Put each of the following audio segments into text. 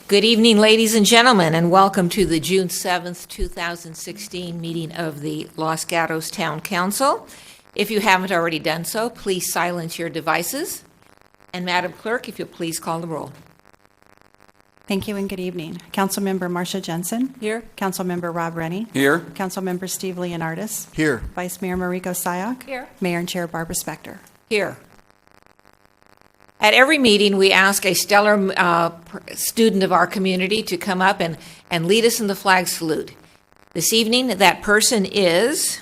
Good evening, ladies and gentlemen, and welcome to the June 7th, 2016 meeting of the Los Gatos Town Council. If you haven't already done so, please silence your devices. And Madam Clerk, if you'll please call the roll. Thank you and good evening. Councilmember Marcia Jensen. Here. Councilmember Rob Rennie. Here. Councilmember Steve Leonardis. Here. Vice Mayor Mariko Sayak. Here. Mayor and Chair Barbara Spector. Here. At every meeting, we ask a stellar student of our community to come up and lead us in the flag salute. This evening, that person is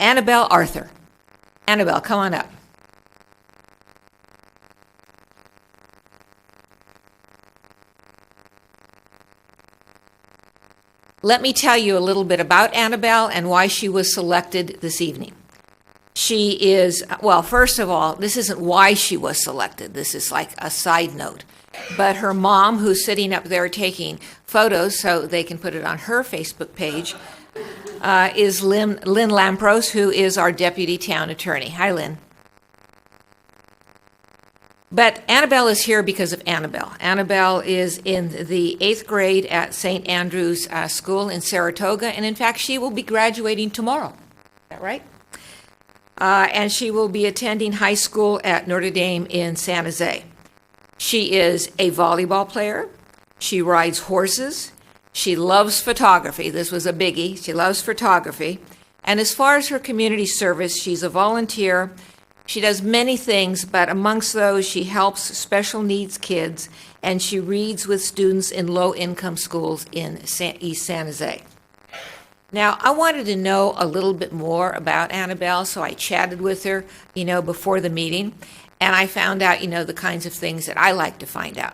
Annabelle Arthur. Annabelle, come on up. Let me tell you a little bit about Annabelle and why she was selected this evening. She is, well, first of all, this isn't why she was selected. This is like a side note. But her mom, who's sitting up there taking photos so they can put it on her Facebook page, is Lynn Lampros, who is our deputy town attorney. Hi, Lynn. But Annabelle is here because of Annabelle. Annabelle is in the 8th grade at St. Andrew's School in Saratoga, and in fact, she will be graduating tomorrow. Is that right? And she will be attending high school at Notre Dame in San Jose. She is a volleyball player. She rides horses. She loves photography. This was a biggie. She loves photography. And as far as her community service, she's a volunteer. She does many things, but amongst those, she helps special needs kids, and she reads with students in low-income schools in East San Jose. Now, I wanted to know a little bit more about Annabelle, so I chatted with her, before the meeting, and I found out, the kinds of things that I like to find out.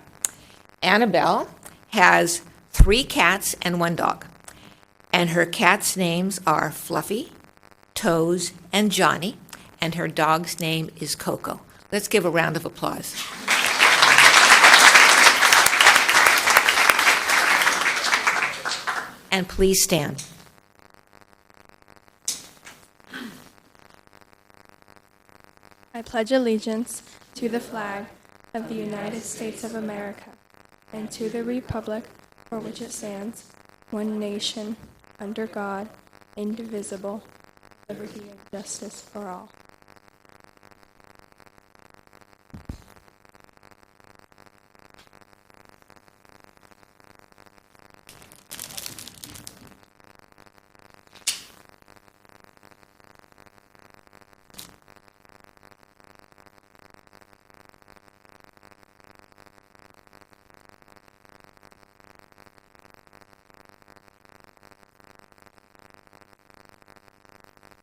Annabelle has 3 cats and 1 dog, and her cats' names are Fluffy, Toes, and Johnny, and her dog's name is Coco. Let's give a round of applause. And please stand. I pledge allegiance to the flag of the United States of America and to the republic for which it stands, one nation, under God, indivisible, liberty and justice for all.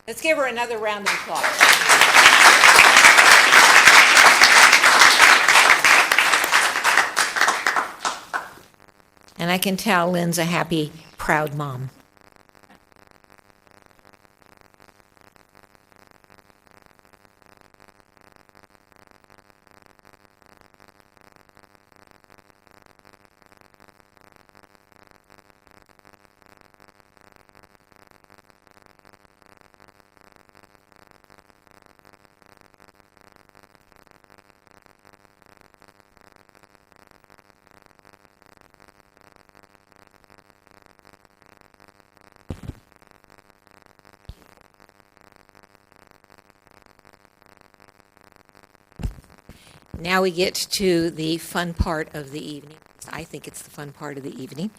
Let's give her another round of applause. And I can tell Lynn's a happy, proud mom. Now we get to the fun part of the evening. I think it's the fun part of the evening.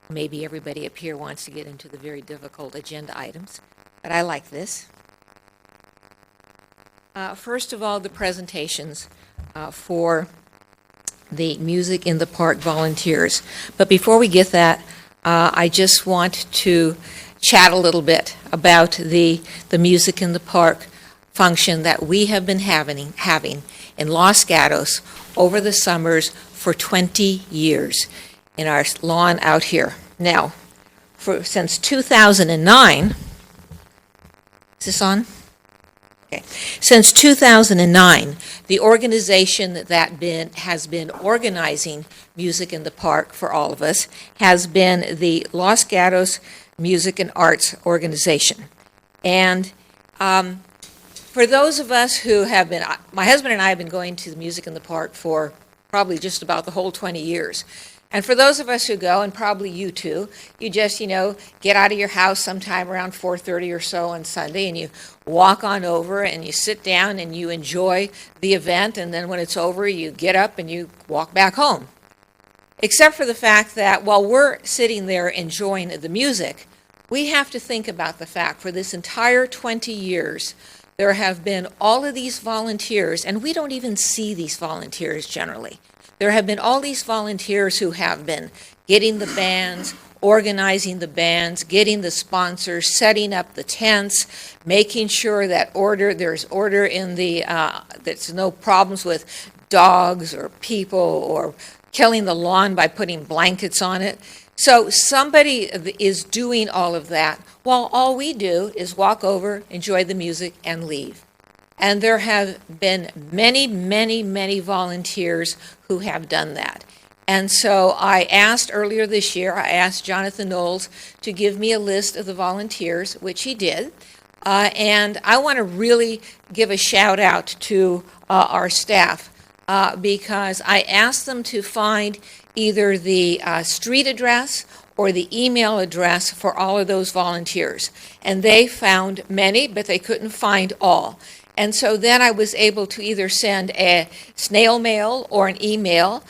Maybe everybody up here wants to get into the very difficult agenda items, but I like this. First of all, the presentations for the Music in the Park volunteers. But before we get that, I just want to chat a little bit about the Music in the Park function that we have been having in Los Gatos over the summers for 20 years in our lawn out here. Now, since 2009, is this on? Okay. Since 2009, the organization that has been organizing Music in the Park for all of us has been the Los Gatos Music and Arts Organization. And for those of us who have been, my husband and I have been going to the Music in the Park for probably just about the whole 20 years. And for those of us who go, and probably you too, you just, get out of your house sometime around 4:30 or so on Sunday, and you walk on over and you sit down and you enjoy the event, and then when it's over, you get up and you walk back home. Except for the fact that while we're sitting there enjoying the music, we have to think about the fact for this entire 20 years, there have been all of these volunteers, and we don't even see these volunteers generally. There have been all these volunteers who have been getting the bands, organizing the bands, getting the sponsors, setting up the tents, making sure that there's order in there's no problems with dogs or people or killing the lawn by putting blankets on it. So somebody is doing all of that while all we do is walk over, enjoy the music, and leave. And there have been many, many, many volunteers who have done that. And so I asked earlier this year, I asked Jonathan Knowles to give me a list of the volunteers, which he did. And I want to really give a shout out to our staff because I asked them to find either the street address or the email address for all of those volunteers. And they found many, but they couldn't find all. And so then I was able to either send a snail mail or an email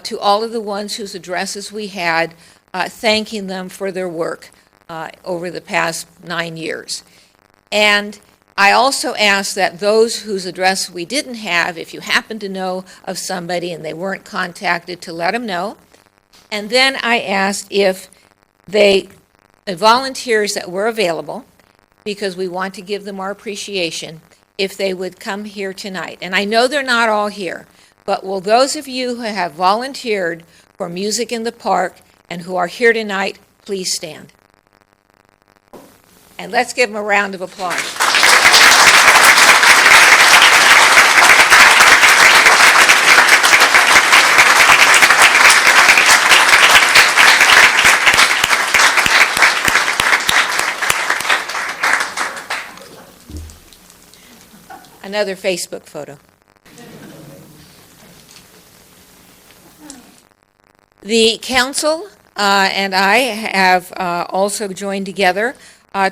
to all of the ones whose addresses we had, thanking them for their work over the past 9 years. And I also asked that those whose address we didn't have, if you happen to know of somebody and they weren't contacted, to let them know. And then I asked if volunteers that were available, because we want to give them our appreciation, if they would come here tonight. And I know they're not all here, but will those of you who have volunteered for Music in the Park and who are here tonight, please stand. And let's give them a round of applause. Another Facebook photo. The council and I have also joined together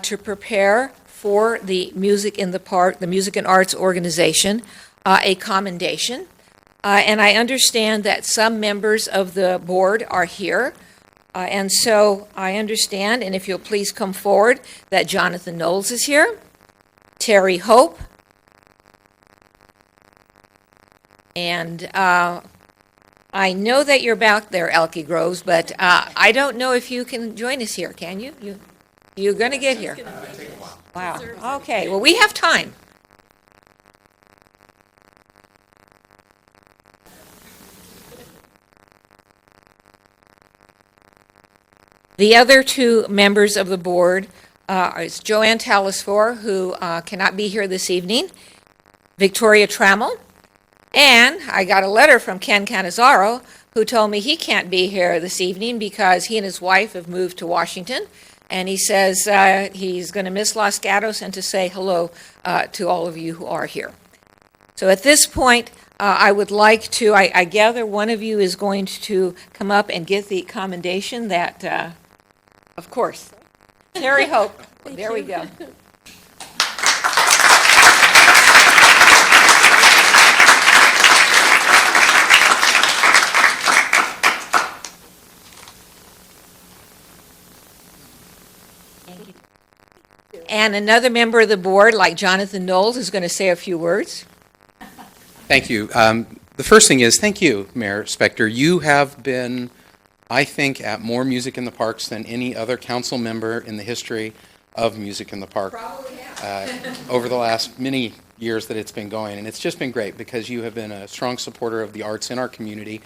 to prepare for the Music in the Park, the Music and Arts Organization, a commendation. And I understand that some members of the board are here. And so I understand, and if you'll please come forward, that Jonathan Knowles is here, Terry Hope, and I know that you're back there, Elkie Groves, but I don't know if you can join us here, can you? You're going to get here. Wow. Okay. Well, we have time. The other two members of the board is Joanne Telesfor, who cannot be here this evening, Victoria Trammell, and I got a letter from Ken Canizaro, who told me he can't be here this evening because he and his wife have moved to Washington, and he says he's going to miss Los Gatos and to say hello to all of you who are here. So at this point, I would like to, I gather one of you is going to come up and get the commendation that, of course, Terry Hope. There we go. And another member of the board, like Jonathan Knowles, is going to say a few words. Thank you. The first thing is, thank you, Mayor Spector. You have been, I think, at more Music in the Parks than any other council member in the history of Music in the Park. Probably have. Over the last many years that it's been going. And it's just been great because you have been a strong supporter of the arts in our community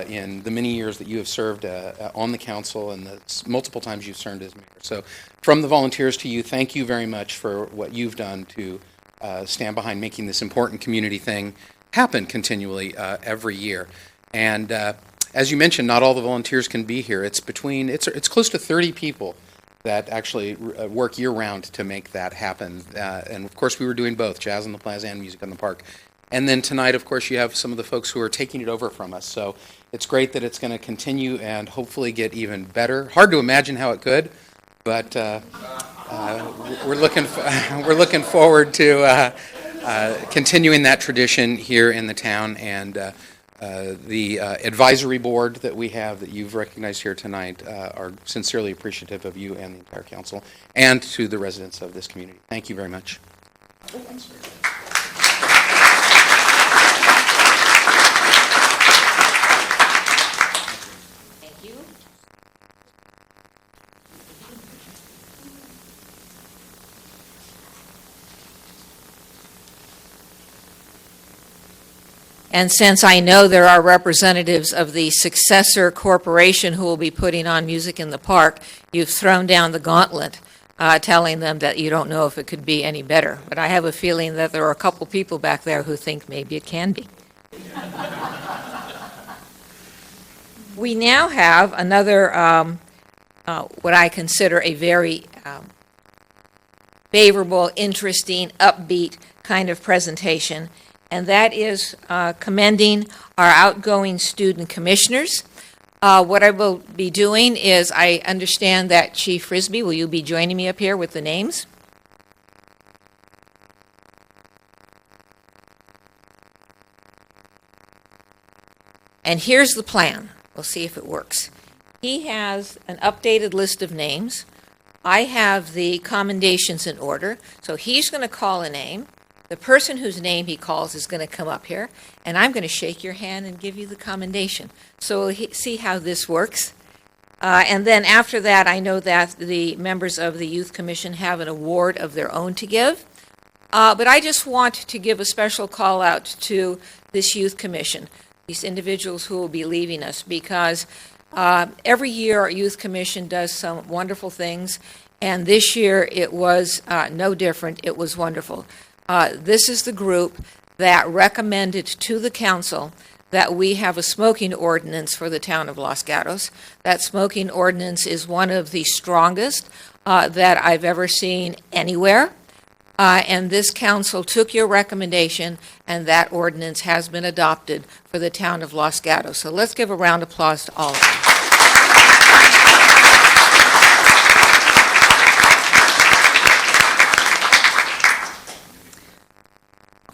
in the many years that you have served on the council and the multiple times you've served as mayor. So from the volunteers to you, thank you very much for what you've done to stand behind making this important community thing happen continually every year. And as you mentioned, not all the volunteers can be here. It's close to 30 people that actually work year-round to make that happen. And of course, we were doing both, Jazz on the Plaza and Music in the Park. And then tonight, of course, you have some of the folks who are taking it over from us. So it's great that it's going to continue and hopefully get even better. Hard to imagine how it could, but we're looking forward to continuing that tradition here in the town. And the advisory board that we have that you've recognized here tonight are sincerely appreciative of you and the entire council, and to the residents of this community. Thank you very much. Thank you. And since I know there are representatives of the successor corporation who will be putting on Music in the Park, you've thrown down the gauntlet, telling them that you don't know if it could be any better. But I have a feeling that there are a couple people back there who think maybe it can be. We now have another, what I consider a very favorable, interesting, upbeat kind of presentation, and that is commending our outgoing student commissioners. What I will be doing is, I understand that Chief Frisbee, will you be joining me up here with the names? And here's the plan. We'll see if it works. He has an updated list of names. I have the commendations in order. So he's going to call a name. The person whose name he calls is going to come up here, and I'm going to shake your hand and give you the commendation. So we'll see how this works. And then after that, I know that the members of the Youth Commission have an award of their own to give. But I just want to give a special call out to this Youth Commission, these individuals who will be leaving us, because every year our Youth Commission does some wonderful things, and this year it was no different. It was wonderful. This is the group that recommended to the council that we have a smoking ordinance for the town of Los Gatos. That smoking ordinance is one of the strongest that I've ever seen anywhere. And this council took your recommendation, and that ordinance has been adopted for the town of Los Gatos. So let's give a round of applause to all of them.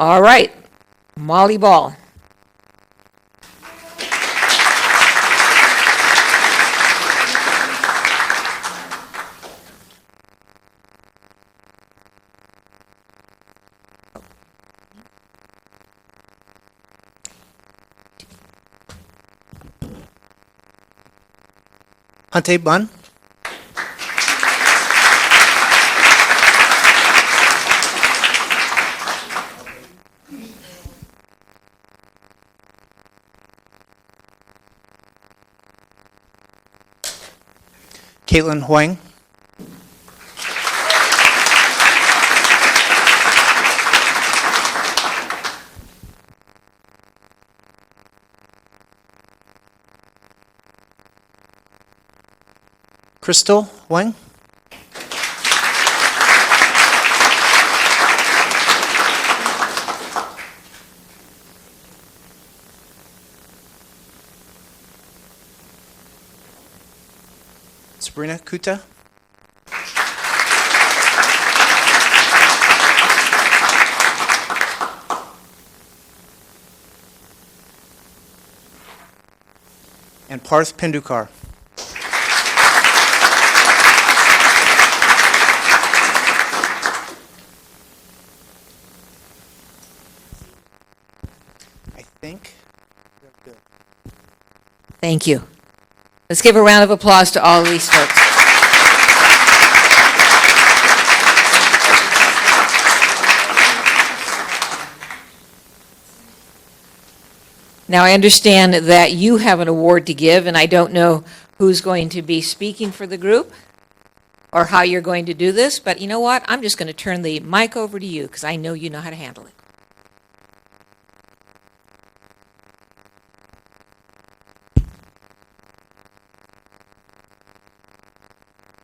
All right, Molly Ball. Hunte Bun. Caitlin Huang. Crystal Huang. Sabrina Kuta. And Parth Pendukar. I think we're good. Thank you. Let's give a round of applause to all of these folks. Now, I understand that you have an award to give, and I don't know who's going to be speaking for the group or how you're going to do this, but you know what? I'm just going to turn the mic over to you because I know you know how to handle it.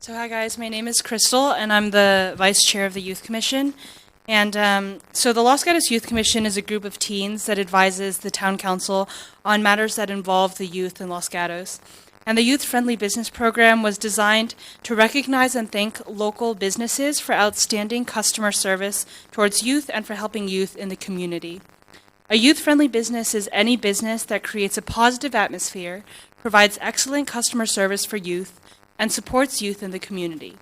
So hi guys, my name is Crystal and I'm the Vice Chair of the Youth Commission. And so the Los Gatos Youth Commission is a group of teens that advises the town council on matters that involve the youth in Los Gatos. And the Youth Friendly Business Program was designed to recognize and thank local businesses for outstanding customer service towards youth and for helping youth in the community. A youth-friendly business is any business that creates a positive atmosphere, provides excellent customer service for youth, and supports youth in the community.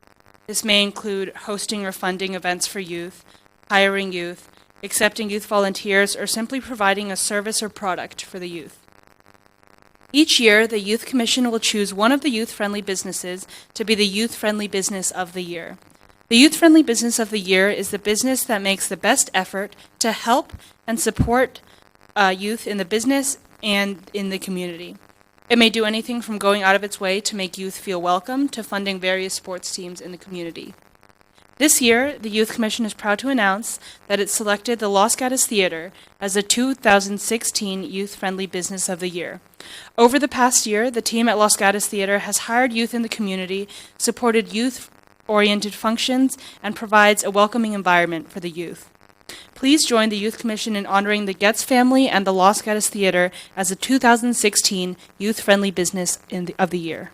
This may include hosting or funding events for youth, hiring youth, accepting youth volunteers, or simply providing a service or product for the youth. Each year, the Youth Commission will choose one of the youth-friendly businesses to be the Youth-Friendly Business of the Year. The Youth-Friendly Business of the Year is the business that makes the best effort to help and support youth in the business and in the community. It may do anything from going out of its way to make youth feel welcome to funding various sports teams in the community. This year, the Youth Commission is proud to announce that it selected the Los Gatos Theater as the 2016 Youth-Friendly Business of the Year. Over the past year, the team at Los Gatos Theater has hired youth in the community, supported youth-oriented functions, and provides a welcoming environment for the youth. Please join the Youth Commission in honoring the Getz family and the Los Gatos Theater as the 2016 Youth-Friendly Business of the Year.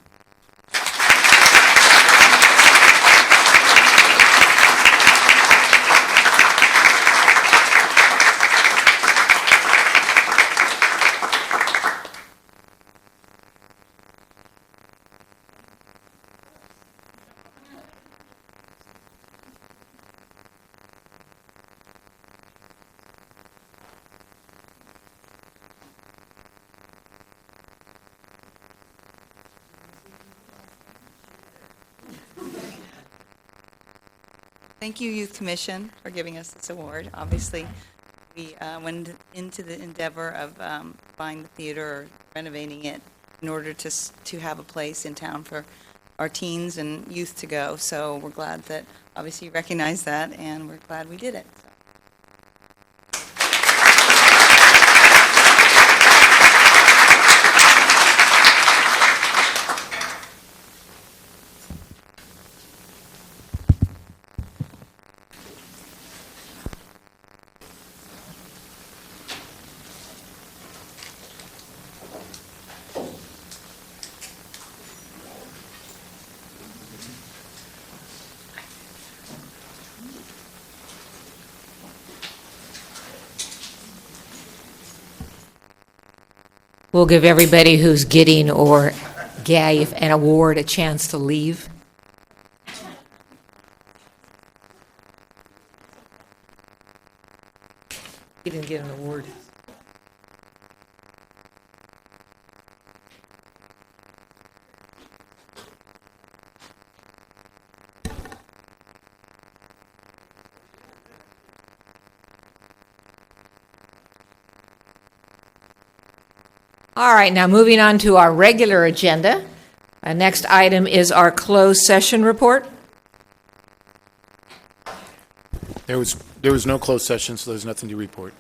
Thank you, Youth Commission, for giving us this award. Obviously, we went into the endeavor of buying the theater or renovating it in order to have a place in town for our teens and youth to go. So we're glad that, obviously, you recognize that, and we're glad we did it. We'll give everybody who's getting or gave an award a chance to leave. You didn't get an award. All right, now moving on to our regular agenda. Our next item is our closed session report. There was no closed session, so there's nothing to report.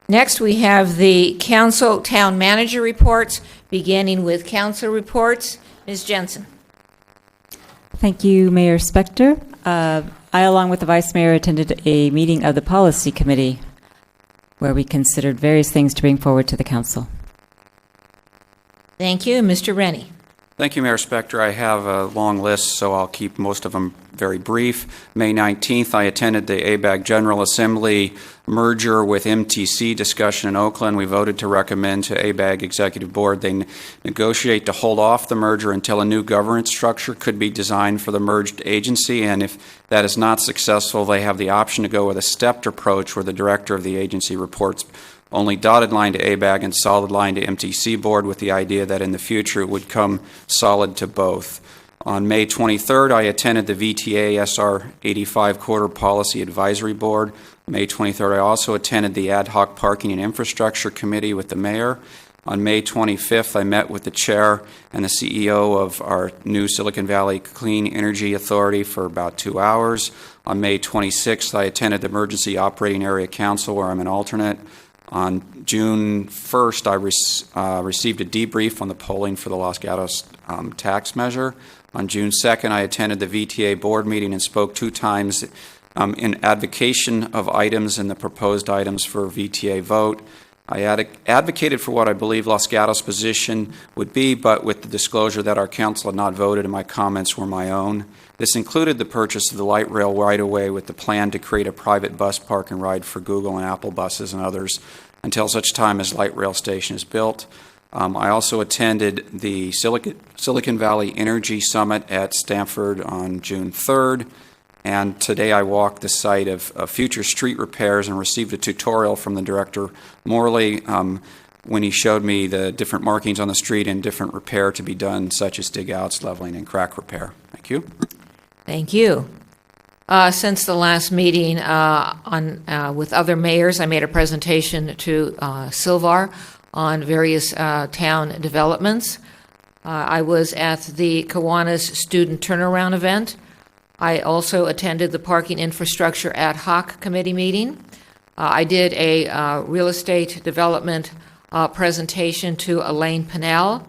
Next, we have the council town manager reports, beginning with council reports. Ms. Jensen. Thank you, Mayor Spector. I, along with the Vice Mayor, attended a meeting of the Policy Committee where we considered various things to bring forward to the council. Thank you. Mr. Rennie. Thank you, Mayor Spector. I have a long list, so I'll keep most of them very brief. May 19th, I attended the ABAG General Assembly merger with MTC discussion in Oakland. We voted to recommend to ABAG Executive Board they negotiate to hold off the merger until a new governance structure could be designed for the merged agency, and if that is not successful, they have the option to go with a stepped approach where the director of the agency reports only dotted line to ABAG and solid line to MTC board, with the idea that in the future it would come solid to both. On May 23rd, I attended the VTA SR 85 Quarter Policy Advisory Board. May 23rd, I also attended the Ad Hoc Parking and Infrastructure Committee with the mayor. On May 25th, I met with the chair and the CEO of our new Silicon Valley Clean Energy Authority for about 2 hours. On May 26th, I attended the Emergency Operating Area Council, where I'm an alternate. On June 1st, I received a debrief on the polling for the Los Gatos tax measure. On June 2nd, I attended the VTA board meeting and spoke 2 times In advocation of items and the proposed items for VTA vote, I advocated for what I believe Los Gatos' position would be, but with the disclosure that our council had not voted and my comments were my own. This included the purchase of the light rail right-of-way with the plan to create a private bus park and ride for Google and Apple buses and others until such time as light rail station is built. I also attended the Silicon Valley Energy Summit at Stanford on June 3rd. And today I walked the site of future street repairs and received a tutorial from the director, Morley, when he showed me the different markings on the street and different repair to be done, such as dig outs, leveling, and crack repair. Thank you. Thank you. Since the last meeting with other mayors, I made a presentation to Silvar on various town developments. I was at the Kiwanis Student Turnaround event. I also attended the Parking Infrastructure Ad Hoc Committee meeting. I did a real estate development presentation to Elaine Pinnell.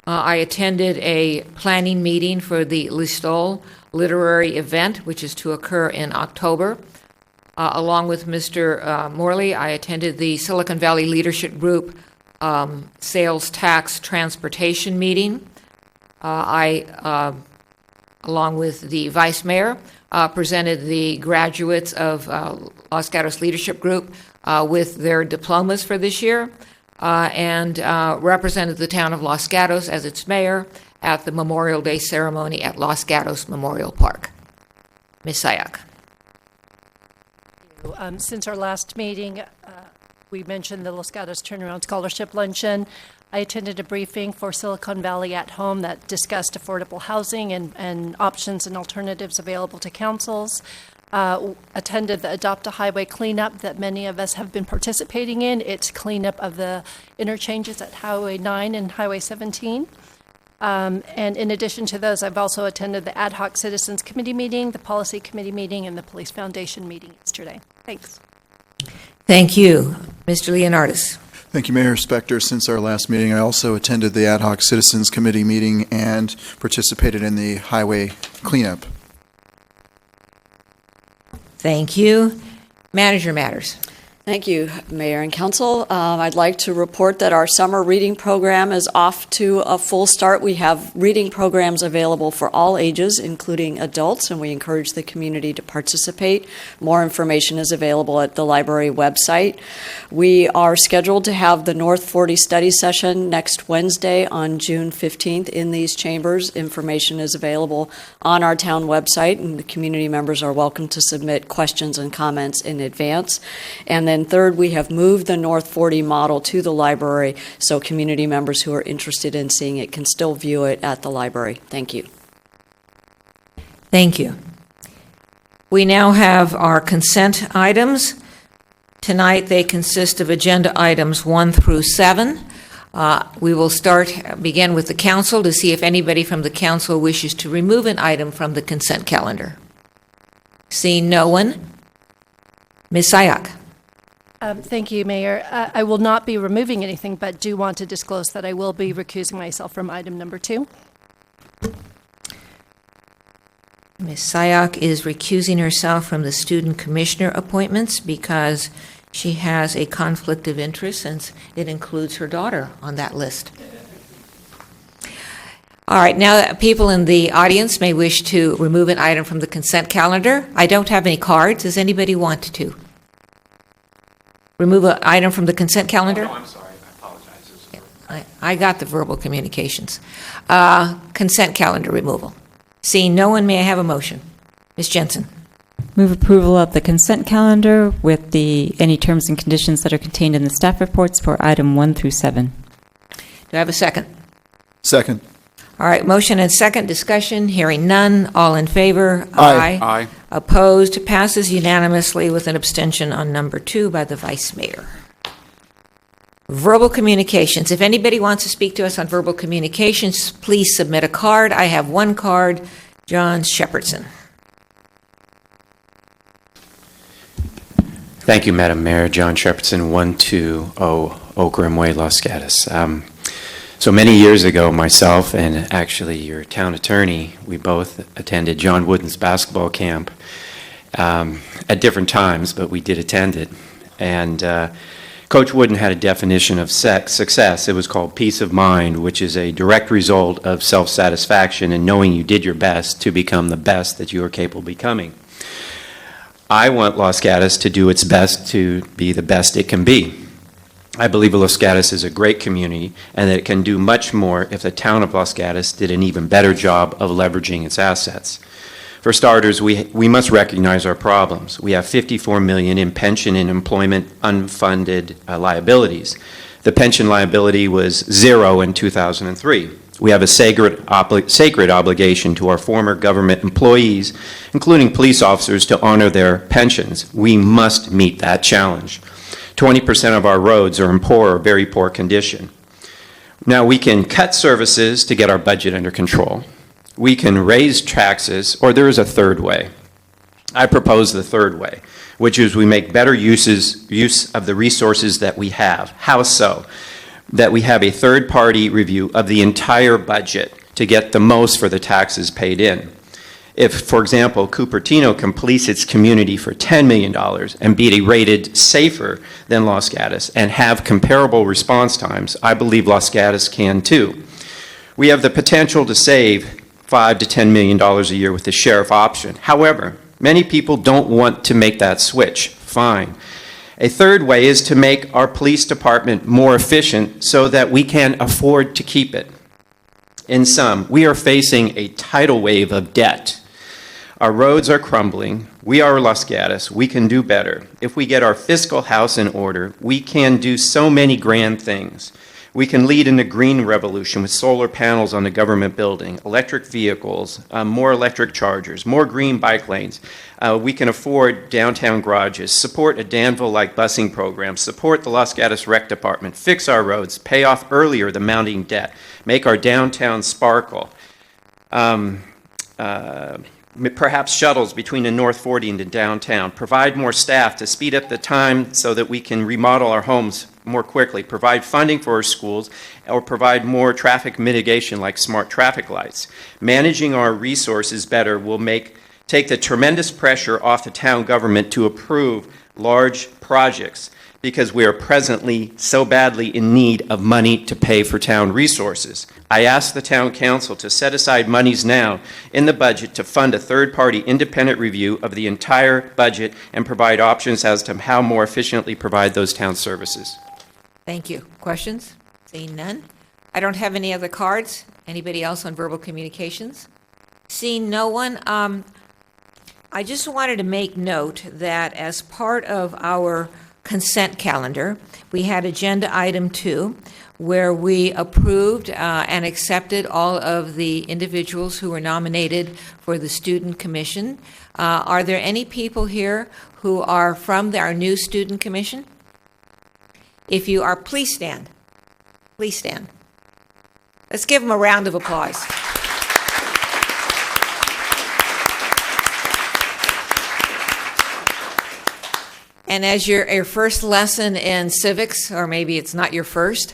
I attended a planning meeting for the Listowel Literary Event, which is to occur in October. Along with Mr. Morley, I attended the Silicon Valley Leadership Group Sales Tax Transportation meeting. Along with the Vice Mayor, presented the graduates of Los Gatos Leadership Group with their diplomas for this year, and represented the town of Los Gatos as its mayor at the Memorial Day ceremony at Los Gatos Memorial Park. Ms. Sayak. Since our last meeting, we mentioned the Los Gatos Turnaround Scholarship Luncheon. I attended a briefing for Silicon Valley at Home that discussed affordable housing and options and alternatives available to councils. Attended the Adopt a Highway cleanup that many of us have been participating in. It's cleanup of the interchanges at Highway 9 and Highway 17. And in addition to those, I've also attended the Ad Hoc Citizens Committee meeting, the Policy Committee meeting, and the Police Foundation meeting yesterday. Thanks. Thank you. Mr. Leonardis. Thank you, Mayor Spector. Since our last meeting, I also attended the Ad Hoc Citizens Committee meeting and participated in the highway cleanup. Thank you. Manager Matters. Thank you, Mayor and Council. I'd like to report that our summer reading program is off to a full start. We have reading programs available for all ages, including adults, and we encourage the community to participate. More information is available at the library website. We are scheduled to have the North 40 study session next Wednesday on June 15th in these chambers. Information is available on our town website, and the community members are welcome to submit questions and comments in advance. And then third, we have moved the North 40 model to the library so community members who are interested in seeing it can still view it at the library. Thank you. Thank you. We now have our consent items. Tonight they consist of agenda items 1 through 7. We will begin with the council to see if anybody from the council wishes to remove an item from the consent calendar. Seeing no one, Ms. Sayak. Thank you, Mayor. I will not be removing anything, but do want to disclose that I will be recusing myself from item number 2. Ms. Sayak is recusing herself from the student commissioner appointments because she has a conflict of interest since it includes her daughter on that list. All right, now people in the audience may wish to remove an item from the consent calendar. I don't have any cards. Does anybody want to remove an item from the consent calendar? Oh, no, I'm sorry. I apologize. I got the verbal communications. Consent calendar removal. Seeing no one, may I have a motion? Ms. Jensen. Move approval of the consent calendar with any terms and conditions that are contained in the staff reports for item 1 through 7. Do I have a second? Second. All right, motion and second, discussion, hearing none, all in favor? Aye. Aye. Opposed, passes unanimously with an abstention on number 2 by the Vice Mayor. Verbal communications. If anybody wants to speak to us on verbal communications, please submit a card. I have one card, John Shepherdson. Thank you, Madam Mayor. John Shepherdson, 120 Oak Rim Way, Los Gatos. So many years ago, myself and actually your town attorney, we both attended John Wooden's basketball camp. at different times, but we did attend it. And Coach Wooden had a definition of success. It was called peace of mind, which is a direct result of self-satisfaction and knowing you did your best to become the best that you are capable of becoming. I want Los Gatos to do its best to be the best it can be. I believe Los Gatos is a great community and that it can do much more if the town of Los Gatos did an even better job of leveraging its assets. For starters, we must recognize our problems. We have $54 million in pension and employment unfunded liabilities. The pension liability was zero in 2003. We have a sacred obligation to our former government employees, including police officers, to honor their pensions. We must meet that challenge. 20% of our roads are in poor or very poor condition. Now, we can cut services to get our budget under control. We can raise taxes, or there is a third way. I propose the third way, which is we make better use of the resources that we have. How so? That we have a third-party review of the entire budget to get the most for the taxes paid in. If, for example, Cupertino can police its community for $10 million and be rated safer than Los Gatos and have comparable response times, I believe Los Gatos can too. We have the potential to save $5 to $10 million a year with the sheriff option. However, many people don't want to make that switch. Fine. A third way is to make our police department more efficient so that we can afford to keep it. In sum, we are facing a tidal wave of debt. Our roads are crumbling. We are Los Gatos. We can do better. If we get our fiscal house in order, we can do so many grand things. We can lead in the green revolution with solar panels on the government building, electric vehicles, more electric chargers, more green bike lanes. We can afford downtown garages, support a Danville-like busing program, support the Los Gatos Rec Department, fix our roads, pay off earlier the mounting debt, make our downtown sparkle. Perhaps shuttles between the North 40 and the downtown, provide more staff to speed up the time so that we can remodel our homes more quickly, provide funding for our schools, or provide more traffic mitigation like smart traffic lights. Managing our resources better will take the tremendous pressure off the town government to approve large projects because we are presently so badly in need of money to pay for town resources. I ask the town council to set aside monies now in the budget to fund a third-party independent review of the entire budget and provide options as to how more efficiently provide those town services. Thank you. Questions? Seeing none. I don't have any other cards. Anybody else on verbal communications? Seeing no one, I just wanted to make note that as part of our consent calendar, we had agenda item 2, where we approved and accepted all of the individuals who were nominated for the Student Commission. Are there any people here who are from our new Student Commission? If you are, please stand. Please stand. Let's give them a round of applause. And as your first lesson in civics, or maybe it's not your first,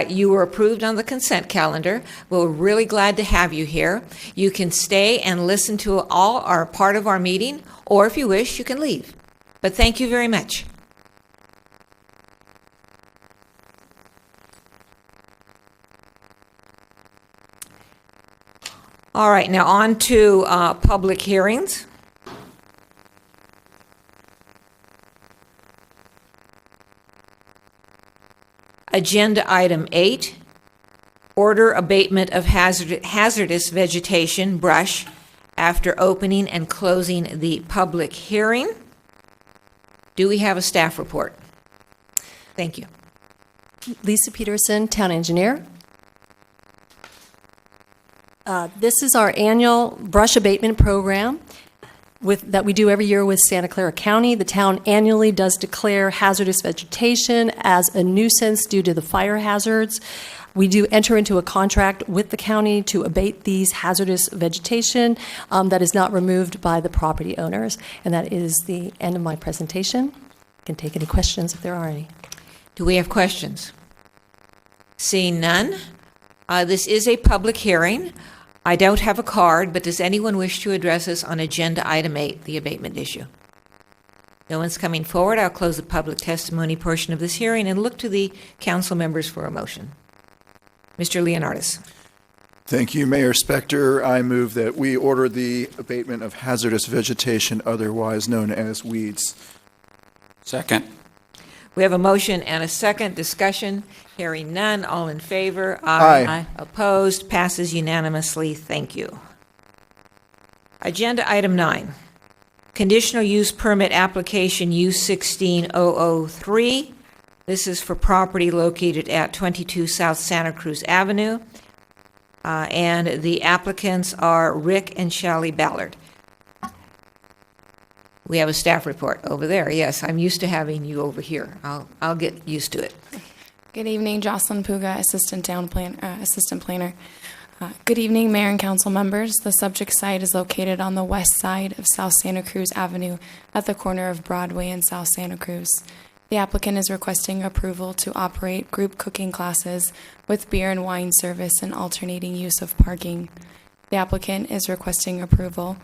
you were approved on the consent calendar. We're really glad to have you here. You can stay and listen to all or part of our meeting, or if you wish, you can leave. But thank you very much. All right, now on to public hearings. Agenda item 8, order abatement of hazardous vegetation, brush, after opening and closing the public hearing. Do we have a staff report? Thank you. Lisa Peterson, Town Engineer. This is our annual brush abatement program that we do every year with Santa Clara County. The town annually does declare hazardous vegetation as a nuisance due to the fire hazards. We do enter into a contract with the county to abate these hazardous vegetation that is not removed by the property owners. And that is the end of my presentation. I can take any questions if there are any. Do we have questions? Seeing none, this is a public hearing. I don't have a card, but does anyone wish to address us on Agenda Item 8, the abatement issue? No one's coming forward. I'll close the public testimony portion of this hearing and look to the council members for a motion. Mr. Leonardis. Thank you, Mayor Spector. I move that we order the abatement of hazardous vegetation, otherwise known as weeds. Second. We have a motion and a second. Discussion. Hearing none. All in favor? Aye. Opposed? Passes unanimously. Thank you. Agenda Item 9. Conditional use permit application U16003. This is for property located at 22 South Santa Cruz Avenue. And the applicants are Rick and Shally Ballard. We have a staff report over there. Yes, I'm used to having you over here. I'll get used to it. Good evening, Jocelyn Puga, Assistant Planner. Good evening, Mayor and Council members. The subject site is located on the west side of South Santa Cruz Avenue at the corner of Broadway and South Santa Cruz. The applicant is requesting approval to operate group cooking classes with beer and wine service and alternating use of parking. The applicant is requesting approval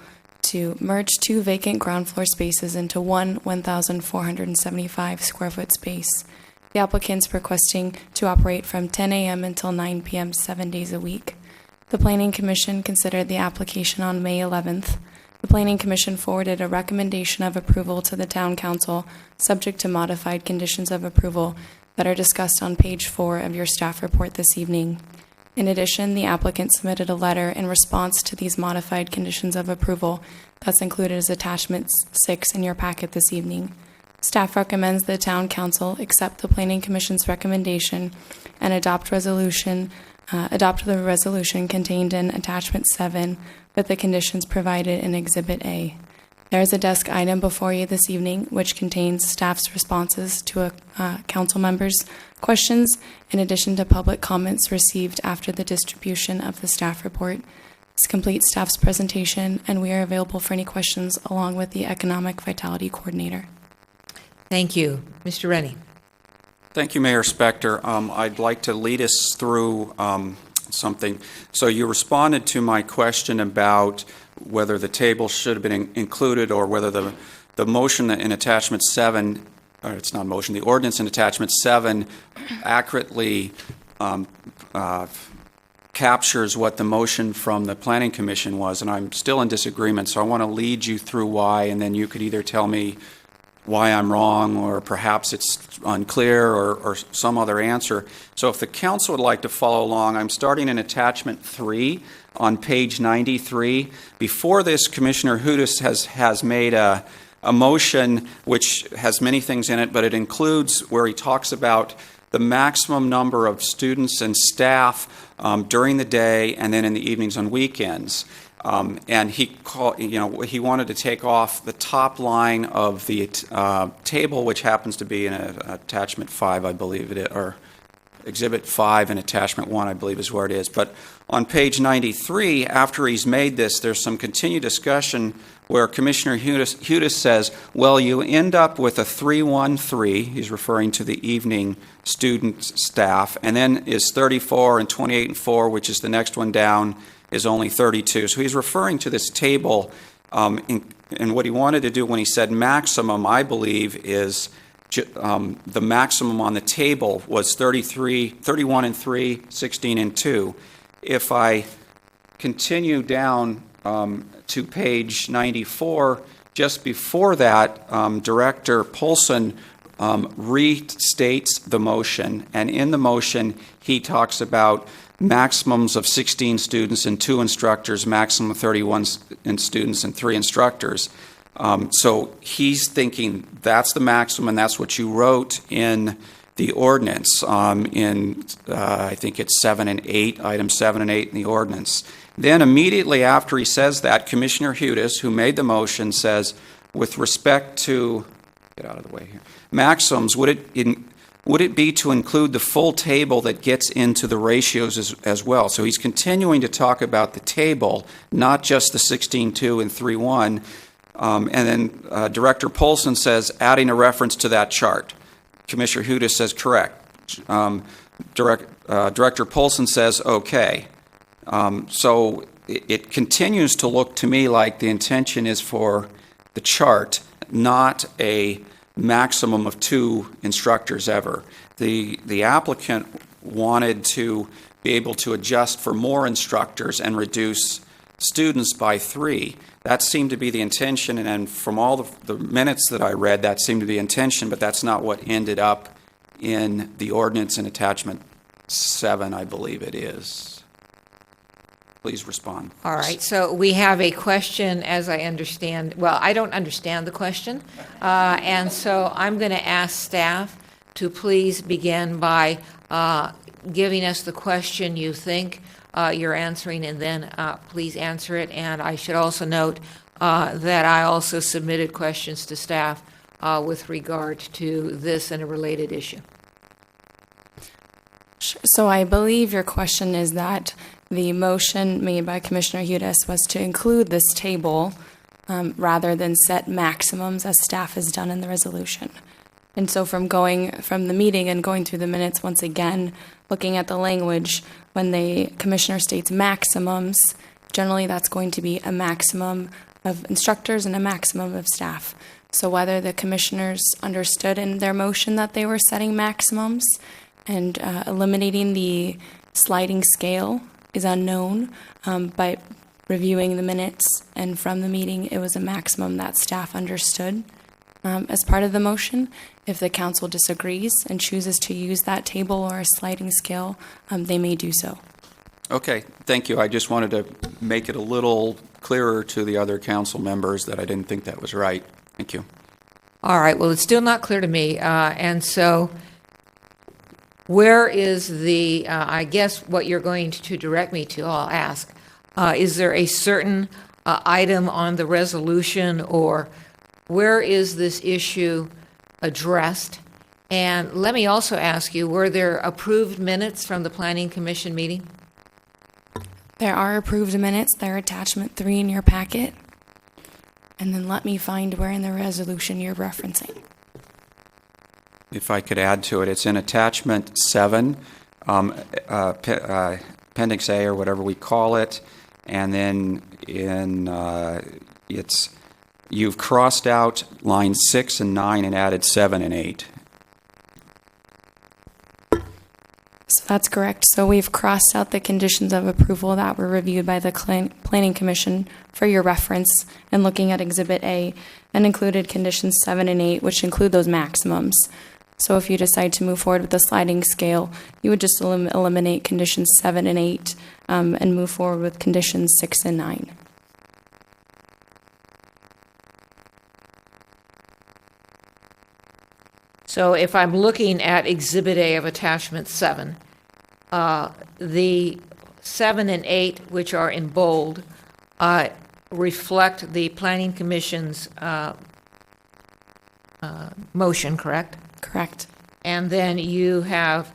to merge 2 vacant ground floor spaces into one 1,475 square foot space. The applicant's requesting to operate from 10 a.m. until 9 p.m. 7 days a week. The Planning Commission considered the application on May 11th. The Planning Commission forwarded a recommendation of approval to the Town Council, subject to modified conditions of approval that are discussed on page 4 of your staff report this evening. In addition, the applicant submitted a letter in response to these modified conditions of approval that's included as attachment 6 in your packet this evening. Staff recommends the Town Council accept the Planning Commission's recommendation and adopt the resolution contained in attachment 7 with the conditions provided in Exhibit A. There is a desk item before you this evening which contains staff's responses to council members' questions in addition to public comments received after the distribution of the staff report. This completes staff's presentation, and we are available for any questions along with the Economic Vitality Coordinator. Thank you. Mr. Rennie. Thank you, Mayor Spector. I'd like to lead us through something. So you responded to my question about whether the table should have been included or whether the motion in attachment 7, or it's not a motion, the ordinance in attachment 7 accurately captures what the motion from the Planning Commission was, and I'm still in disagreement, so I want to lead you through why, and then you could either tell me why I'm wrong, or perhaps it's unclear, or some other answer. So if the council would like to follow along, I'm starting in attachment 3 on page 93. Before this, Commissioner Hudis has made a motion which has many things in it, but it includes where he talks about the maximum number of students and staff during the day and then in the evenings on weekends. And he wanted to take off the top line of the table, which happens to be in attachment 5, I believe it is, or exhibit 5 and attachment 1, I believe is where it is. But on page 93, after he's made this, there's some continued discussion where Commissioner Hudis says, well, you end up with a 313, he's referring to the evening student staff, and then is 34 and 28 and 4, which is the next one down, is only 32. So he's referring to this table, and what he wanted to do when he said maximum, I believe, is the maximum on the table was 31 and 3, 16 and 2. If I continue down to page 94, just before that, Director Polson restates the motion, and in the motion he talks about maximums of 16 students and 2 instructors, maximum of 31 students and 3 instructors. So he's thinking that's the maximum, and that's what you wrote in the ordinance I think it's 7 and 8, items 7 and 8 in the ordinance. Then immediately after he says that, Commissioner Hudis, who made the motion, says, with respect to, get out of the way here, maxims, would it be to include the full table that gets into the ratios as well? So he's continuing to talk about the table, not just the 16-2 and 3-1. And then Director Polson says, adding a reference to that chart. Commissioner Hudis says, correct. Director Polson says, okay. So it continues to look to me like the intention is for the chart, not a maximum of 2 instructors ever. The applicant wanted to be able to adjust for more instructors and reduce students by 3. That seemed to be the intention, and from all the minutes that I read, that seemed to be intention, but that's not what ended up in the ordinance in attachment 7, I believe it is. Please respond. All right, so we have a question, as I understand, well, I don't understand the question, and so I'm going to ask staff to please begin by giving us the question you think you're answering, and then please answer it. And I should also note that I also submitted questions to staff with regard to this and a related issue. So I believe your question is that the motion made by Commissioner Hudes was to include this table rather than set maximums as staff has done in the resolution. And so from the meeting and going through the minutes once again, looking at the language, when the commissioner states maximums, generally that's going to be a maximum of instructors and a maximum of staff. So whether the commissioners understood in their motion that they were setting maximums and eliminating the sliding scale is unknown. By reviewing the minutes and from the meeting, it was a maximum that staff understood as part of the motion. If the council disagrees and chooses to use that table or a sliding scale, they may do so. Okay, thank you. I just wanted to make it a little clearer to the other council members that I didn't think that was right. Thank you. All right, well, it's still not clear to me, and so where is the, I guess what you're going to direct me to, I'll ask, is there a certain item on the resolution, or where is this issue addressed? And let me also ask you, were there approved minutes from the Planning Commission meeting? There are approved minutes. They're attachment 3 in your packet. And then let me find where in the resolution you're referencing. If I could add to it, it's in attachment 7, appendix A or whatever we call it, and then you've crossed out lines 6 and 9 and added 7 and 8. So that's correct. So we've crossed out the conditions of approval that were reviewed by the Planning Commission for your reference and looking at Exhibit A, and included conditions 7 and 8, which include those maximums. So if you decide to move forward with the sliding scale, you would just eliminate conditions 7 and 8 and move forward with conditions 6 and 9. So if I'm looking at Exhibit A of Attachment 7, the 7 and 8, which are in bold, reflect the Planning Commission's motion, correct? Correct. And then you have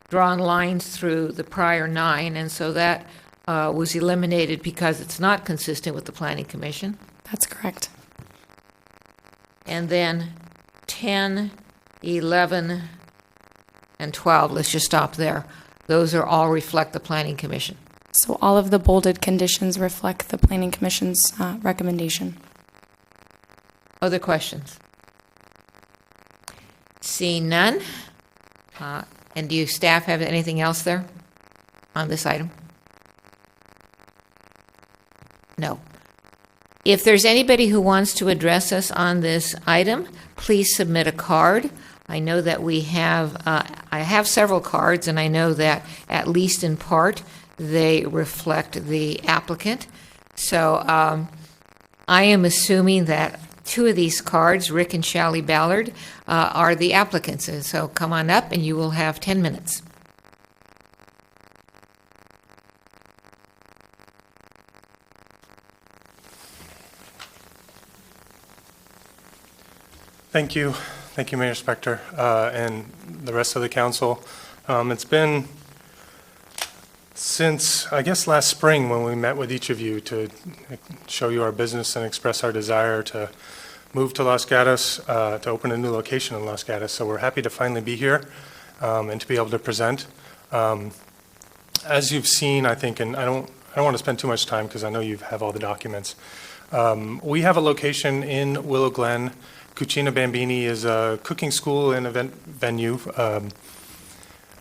drawn lines through the prior 9, and so that was eliminated because it's not consistent with the Planning Commission. That's correct. And then 10, 11, and 12, let's just stop there. Those are all reflect the Planning Commission. So all of the bolded conditions reflect the Planning Commission's recommendation. Other questions? Seeing none. And do you staff have anything else there on this item? No. If there's anybody who wants to address us on this item, please submit a card. I know that we have, I have several cards, and I know that at least in part they reflect the applicant. So I am assuming that 2 of these cards, Rick and Shally Ballard, are the applicants. And so come on up and you will have 10 minutes. Thank you. Thank you, Mayor Spector, and the rest of the council. It's been since, I guess, last spring when we met with each of you to show you our business and express our desire to move to Los Gatos, to open a new location in Los Gatos. So we're happy to finally be here and to be able to present. As you've seen, I think, and I don't want to spend too much time because I know you have all the documents. We have a location in Willow Glen. Cucina Bambini is a cooking school and event venue.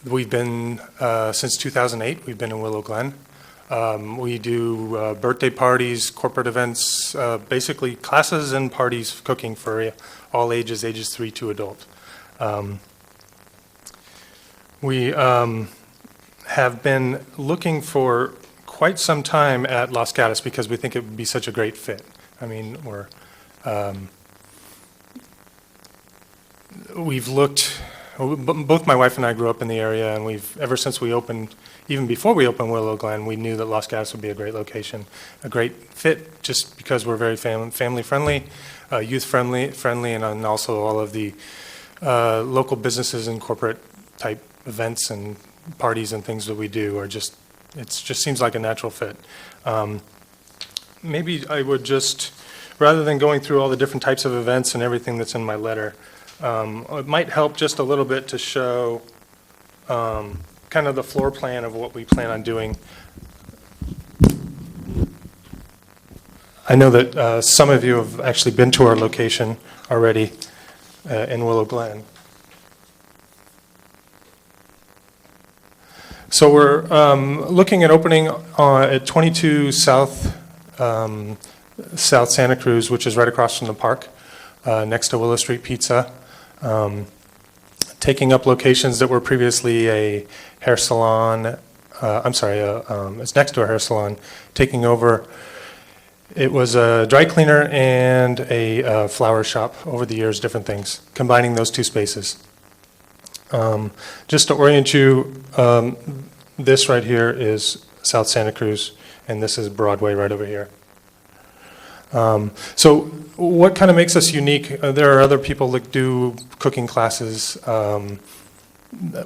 We've been, since 2008, we've been in Willow Glen. We do birthday parties, corporate events, basically classes and parties cooking for all ages 3 to adult. We have been looking for quite some time at Los Gatos because we think it would be such a great fit. I mean, we've looked, both my wife and I grew up in the area, and ever since we opened, even before we opened Willow Glen, we knew that Los Gatos would be a great location, a great fit, just because we're very family friendly, youth friendly, and also all of the local businesses and corporate type events and parties and things that we do are just, it just seems like a natural fit. Maybe I would just, rather than going through all the different types of events and everything that's in my letter, it might help just a little bit to show kind of the floor plan of what we plan on doing. I know that some of you have actually been to our location already in Willow Glen. So we're looking at opening at 22 South Santa Cruz, which is right across from the park, next to Willow Street Pizza. Taking up locations that were previously a hair salon, it's next to a hair salon, taking over. It was a dry cleaner and a flower shop over the years, different things, combining those two spaces. Just to orient you, this right here is South Santa Cruz, and this is Broadway right over here. So what kind of makes us unique? There are other people that do cooking classes.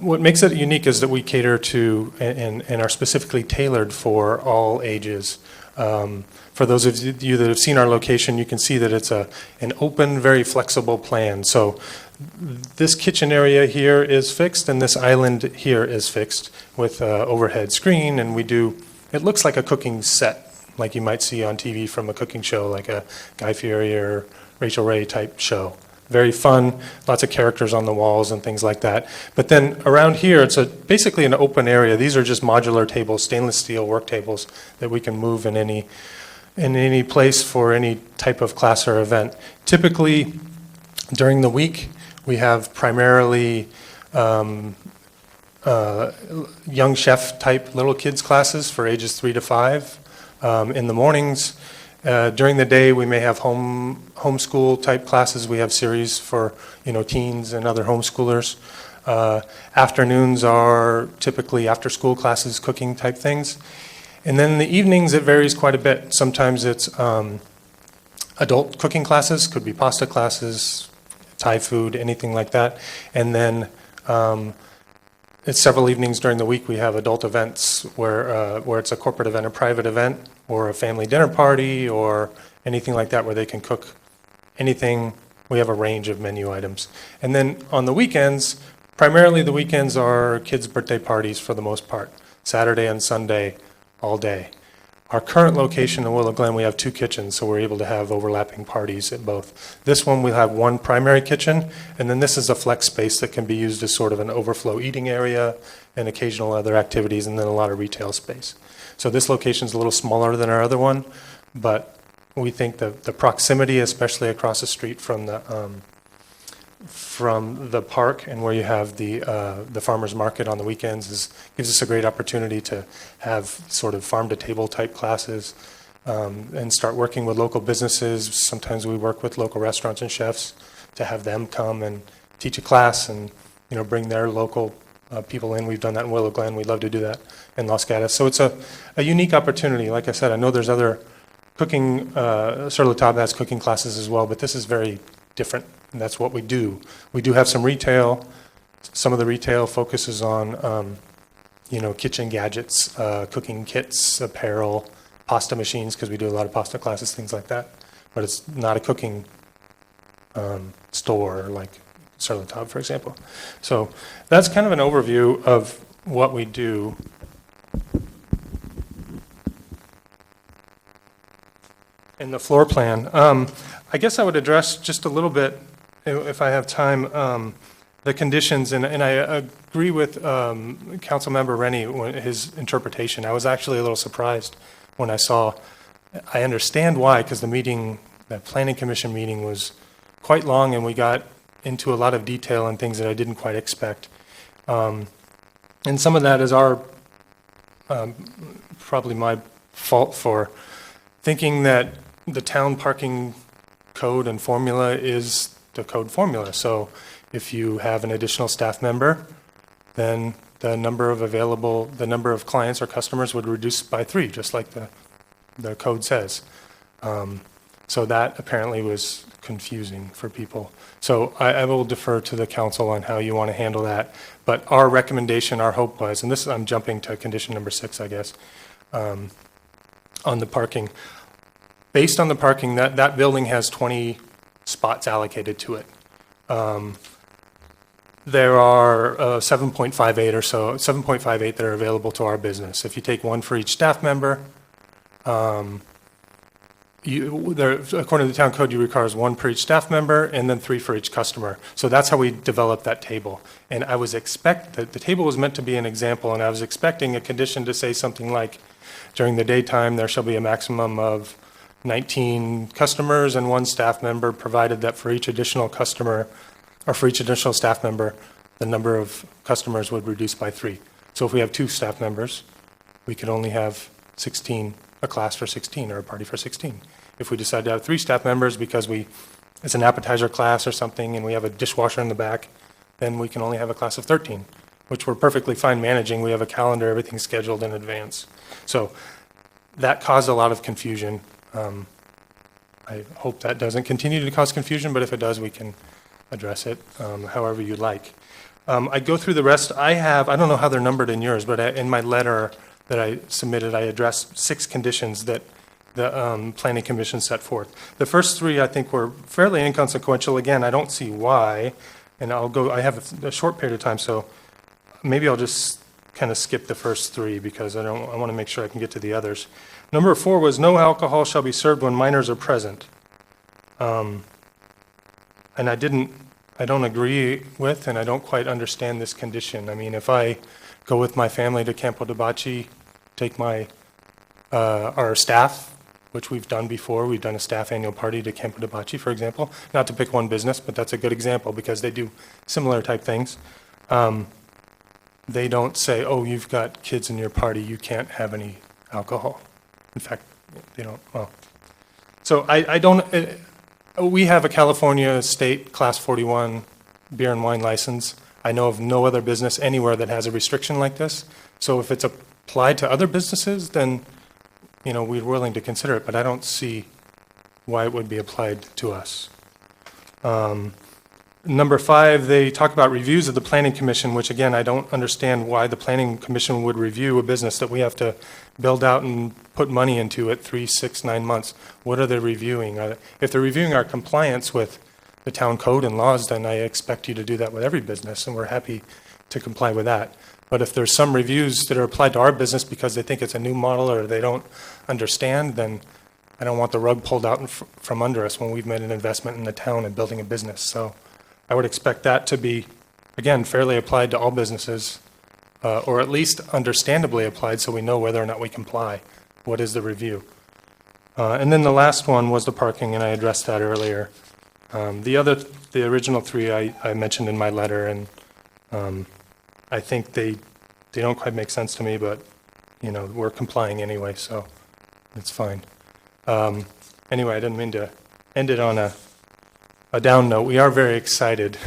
What makes it unique is that we cater to and are specifically tailored for all ages. For those of you that have seen our location, you can see that it's an open, very flexible plan. So this kitchen area here is fixed, and this island here is fixed with overhead screen, and it looks like a cooking set, like you might see on TV from a cooking show, like a Guy Fieri or Rachel Ray type show. Very fun, lots of characters on the walls and things like that. But then around here, it's basically an open area. These are just modular tables, stainless steel work tables that we can move in any place for any type of class or event. Typically, during the week, we have primarily young chef type little kids classes for ages 3 to 5 in the mornings. During the day, we may have homeschool type classes. We have series for teens and other homeschoolers. Afternoons are typically after school classes, cooking type things. And then in the evenings, it varies quite a bit. Sometimes it's adult cooking classes, could be pasta classes, Thai food, anything like that. And then it's several evenings during the week we have adult events where it's a corporate event, a private event, or a family dinner party, or anything like that where they can cook anything. We have a range of menu items. And then on the weekends, primarily the weekends are kids' birthday parties for the most part, Saturday and Sunday, all day. Our current location in Willow Glen, we have 2 kitchens, so we're able to have overlapping parties at both. This one, we'll have 1 primary kitchen, and then this is a flex space that can be used as sort of an overflow eating area and occasional other activities, and then a lot of retail space. So this location is a little smaller than our other one, but we think that the proximity, especially across the street from the park and where you have the farmers market on the weekends, gives us a great opportunity to have sort of farm to table type classes and start working with local businesses. Sometimes we work with local restaurants and chefs to have them come and teach a class and bring their local people in. We've done that in Willow Glen. We'd love to do that in Los Gatos. So it's a unique opportunity. Like I said, I know there's other cooking, Sur La Table has cooking classes as well, but this is very different. And that's what we do. We do have some retail. Some of the retail focuses on, kitchen gadgets, cooking kits, apparel, pasta machines, because we do a lot of pasta classes, things like that. But it's not a cooking store like Sur La Table, for example. So that's kind of an overview of what we do. in the floor plan. I guess I would address just a little bit, if I have time, the conditions, and I agree with Councilmember Rennie, his interpretation. I was actually a little surprised when I saw, I understand why, because the Planning Commission meeting was quite long, and we got into a lot of detail and things that I didn't quite expect. And some of that is probably my fault for thinking that the town parking code and formula is the code formula. So if you have an additional staff member, then the number of clients or customers would reduce by 3, just like the code says. So that apparently was confusing for people. So I will defer to the council on how you want to handle that. But our recommendation, our hope was, and I'm jumping to condition number 6, I guess, on the parking. Based on the parking, that building has 20 spots allocated to it. There are 7.58 or so, 7.58 that are available to our business. If you take 1 for each staff member, according to the town code, you require 1 per each staff member and then 3 for each customer. So that's how we developed that table. And I was the table was meant to be an example, and I was expecting a condition to say something like, during the daytime, there shall be a maximum of 19 customers and 1 staff member, provided that for each additional customer, or for each additional staff member, the number of customers would reduce by 3. So if we have 2 staff members, we could only have 16, a class for 16 or a party for 16. If we decide to have 3 staff members because it's an appetizer class or something and we have a dishwasher in the back, then we can only have a class of 13, which we're perfectly fine managing. We have a calendar, everything's scheduled in advance. So that caused a lot of confusion. I hope that doesn't continue to cause confusion, but if it does, we can address it however you'd like. I go through the rest. I don't know how they're numbered in yours, but in my letter that I submitted, I addressed 6 conditions that the Planning Commission set forth. The first 3, I think, were fairly inconsequential. Again, I don't see why, and I have a short period of time, so maybe I'll just kind of skip the first 3 because I want to make sure I can get to the others. Number 4 was no alcohol shall be served when minors are present. And I don't agree with, and I don't quite understand this condition. I mean, if I go with my family to Campo de Bacci, take our staff, which we've done before, we've done a staff annual party to Campo de Bacci, for example, not to pick one business, but that's a good example because they do similar type things. They don't say, oh, you've got kids in your party, you can't have any alcohol. In fact, they don't, well. So we have a California state class 41 beer and wine license. I know of no other business anywhere that has a restriction like this. So if it's applied to other businesses, then, we're willing to consider it, but I don't see why it would be applied to us. Number 5, they talk about reviews of the Planning Commission, which again, I don't understand why the Planning Commission would review a business that we have to build out and put money into at 3, 6, 9 months. What are they reviewing? If they're reviewing our compliance with the town code and laws, then I expect you to do that with every business, and we're happy to comply with that. But if there's some reviews that are applied to our business because they think it's a new model or they don't understand, then I don't want the rug pulled out from under us when we've made an investment in the town and building a business. So I would expect that to be, again, fairly applied to all businesses, or at least understandably applied so we know whether or not we comply. What is the review? And then the last one was the parking, and I addressed that earlier. The original 3 I mentioned in my letter, and I think they don't quite make sense to me, but, we're complying anyway, so it's fine. Anyway, I didn't mean to end it on a down note. We are very excited.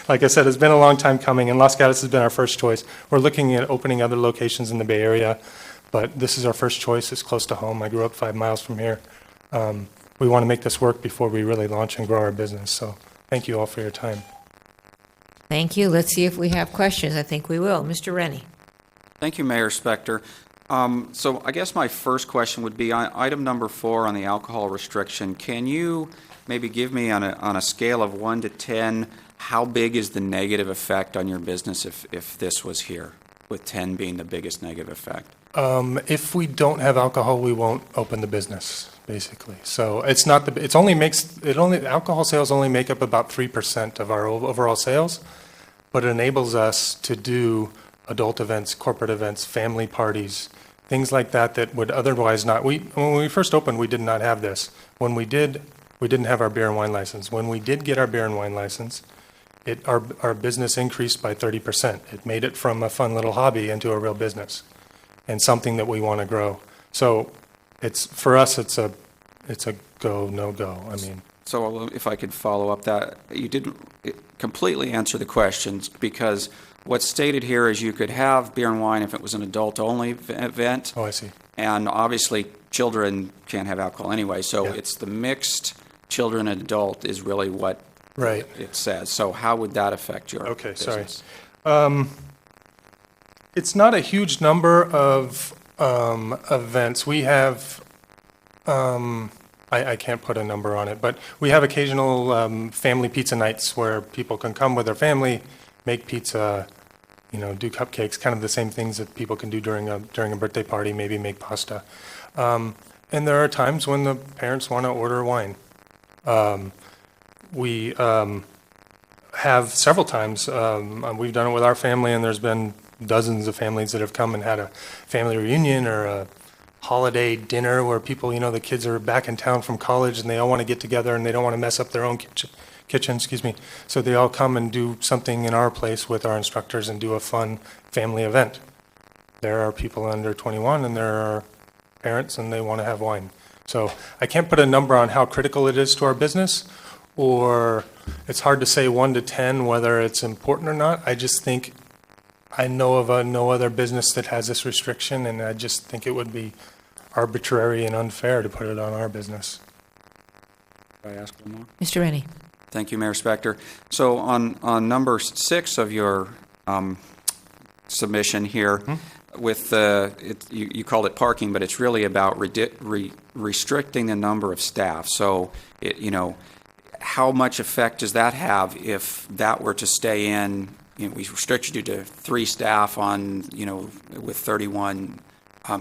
Like I said, it's been a long time coming, and Los Gatos has been our first choice. We're looking at opening other locations in the Bay Area, but this is our first choice. It's close to home. I grew up 5 miles from here. We want to make this work before we really launch and grow our business. So thank you all for your time. Thank you. Let's see if we have questions. I think we will. Mr. Rennie. Thank you, Mayor Spector. So I guess my first question would be on item number 4 on the alcohol restriction. Can you maybe give me on a scale of 1 to 10, how big is the negative effect on your business if this was here, with 10 being the biggest negative effect? If we don't have alcohol, we won't open the business. basically. So alcohol sales only make up about 3% of our overall sales, but it enables us to do adult events, corporate events, family parties, things like that that would otherwise not. When we first opened, we did not have this. When we did, we didn't have our beer and wine license. When we did get our beer and wine license, our business increased by 30%. It made it from a fun little hobby into a real business and something that we want to grow. So for us, it's a go, no go. I mean. So if I could follow up that, you didn't completely answer the questions, because what's stated here is you could have beer and wine if it was an adult-only event. Oh, I see. And obviously, children can't have alcohol anyway, so it's the mixed children and adult is really what it says. So how would that affect your business? Sorry. It's not a huge number of events. We have, I can't put a number on it, but we have occasional family pizza nights where people can come with their family, make pizza, do cupcakes, kind of the same things that people can do during a birthday party, maybe make pasta. And there are times when the parents want to order wine. We have several times, we've done it with our family, and there's been dozens of families that have come and had a family reunion or a holiday dinner where people, the kids are back in town from college and they all want to get together and they don't want to mess up their own kitchen, so they all come and do something in our place with our instructors and do a fun family event. There are people under 21 and there are parents and they want to have wine. So I can't put a number on how critical it is to our business, or it's hard to say 1 to 10 whether it's important or not. I just think I know of no other business that has this restriction, and I just think it would be arbitrary and unfair to put it on our business. Can I ask one more? Mr. Rennie. Thank you, Mayor Spector. So on number 6 of your submission here, with you called it parking, but it's really about restricting the number of staff. So how much effect does that have if that were to stay in? We restricted you to 3 staff on with 31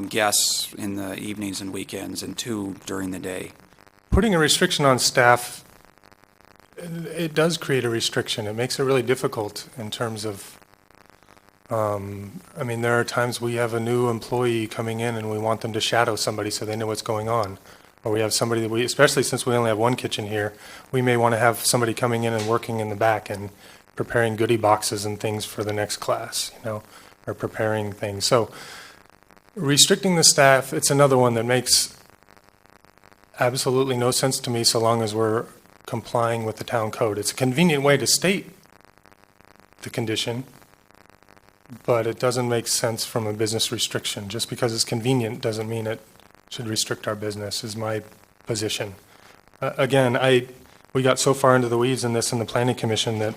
guests in the evenings and weekends and 2 during the day. Putting a restriction on staff, it does create a restriction. It makes it really difficult in terms of, there are times we have a new employee coming in and we want them to shadow somebody so they know what's going on. Or we have somebody that especially since we only have 1 kitchen here, we may want to have somebody coming in and working in the back and preparing goodie boxes and things for the next class, or preparing things. So restricting the staff, it's another one that makes absolutely no sense to me so long as we're complying with the town code. It's a convenient way to state the condition, but it doesn't make sense from a business restriction. Just because it's convenient doesn't mean it should restrict our business, is my position. Again, we got so far into the weeds in this in the Planning Commission that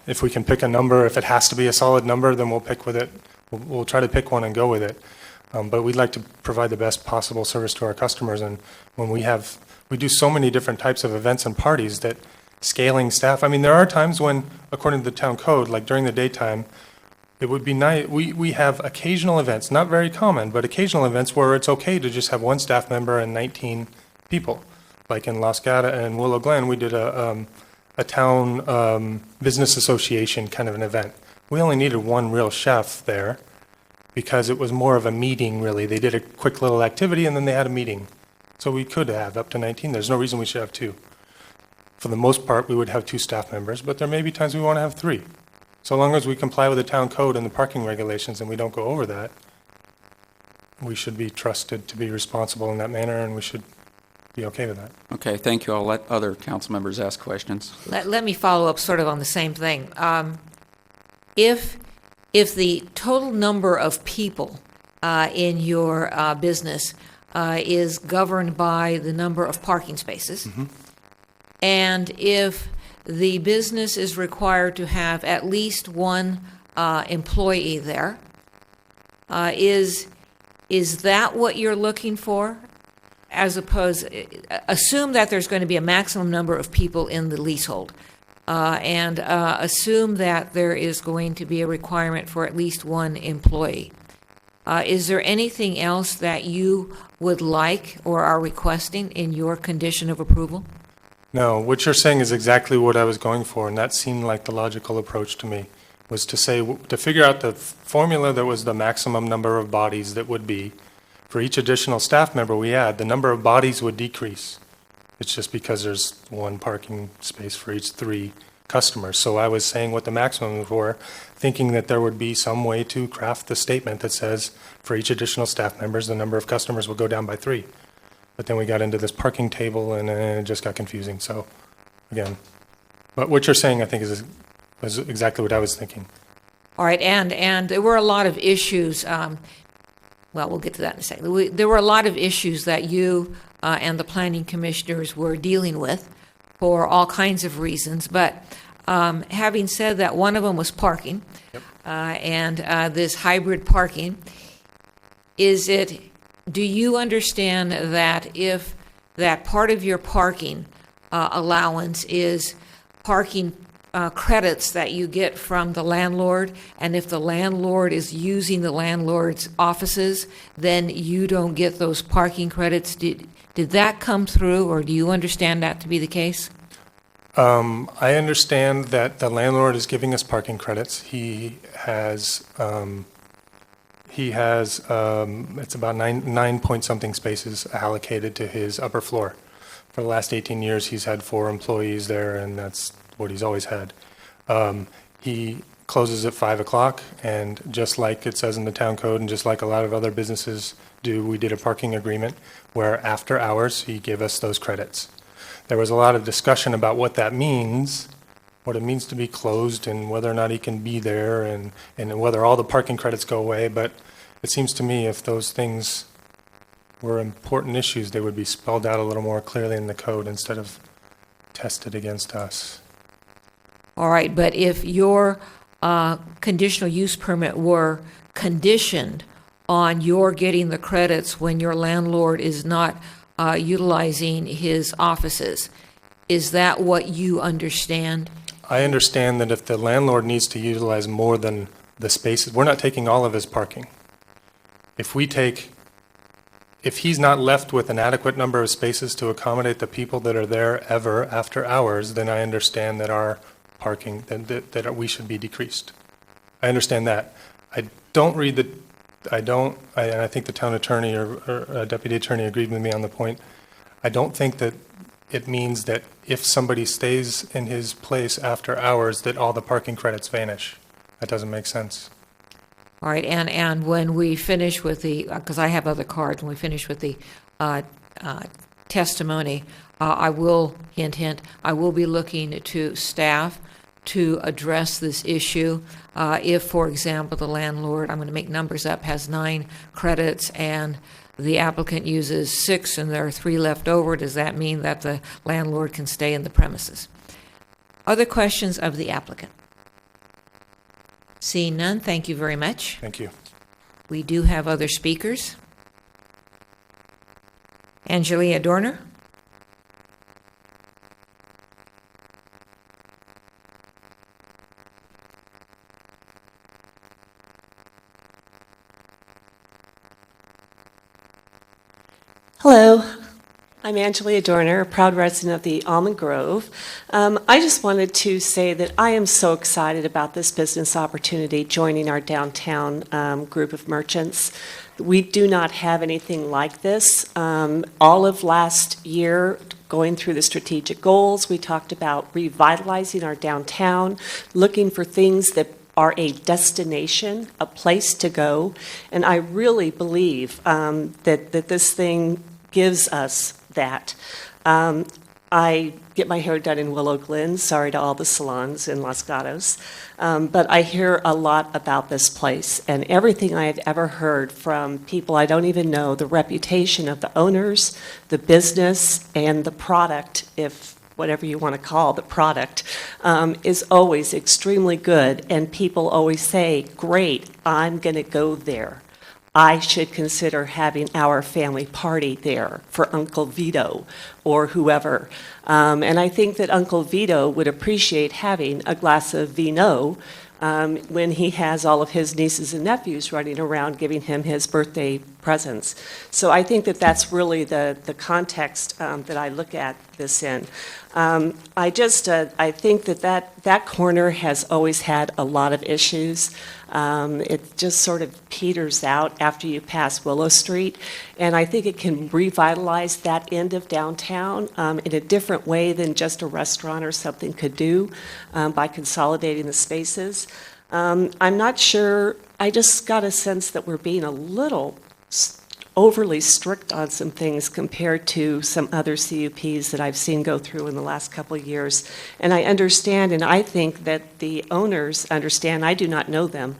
if we can pick a number, if it has to be a solid number, then we'll pick with it. We'll try to pick one and go with it. But we'd like to provide the best possible service to our customers. And when we do so many different types of events and parties that scaling staff, there are times when, according to the town code, like during the daytime, it would be nice. We have occasional events, not very common, but occasional events where it's okay to just have 1 staff member and 19 people. Like in Los Gatos and Willow Glen, we did a town business association kind of an event. We only needed 1 real chef there because it was more of a meeting, really. They did a quick little activity and then they had a meeting. So we could have up to 19. There's no reason we should have 2. For the most part, we would have 2 staff members, but there may be times we want to have 3. So long as we comply with the town code and the parking regulations and we don't go over that, we should be trusted to be responsible in that manner, and we should be okay with that. Okay, thank you. I'll let other council members ask questions. Let me follow up sort of on the same thing. If the total number of people in your business is governed by the number of parking spaces, and if the business is required to have at least 1 employee there, is that what you're looking for? Assume that there's going to be a maximum number of people in the leasehold, and assume that there is going to be a requirement for at least 1 employee. Is there anything else that you would like or are requesting in your condition of approval? No, what you're saying is exactly what I was going for, and that seemed like the logical approach to me, was to say, to figure out the formula that was the maximum number of bodies that would be. For each additional staff member we add, the number of bodies would decrease. It's just because there's one parking space for each 3 customers. So I was saying what the maximums were, thinking that there would be some way to craft the statement that says, for each additional staff members, the number of customers will go down by 3. But then we got into this parking table, and it just got confusing. So, again, but what you're saying, I think, was exactly what I was thinking. All right, and there were a lot of issues, well, we'll get to that in a second. There were a lot of issues that you and the planning commissioners were dealing with for all kinds of reasons, but having said that, one of them was parking, and this hybrid parking, do you understand that if that part of your parking allowance is parking credits that you get from the landlord, and if the landlord is using the landlord's offices, then you don't get those parking credits? Did that come through, or do you understand that to be the case? I understand that the landlord is giving us parking credits. He has it's about 9 point something spaces allocated to his upper floor. For the last 18 years, he's had 4 employees there, and that's what he's always had. He closes at 5 o'clock, and just like it says in the town code, and just like a lot of other businesses do, we did a parking agreement where after hours, he gave us those credits. There was a lot of discussion about what that means, what it means to be closed, and whether or not he can be there, and whether all the parking credits go away. But it seems to me if those things were important issues, they would be spelled out a little more clearly in the code instead of tested against us. All right, but if your conditional use permit were conditioned on your getting the credits when your landlord is not utilizing his offices, is that what you understand? I understand that if the landlord needs to utilize more than the spaces, we're not taking all of his parking. If he's not left with an adequate number of spaces to accommodate the people that are there ever after hours, then I understand that our parking, that we should be decreased. I understand that. I think the town attorney or deputy attorney agreed with me on the point. I don't think that it means that if somebody stays in his place after hours, that all the parking credits vanish. That doesn't make sense. All right, and when we finish with the, because I have other cards, when we finish with the testimony, I will, hint, I will be looking to staff to address this issue. If, for example, the landlord, I'm going to make numbers up, has 9 credits and the applicant uses 6 and there are 3 left over, does that mean that the landlord can stay in the premises? Other questions of the applicant? Seeing none, thank you very much. Thank you. We do have other speakers. Angelia Dorner. Hello, I'm Angelia Dorner, a proud resident of the Almond Grove. I just wanted to say that I am so excited about this business opportunity joining our downtown group of merchants. We do not have anything like this. All of last year, going through the strategic goals, we talked about revitalizing our downtown, looking for things that are a destination, a place to go. And I really believe that this thing gives us that. I get my hair done in Willow Glen, sorry to all the salons in Los Gatos, but I hear a lot about this place, and everything I have ever heard from people I don't even know, the reputation of the owners, the business, and the product, if whatever you want to call the product, is always extremely good, and people always say, great, I'm going to go there. I should consider having our family party there for Uncle Vito or whoever. And I think that Uncle Vito would appreciate having a glass of vino when he has all of his nieces and nephews running around giving him his birthday presents. So I think that that's really the context that I look at this in. I think that corner has always had a lot of issues. It just sort of peters out after you pass Willow Street, and I think it can revitalize that end of downtown in a different way than just a restaurant or something could do by consolidating the spaces. I'm not sure, I just got a sense that we're being a little overly strict on some things compared to some other CUPs that I've seen go through in the last couple of years. And I understand, and I think that the owners understand, I do not know them,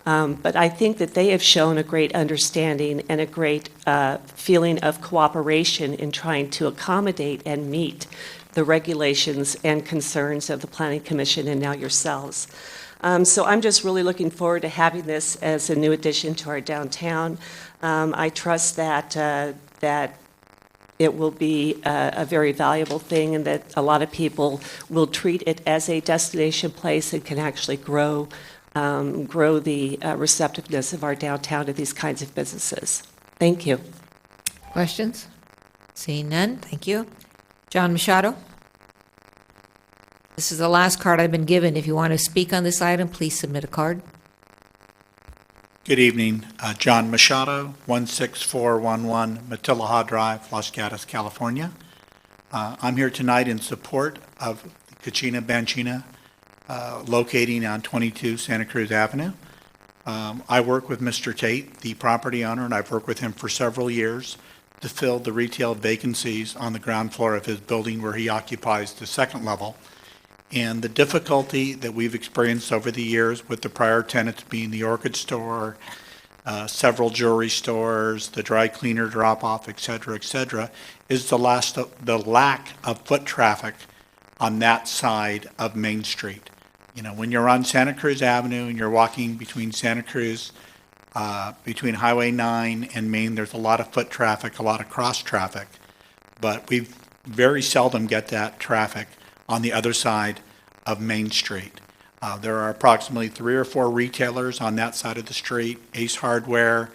but I think that they have shown a great understanding and a great feeling of cooperation in trying to accommodate and meet the regulations and concerns of the Planning Commission and now yourselves. So I'm just really looking forward to having this as a new addition to our downtown. I trust that it will be a very valuable thing and that a lot of people will treat it as a destination place and can actually grow the receptiveness of our downtown to these kinds of businesses. Thank you. Questions? Seeing none, thank you. John Machado? This is the last card I've been given. If you want to speak on this item, please submit a card. Good evening. John Machado, 16411 Matilaha Drive, Los Gatos, California. I'm here tonight in support of Kachina Banchina locating on 22 Santa Cruz Avenue. I work with Mr. Tate, the property owner, and I've worked with him for several years to fill the retail vacancies on the ground floor of his building where he occupies the second level. And the difficulty that we've experienced over the years with the prior tenants being the Orchid Store, several jewelry stores, the dry cleaner drop-off, et cetera, is the lack of foot traffic on that side of Main Street. You know, when you're on Santa Cruz Avenue and you're walking between Santa Cruz, between Highway 9 and Main, there's a lot of foot traffic, a lot of cross traffic, but we very seldom get that traffic on the other side of Main Street. There are approximately 3 or 4 retailers on that side of the street, Ace Hardware,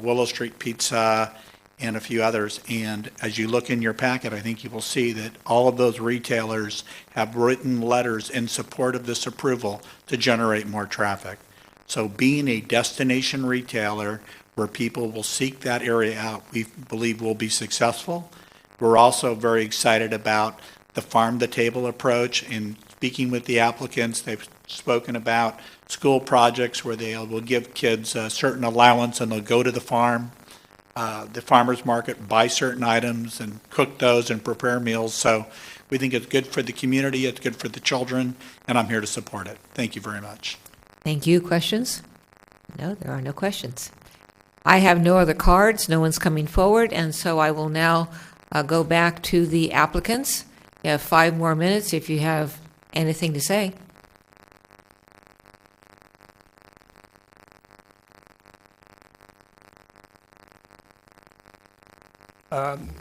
Willow Street Pizza, and a few others. And as you look in your packet, I think you will see that all of those retailers have written letters in support of this approval to generate more traffic. So being a destination retailer where people will seek that area out, we believe will be successful. We're also very excited about the farm-to-table approach. In speaking with the applicants, they've spoken about school projects where they will give kids a certain allowance and they'll go to the farm, the farmer's market, buy certain items and cook those and prepare meals. So we think it's good for the community, it's good for the children, and I'm here to support it. Thank you very much. Thank you. Questions? No, there are no questions. I have no other cards. No one's coming forward, and so I will now go back to the applicants. You have 5 more minutes if you have anything to say.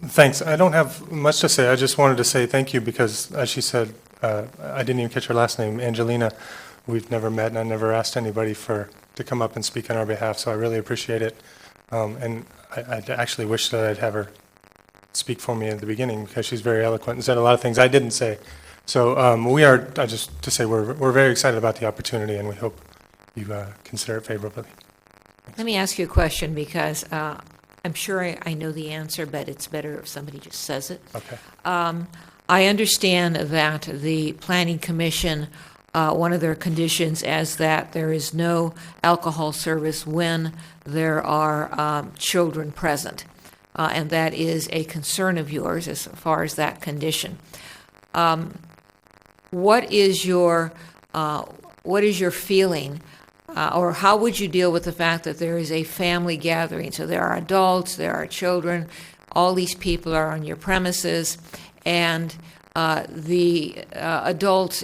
Thanks. I don't have much to say. I just wanted to say thank you because, as she said, I didn't even catch her last name, Angelina. We've never met, and I never asked anybody to come up and speak on our behalf, so I really appreciate it. And I actually wish that I'd have her speak for me at the beginning because she's very eloquent and said a lot of things I didn't say. So just to say we're very excited about the opportunity and we hope you consider it favorably. Let me ask you a question because I'm sure I know the answer, but it's better if somebody just says it. Okay. I understand that the Planning Commission, one of their conditions is that there is no alcohol service when there are children present. And that is a concern of yours as far as that condition. What is your feeling, or how would you deal with the fact that there is a family gathering? So there are adults, there are children, all these people are on your premises, and the adults,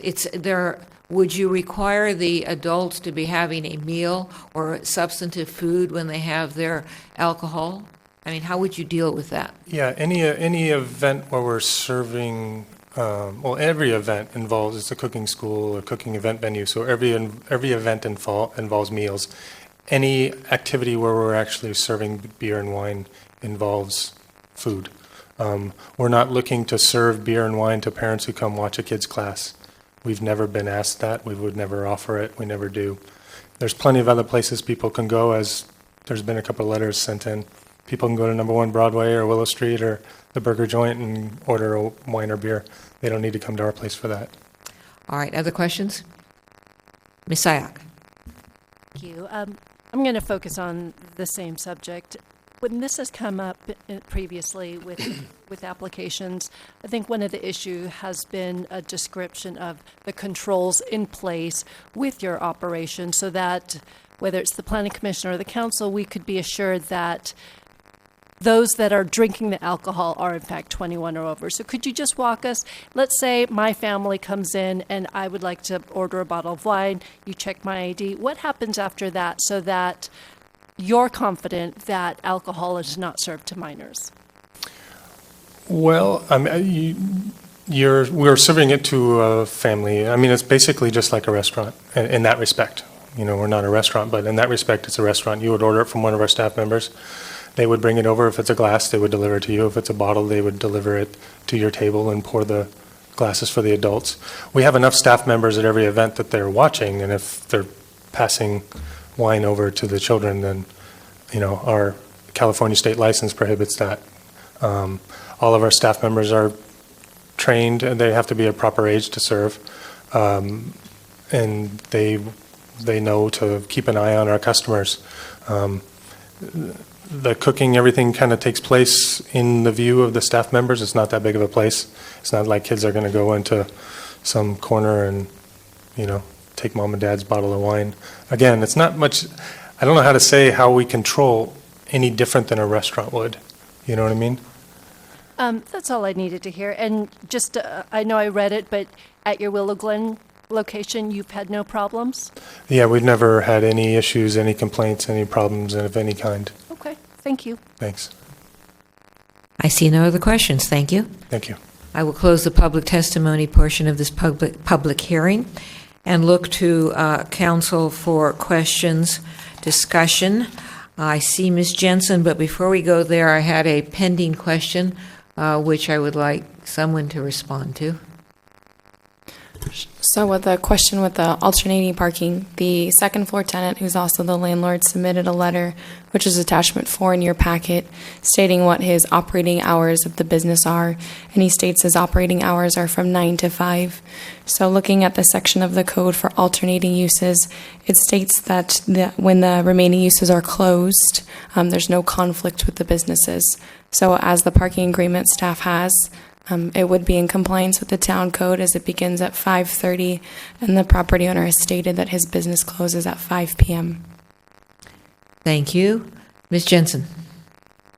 would you require the adults to be having a meal or substantive food when they have their alcohol? I mean, how would you deal with that? Yeah, any event where we're serving well, every event involves, it's a cooking school, a cooking event venue, so every event involves meals. Any activity where we're actually serving beer and wine involves food. We're not looking to serve beer and wine to parents who come watch a kid's class. We've never been asked that. We would never offer it. We never do. There's plenty of other places people can go, as there's been a couple of letters sent in. People can go to number 1 Broadway or Willow Street or the Burger Joint and order a wine or beer. They don't need to come to our place for that. All right, other questions? Ms. Sayak. Thank you. I'm going to focus on the same subject. When this has come up previously with applications, I think one of the issue has been a description of the controls in place with your operation so that whether it's the planning commission or the council, we could be assured that those that are drinking the alcohol are in fact 21 or over. So could you just walk us, let's say my family comes in and I would like to order a bottle of wine, you check my ID. What happens after that so that you're confident that alcohol is not served to minors? Well, we're serving it to a family. I mean, it's basically just like a restaurant in that respect. You know, we're not a restaurant, but in that respect, it's a restaurant. You would order it from one of our staff members. They would bring it over. If it's a glass, they would deliver it to you. If it's a bottle, they would deliver it to your table and pour the glasses for the adults. We have enough staff members at every event that they're watching, and if they're passing wine over to the children, then, you know, our California state license prohibits that. All of our staff members are trained, and they have to be a proper age to serve, and they know to keep an eye on our customers. The cooking, everything kind of takes place in the view of the staff members. It's not that big of a place. It's not like kids are going to go into some corner and, you know, take mom and dad's bottle of wine. Again, it's not much, I don't know how to say how we control any different than a restaurant would. You know what I mean? That's all I needed to hear. And just, I know I read it, but at your Willow Glen location, you've had no problems? Yeah, we've never had any issues, any complaints, any problems of any kind. Okay, thank you. Thanks. I see no other questions. Thank you. Thank you. I will close the public testimony portion of this public hearing and look to council for questions, discussion. I see Ms. Jensen, but before we go there, I had a pending question, which I would like someone to respond to. So with the question with the alternating parking, the second floor tenant, who's also the landlord, submitted a letter, which is attachment 4 in your packet, stating what his operating hours of the business are. And he states his operating hours are from 9 to 5. So looking at the section of the code for alternating uses, it states that when the remaining uses are closed, there's no conflict with the businesses. So as the parking agreement staff has, it would be in compliance with the town code as it begins at 5:30, and the property owner has stated that his business closes at 5 p.m. Thank you. Ms. Jensen.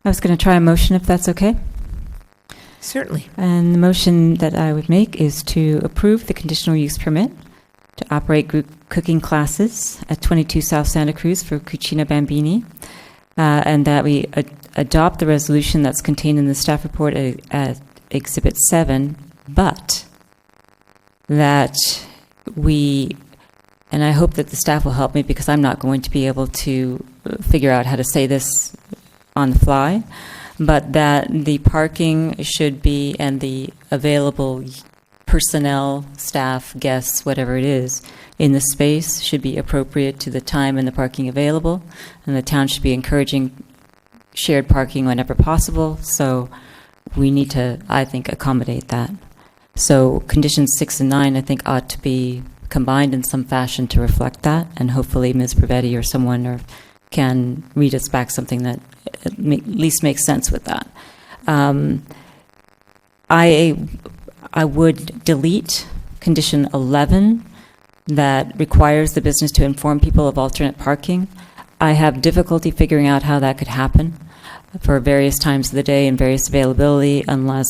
I was going to try a motion, if that's okay. Certainly. And the motion that I would make is to approve the conditional use permit to operate group cooking classes at 22 South Santa Cruz for Cucina Bambini, and that we adopt the resolution that's contained in the staff report at Exhibit 7, but that we, and I hope that the staff will help me because I'm not going to be able to figure out how to say this on the fly, but that the parking should be, and the available personnel, staff, guests, whatever it is, in the space should be appropriate to the time and the parking available, and the town should be encouraging shared parking whenever possible, so we need to, I think, accommodate that. So conditions 6 and 9, I think, ought to be combined in some fashion to reflect that, and hopefully Ms. Bravetti or someone can read us back something that at least makes sense with that. I would delete condition 11 that requires the business to inform people of alternate parking. I have difficulty figuring out how that could happen for various times of the day and various availability, unless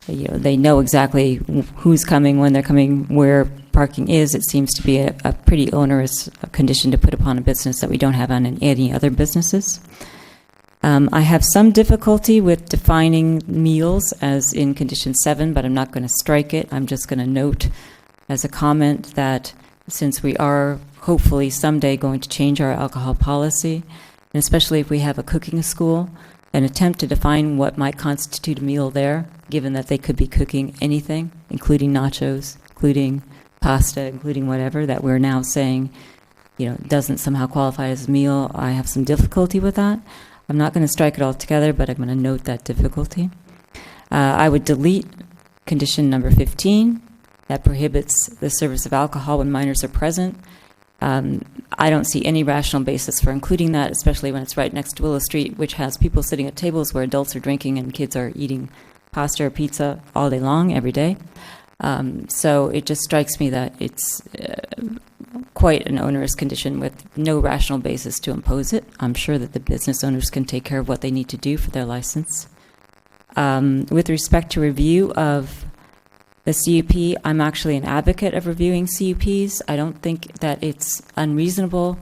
they know exactly who's coming, when they're coming, where parking is. It seems to be a pretty onerous condition to put upon a business that we don't have on any other businesses. I have some difficulty with defining meals as in condition 7, but I'm not going to strike it. I'm just going to note as a comment that since we are hopefully someday going to change our alcohol policy, and especially if we have a cooking school, an attempt to define what might constitute a meal there, given that they could be cooking anything, including nachos, including pasta, including whatever, that we're now saying, doesn't somehow qualify as a meal. I have some difficulty with that. I'm not going to strike it all together, but I'm going to note that difficulty. I would delete condition number 15, that prohibits the service of alcohol when minors are present. I don't see any rational basis for including that, especially when it's right next to Willow Street, which has people sitting at tables where adults are drinking and kids are eating pasta or pizza all day long, every day. So it just strikes me that it's quite an onerous condition with no rational basis to impose it. I'm sure that the business owners can take care of what they need to do for their license. With respect to review of the CUP, I'm actually an advocate of reviewing CUPs. I don't think that it's unreasonable,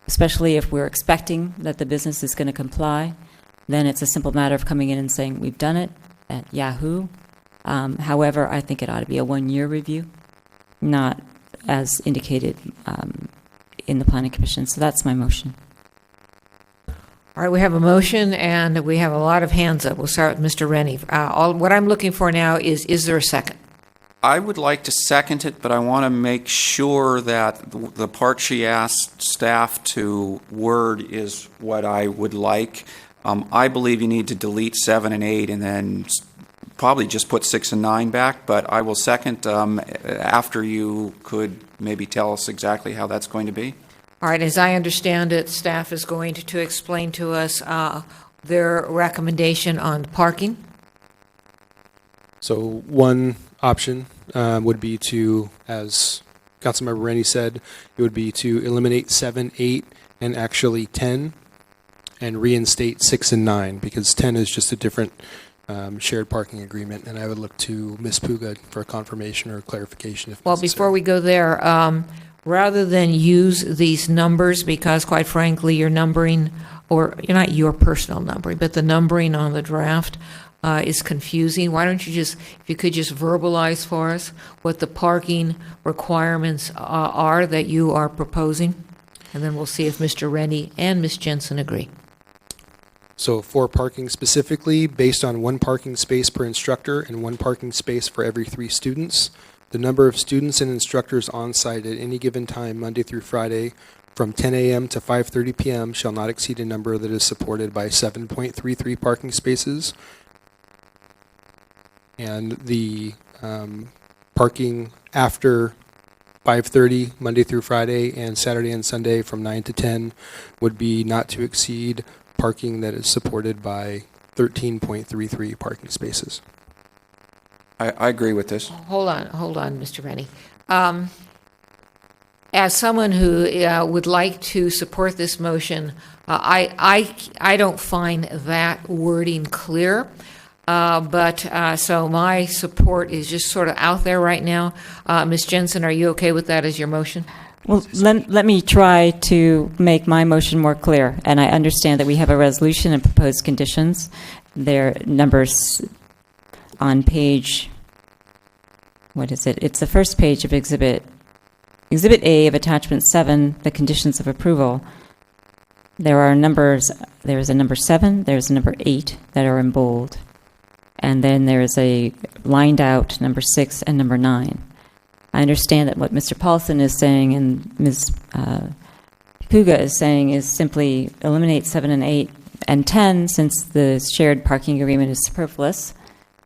especially if we're expecting that the business is going to comply. Then it's a simple matter of coming in and saying, we've done it at Yahoo. However, I think it ought to be a 1-year review, not as indicated in the Planning Commission. So that's my motion. All right, we have a motion, and we have a lot of hands up. We'll start with Mr. Rennie. What I'm looking for now is there a second? I would like to second it, but I want to make sure that the part she asked staff to word is what I would like. I believe you need to delete 7 and 8 and then probably just put 6 and 9 back, but I will second after you could maybe tell us exactly how that's going to be. All right, as I understand it, staff is going to explain to us their recommendation on parking. So one option would be to, as Councilmember Rennie said, it would be to eliminate 7, 8, and actually 10, and reinstate 6 and 9, because 10 is just a different shared parking agreement, and I would look to Ms. Puga for a confirmation or clarification if Well, necessary. before we go there, rather than use these numbers, because quite frankly, your numbering, or not your personal numbering, but the numbering on the draft is confusing. Why don't you just, if you could just verbalize for us what the parking requirements are that you are proposing, and then we'll see if Mr. Rennie and Ms. Jensen agree. So for parking specifically, based on 1 parking space per instructor and 1 parking space for every 3 students, the number of students and instructors on site at any given time, Monday through Friday, from 10 a.m. to 5:30 p.m. shall not exceed a number that is supported by 7.33 parking spaces. And the parking after 5:30, Monday through Friday, and Saturday and Sunday from 9 to 10 would be not to exceed parking that is supported by 13.33 parking spaces. I agree with this. Hold on, Mr. Rennie. As someone who would like to support this motion, I don't find that wording clear. So my support is just sort of out there right now. Ms. Jensen, are you okay with that as your motion? Well, let me try to make my motion more clear. And I understand that we have a resolution and proposed conditions. They're numbers on page, what is it? It's the first page of Exhibit A of Attachment 7, the conditions of approval. There are numbers, there's a number 7, there's a number 8 that are in bold. And then there's a lined out number 6 and number 9. I understand that what Mr. Paulson is saying and Ms. Puga is saying is simply eliminate 7 and 8 and 10 since the shared parking agreement is superfluous,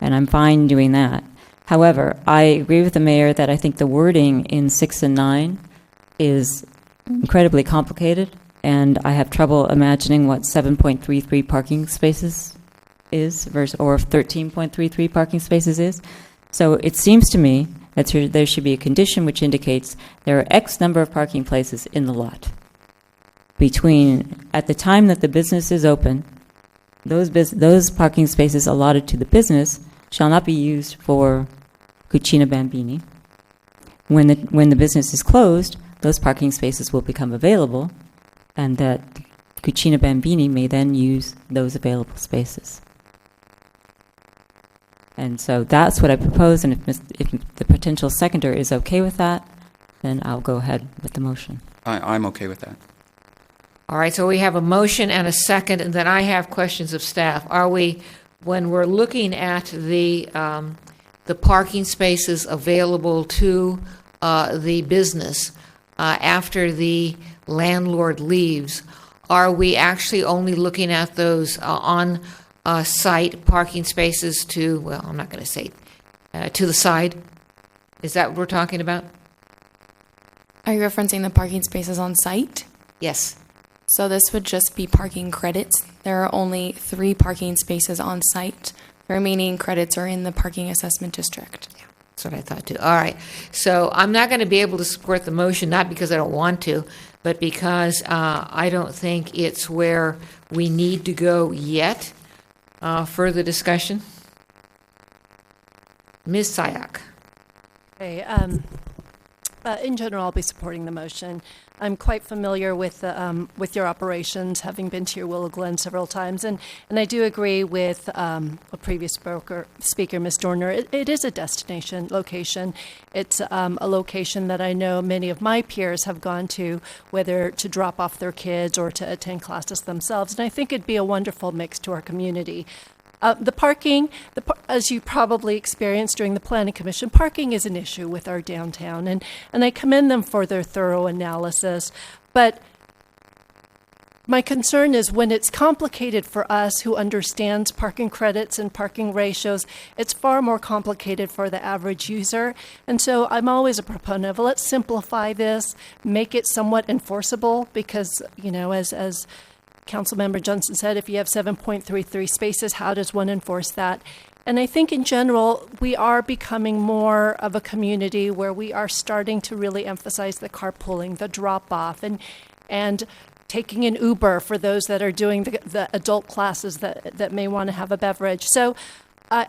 and I'm fine doing that. However, I agree with the mayor that I think the wording in 6 and 9 is incredibly complicated, and I have trouble imagining what 7.33 parking spaces is versus, or 13.33 parking spaces is. So it seems to me that there should be a condition which indicates there are X number of parking places in the lot. At the time that the business is open, those parking spaces allotted to the business shall not be used for Cucina Bambini. When the business is closed, those parking spaces will become available, and that Cucina Bambini may then use those available spaces. And so that's what I propose, and if the potential seconder is okay with that, then I'll go ahead with the motion. I'm okay with that. All right, so we have a motion and a second, and then I have questions of staff. Are we, when we're looking at the parking spaces available to the business after the landlord leaves, are we actually only looking at those on-site parking spaces to, well, I'm not going to say, to the side? Is that what we're talking about? Are you referencing the parking spaces on site? Yes. So this would just be parking credits. There are only 3 parking spaces on site. The remaining credits are in the parking assessment district. Yeah, that's what I thought too. All right. So I'm not going to be able to support the motion, not because I don't want to, but because I don't think it's where we need to go yet. Further discussion? Ms. Sayak. Okay, in general, I'll be supporting the motion. I'm quite familiar with your operations, having been to your Willow Glen several times, and I do agree with a previous speaker, Ms. Dorner. It is a destination location. It's a location that I know many of my peers have gone to, whether to drop off their kids or to attend classes themselves, and I think it'd be a wonderful mix to our community. The parking, as you probably experienced during the Planning Commission, parking is an issue with our downtown, and I commend them for their thorough analysis. But my concern is when it's complicated for us who understands parking credits and parking ratios, it's far more complicated for the average user. And so I'm always a proponent of let's simplify this, make it somewhat enforceable, because, you know, as Councilmember Johnson said, if you have 7.33 spaces, how does one enforce that? And I think in general, we are becoming more of a community where we are starting to really emphasize the carpooling, the drop-off, and taking an Uber for those that are doing the adult classes that may want to have a beverage. So I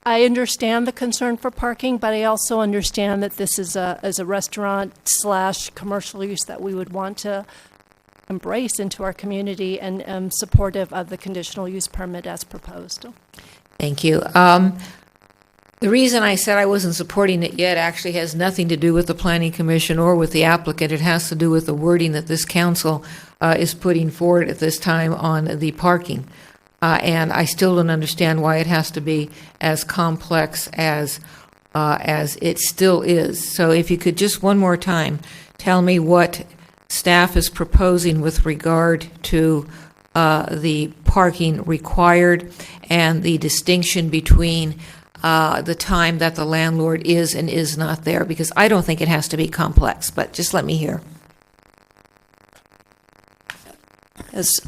understand the concern for parking, but I also understand that this is a restaurant/commercial use that we would want to embrace into our community, and am supportive of the conditional use permit as proposed. Thank you. The reason I said I wasn't supporting it yet actually has nothing to do with the Planning Commission or with the applicant. It has to do with the wording that this council is putting forward at this time on the parking. And I still don't understand why it has to be as complex as it still is. So if you could just one more time tell me what staff is proposing with regard to the parking required and the distinction between the time that the landlord is and is not there, because I don't think it has to be complex, but just let me hear. As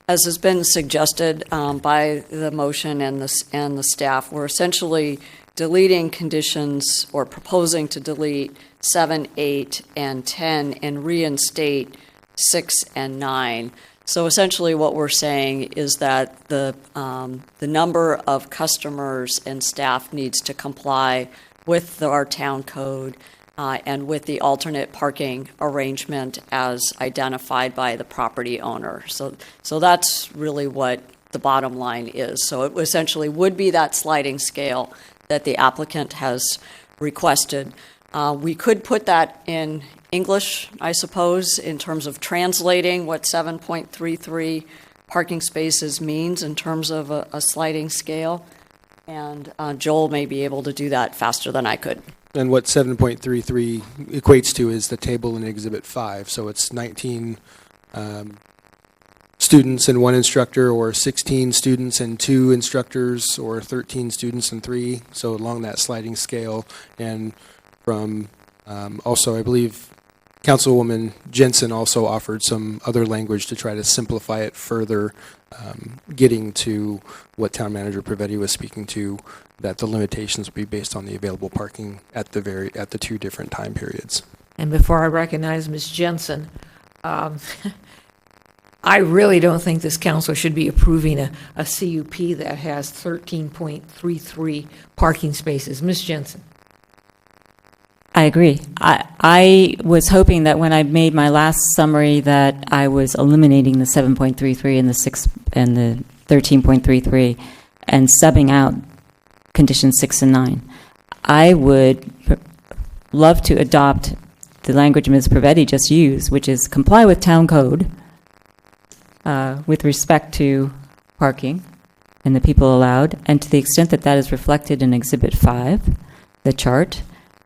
has been suggested by the motion and the staff, we're essentially deleting conditions, or proposing to delete 7, 8, and 10 and reinstate 6 and 9. So essentially what we're saying is that the number of customers and staff needs to comply with our town code and with the alternate parking arrangement as identified by the property owner. So that's really what the bottom line is. So it essentially would be that sliding scale that the applicant has requested. We could put that in English, I suppose, in terms of translating what 7.33 parking spaces means in terms of a sliding scale. And Joel may be able to do that faster than I could. And what 7.33 equates to is the table in Exhibit 5. So it's 19 students and 1 instructor, or 16 students and 2 instructors, or 13 students and 3. So along that sliding scale. And from also, I believe Councilwoman Jensen also offered some other language to try to simplify it further, getting to what Town Manager Pavetti was speaking to, that the limitations will be based on the available parking at the 2 different time periods. And before I recognize Ms. Jensen, I really don't think this council should be approving a CUP that has 13.33 parking spaces. Ms. Jensen. I agree. I was hoping that when I made my last summary that I was eliminating the 7.33 and the 6 and the 13.33 and subbing out conditions 6 and 9. I would love to adopt the language Ms. Pravetti just used, which is comply with town code with respect to parking and the people allowed, and to the extent that that is reflected in Exhibit 5, the chart,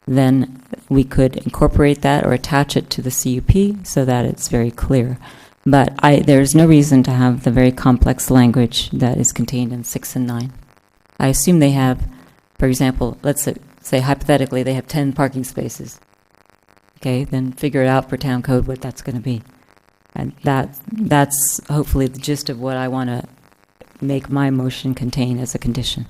then we could incorporate that or attach it to the CUP so that it's very clear. But there's no reason to have the very complex language that is contained in 6 and 9. I assume they have, for example, let's say hypothetically they have 10 parking spaces. Okay, then figure it out for town code what that's going to be. And that's hopefully the gist of what I want to make my motion contain as a condition.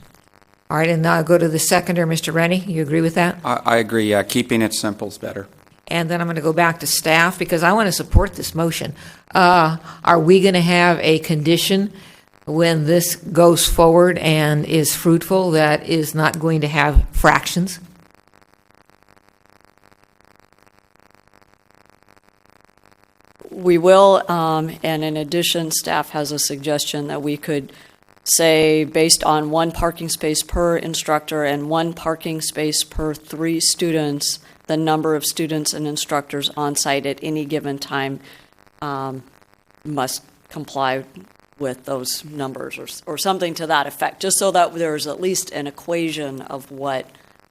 All right, and now I'll go to the seconder, Mr. Rennie. You agree with that? I agree, yeah, keeping it simple is better. And then I'm going to go back to staff because I want to support this motion. Are we going to have a condition when this goes forward and is fruitful that is not going to have fractions? We will, and in addition, staff has a suggestion that we could say, based on 1 parking space per instructor and 1 parking space per 3 students, the number of students and instructors on site at any given time must comply with those numbers, or something to that effect, just so that there's at least an equation of what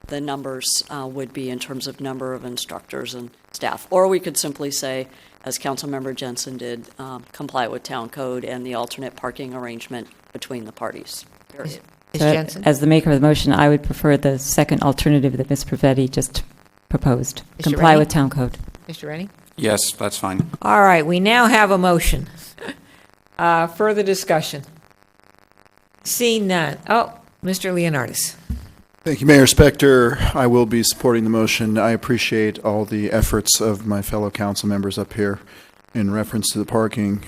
the numbers would be in terms of number of instructors and staff. Or we could simply say, as Councilmember Jensen did, comply with town code and the alternate parking arrangement between the parties. Period. So as the maker of the motion, I would prefer the second alternative that Ms. Pravetti just proposed. Mr. Comply Rennie? with town code. Mr. Rennie? Yes, that's fine. All right, we now have a motion. Further discussion? Seeing none. Oh, Mr. Leonardis. Thank you, Mayor Spector. I will be supporting the motion. I appreciate all the efforts of my fellow council members up here in reference to the parking.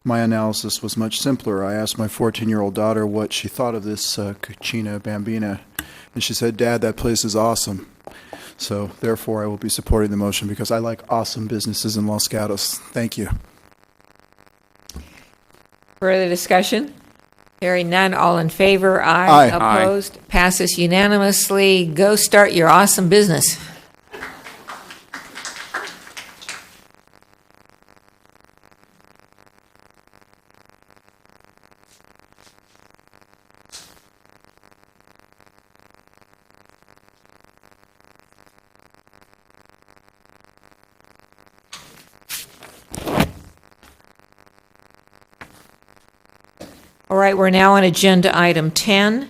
My analysis was much simpler. I asked my 14-year-old daughter what she thought of this Cucina Bambina, and she said, "Dad, that place is awesome." So therefore, I will be supporting the motion because I like awesome businesses in Los Gatos. Thank you. Further discussion? Hearing none, all in favor? Aye. Opposed? Passes unanimously. Go start your awesome business. All right, we're now on agenda item 10,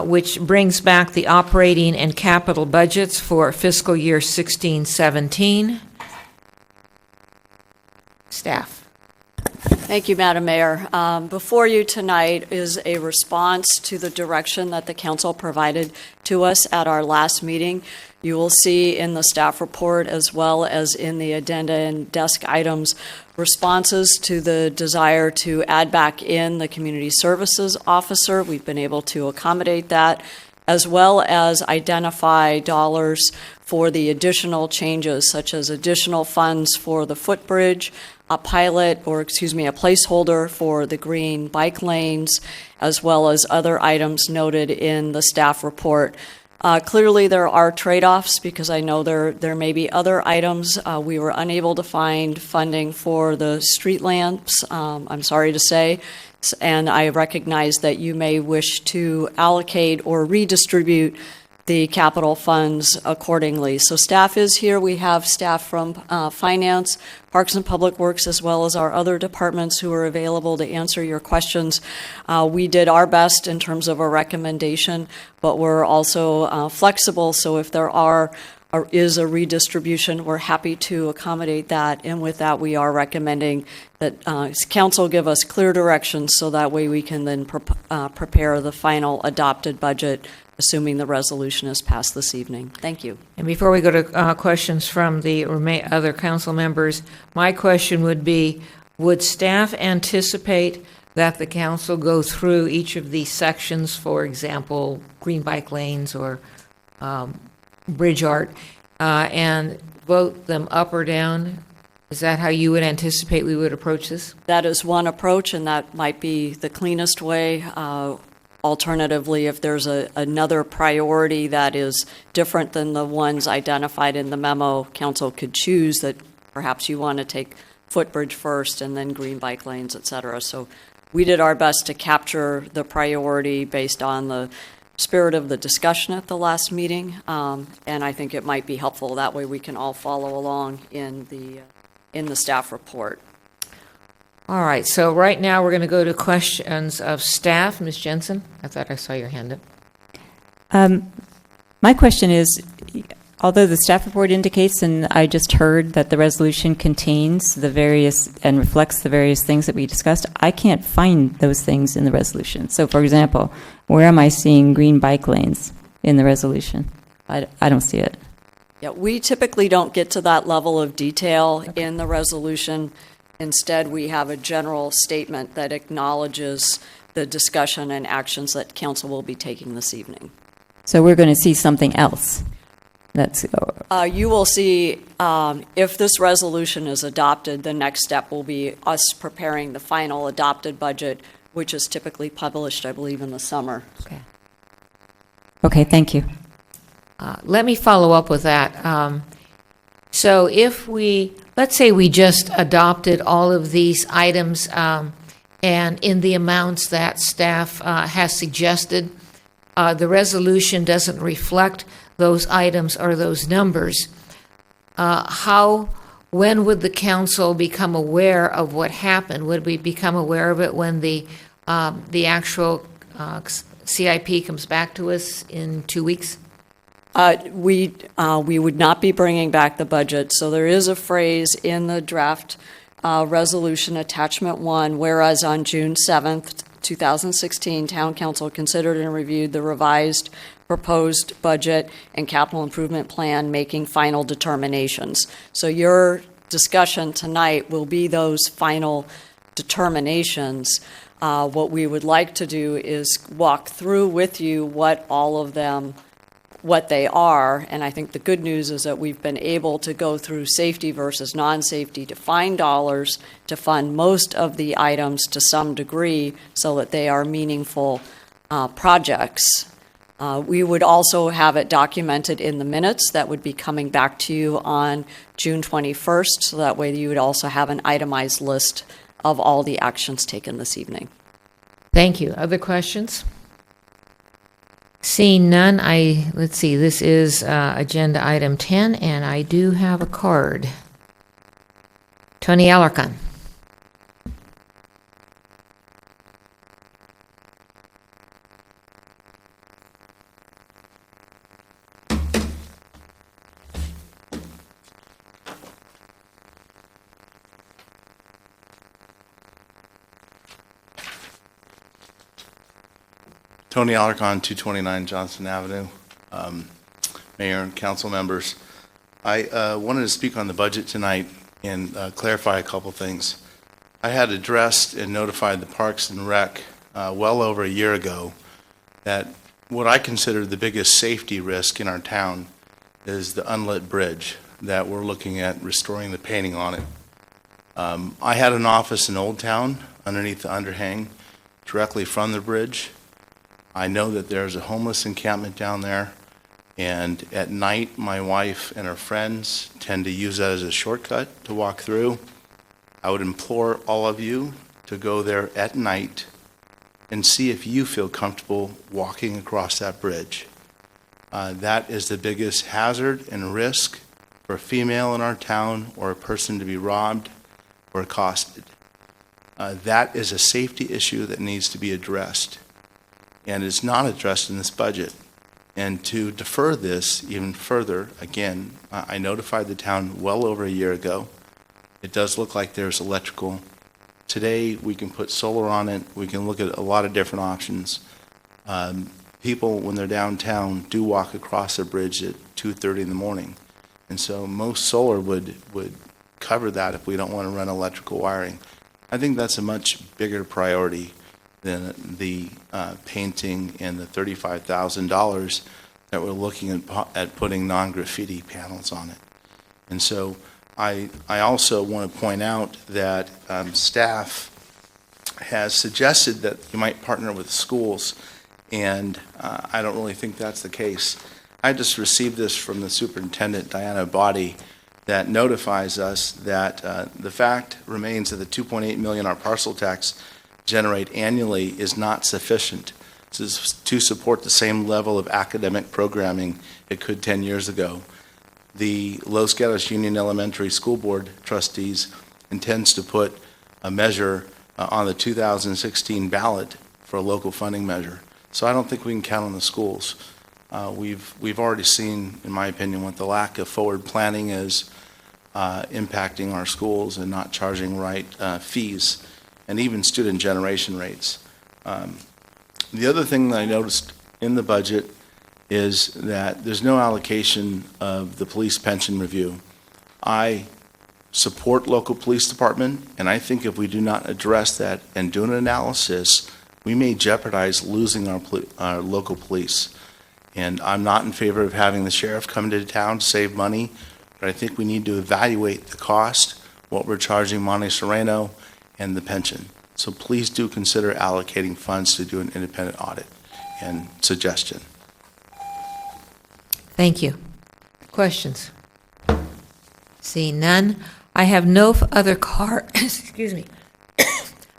which brings back the operating and capital budgets for fiscal year 16-17. Staff. Thank you, Madam Mayor. Before you tonight is a response to the direction that the council provided to us at our last meeting. You will see in the staff report, as well as in the addenda and desk items, responses to the desire to add back in the community services officer. We've been able to accommodate that, as well as identify dollars for the additional changes, such as additional funds for the footbridge, a placeholder for the green bike lanes, as well as other items noted in the staff report. Clearly, there are trade-offs because I know there may be other items. We were unable to find funding for the street lamps, I'm sorry to say, and I recognize that you may wish to allocate or redistribute the capital funds accordingly. So staff is here. We have staff from Finance, Parks and Public Works, as well as our other departments who are available to answer your questions. We did our best in terms of a recommendation, but we're also flexible. So if there is a redistribution, we're happy to accommodate that. And with that, we are recommending that council give us clear directions so that way we can then prepare the final adopted budget, assuming the resolution is passed this evening. Thank you. And before we go to questions from the other council members, my question would be, would staff anticipate that the council go through each of these sections, for example, green bike lanes or bridge art, and vote them up or down? Is that how you would anticipate we would approach this? That is one approach, and that might be the cleanest way. Alternatively, if there's another priority that is different than the ones identified in the memo, council could choose that perhaps you want to take footbridge first and then green bike lanes, et cetera. So we did our best to capture the priority based on the spirit of the discussion at the last meeting, and I think it might be helpful. That way we can all follow along in the staff report. All right, so right now we're going to go to questions of staff. Ms. Jensen, I thought I saw your hand up. My question is, although the staff report indicates, and I just heard that the resolution contains the various and reflects the various things that we discussed, I can't find those things in the resolution. So, for example, where am I seeing green bike lanes in the resolution? I don't see it. Yeah, we typically don't get to that level of detail in the resolution. Instead, we have a general statement that acknowledges the discussion and actions that council will be taking this evening. So we're going to see something else. You will see, if this resolution is adopted, the next step will be us preparing the final adopted budget, which is typically published, I believe, in the summer. Okay, thank you. Let me follow up with that. So if let's say we just adopted all of these items and in the amounts that staff has suggested, the resolution doesn't reflect those items or those numbers. When would the council become aware of what happened? Would we become aware of it when the actual CIP comes back to us in 2 weeks? We would not be bringing back the budget. So there is a phrase in the draft resolution attachment 1, whereas on June 7th, 2016, Town Council considered and reviewed the revised proposed budget and capital improvement plan, making final determinations. So your discussion tonight will be those final determinations. What we would like to do is walk through with you what all of them, what they are, and I think the good news is that we've been able to go through safety versus non-safety to find dollars to fund most of the items to some degree so that they are meaningful projects. We would also have it documented in the minutes that would be coming back to you on June 21st, so that way you would also have an itemized list of all the actions taken this evening. Thank you. Other questions? Seeing none, let's see, this is agenda item 10, and I do have a card. Tony Alarcon. Tony Alarcon, 229 Johnson Avenue. Mayor and council members, I wanted to speak on the budget tonight and clarify a couple things. I had addressed and notified the Parks and Rec well over a year ago that what I consider the biggest safety risk in our town is the unlit bridge that we're looking at restoring the painting on it. I had an office in Old Town underneath the underhang directly from the bridge. I know that there's a homeless encampment down there, and at night my wife and her friends tend to use that as a shortcut to walk through. I would implore all of you to go there at night and see if you feel comfortable walking across that bridge. That is the biggest hazard and risk for a female in our town or a person to be robbed or accosted. That is a safety issue that needs to be addressed, and it's not addressed in this budget. And to defer this even further, again, I notified the town well over a year ago. It does look like there's electrical. Today, we can put solar on it. We can look at a lot of different options. People, when they're downtown, do walk across a bridge at 2:30 in the morning. And so most solar would cover that if we don't want to run electrical wiring. I think that's a much bigger priority than the painting and the $35,000 that we're looking at putting non-graffiti panels on it. And so I also want to point out that staff has suggested that you might partner with schools, and I don't really think that's the case. I just received this from the superintendent, Diana Body, that notifies us that the fact remains that the $2.8 million our parcel tax generate annually is not sufficient to support the same level of academic programming it could 10 years ago. The Los Gatos Union Elementary School Board trustees intends to put a measure on the 2016 ballot for a local funding measure. So I don't think we can count on the schools. We've already seen, in my opinion, what the lack of forward planning is impacting our schools and not charging right fees and even student generation rates. The other thing that I noticed in the budget is that there's no allocation of the police pension review. I support local police department, and I think if we do not address that and do an analysis, we may jeopardize losing our local police. And I'm not in favor of having the sheriff come into town to save money, but I think we need to evaluate the cost, what we're charging Monte Sereno, and the pension. So please do consider allocating funds to do an independent audit and suggestion. Thank you. Questions? Seeing none, I have no other excuse me.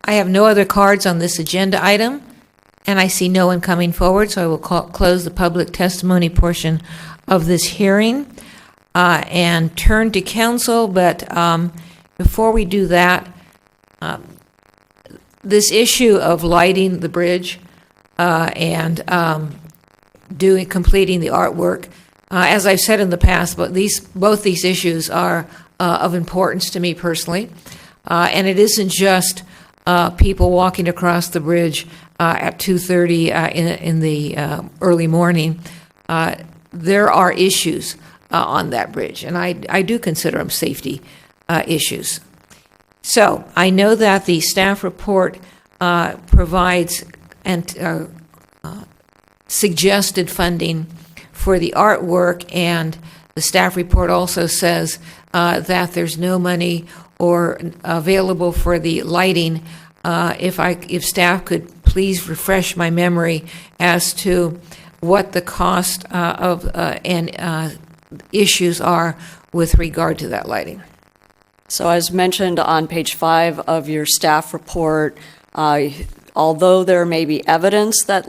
I have no other cards on this agenda item, and I see no one coming forward, so I will close the public testimony portion of this hearing and turn to council. But before we do that, this issue of lighting the bridge and completing the artwork, as I've said in the past, but both these issues are of importance to me personally, and it isn't just people walking across the bridge at 2:30 in the early morning. There are issues on that bridge, and I do consider them safety issues. So I know that the staff report provides and suggested funding for the artwork, and the staff report also says that there's no money or available for the lighting. If staff could please refresh my memory as to what the cost and issues are with regard to that lighting. So as mentioned on page 5 of your staff report, although there may be evidence that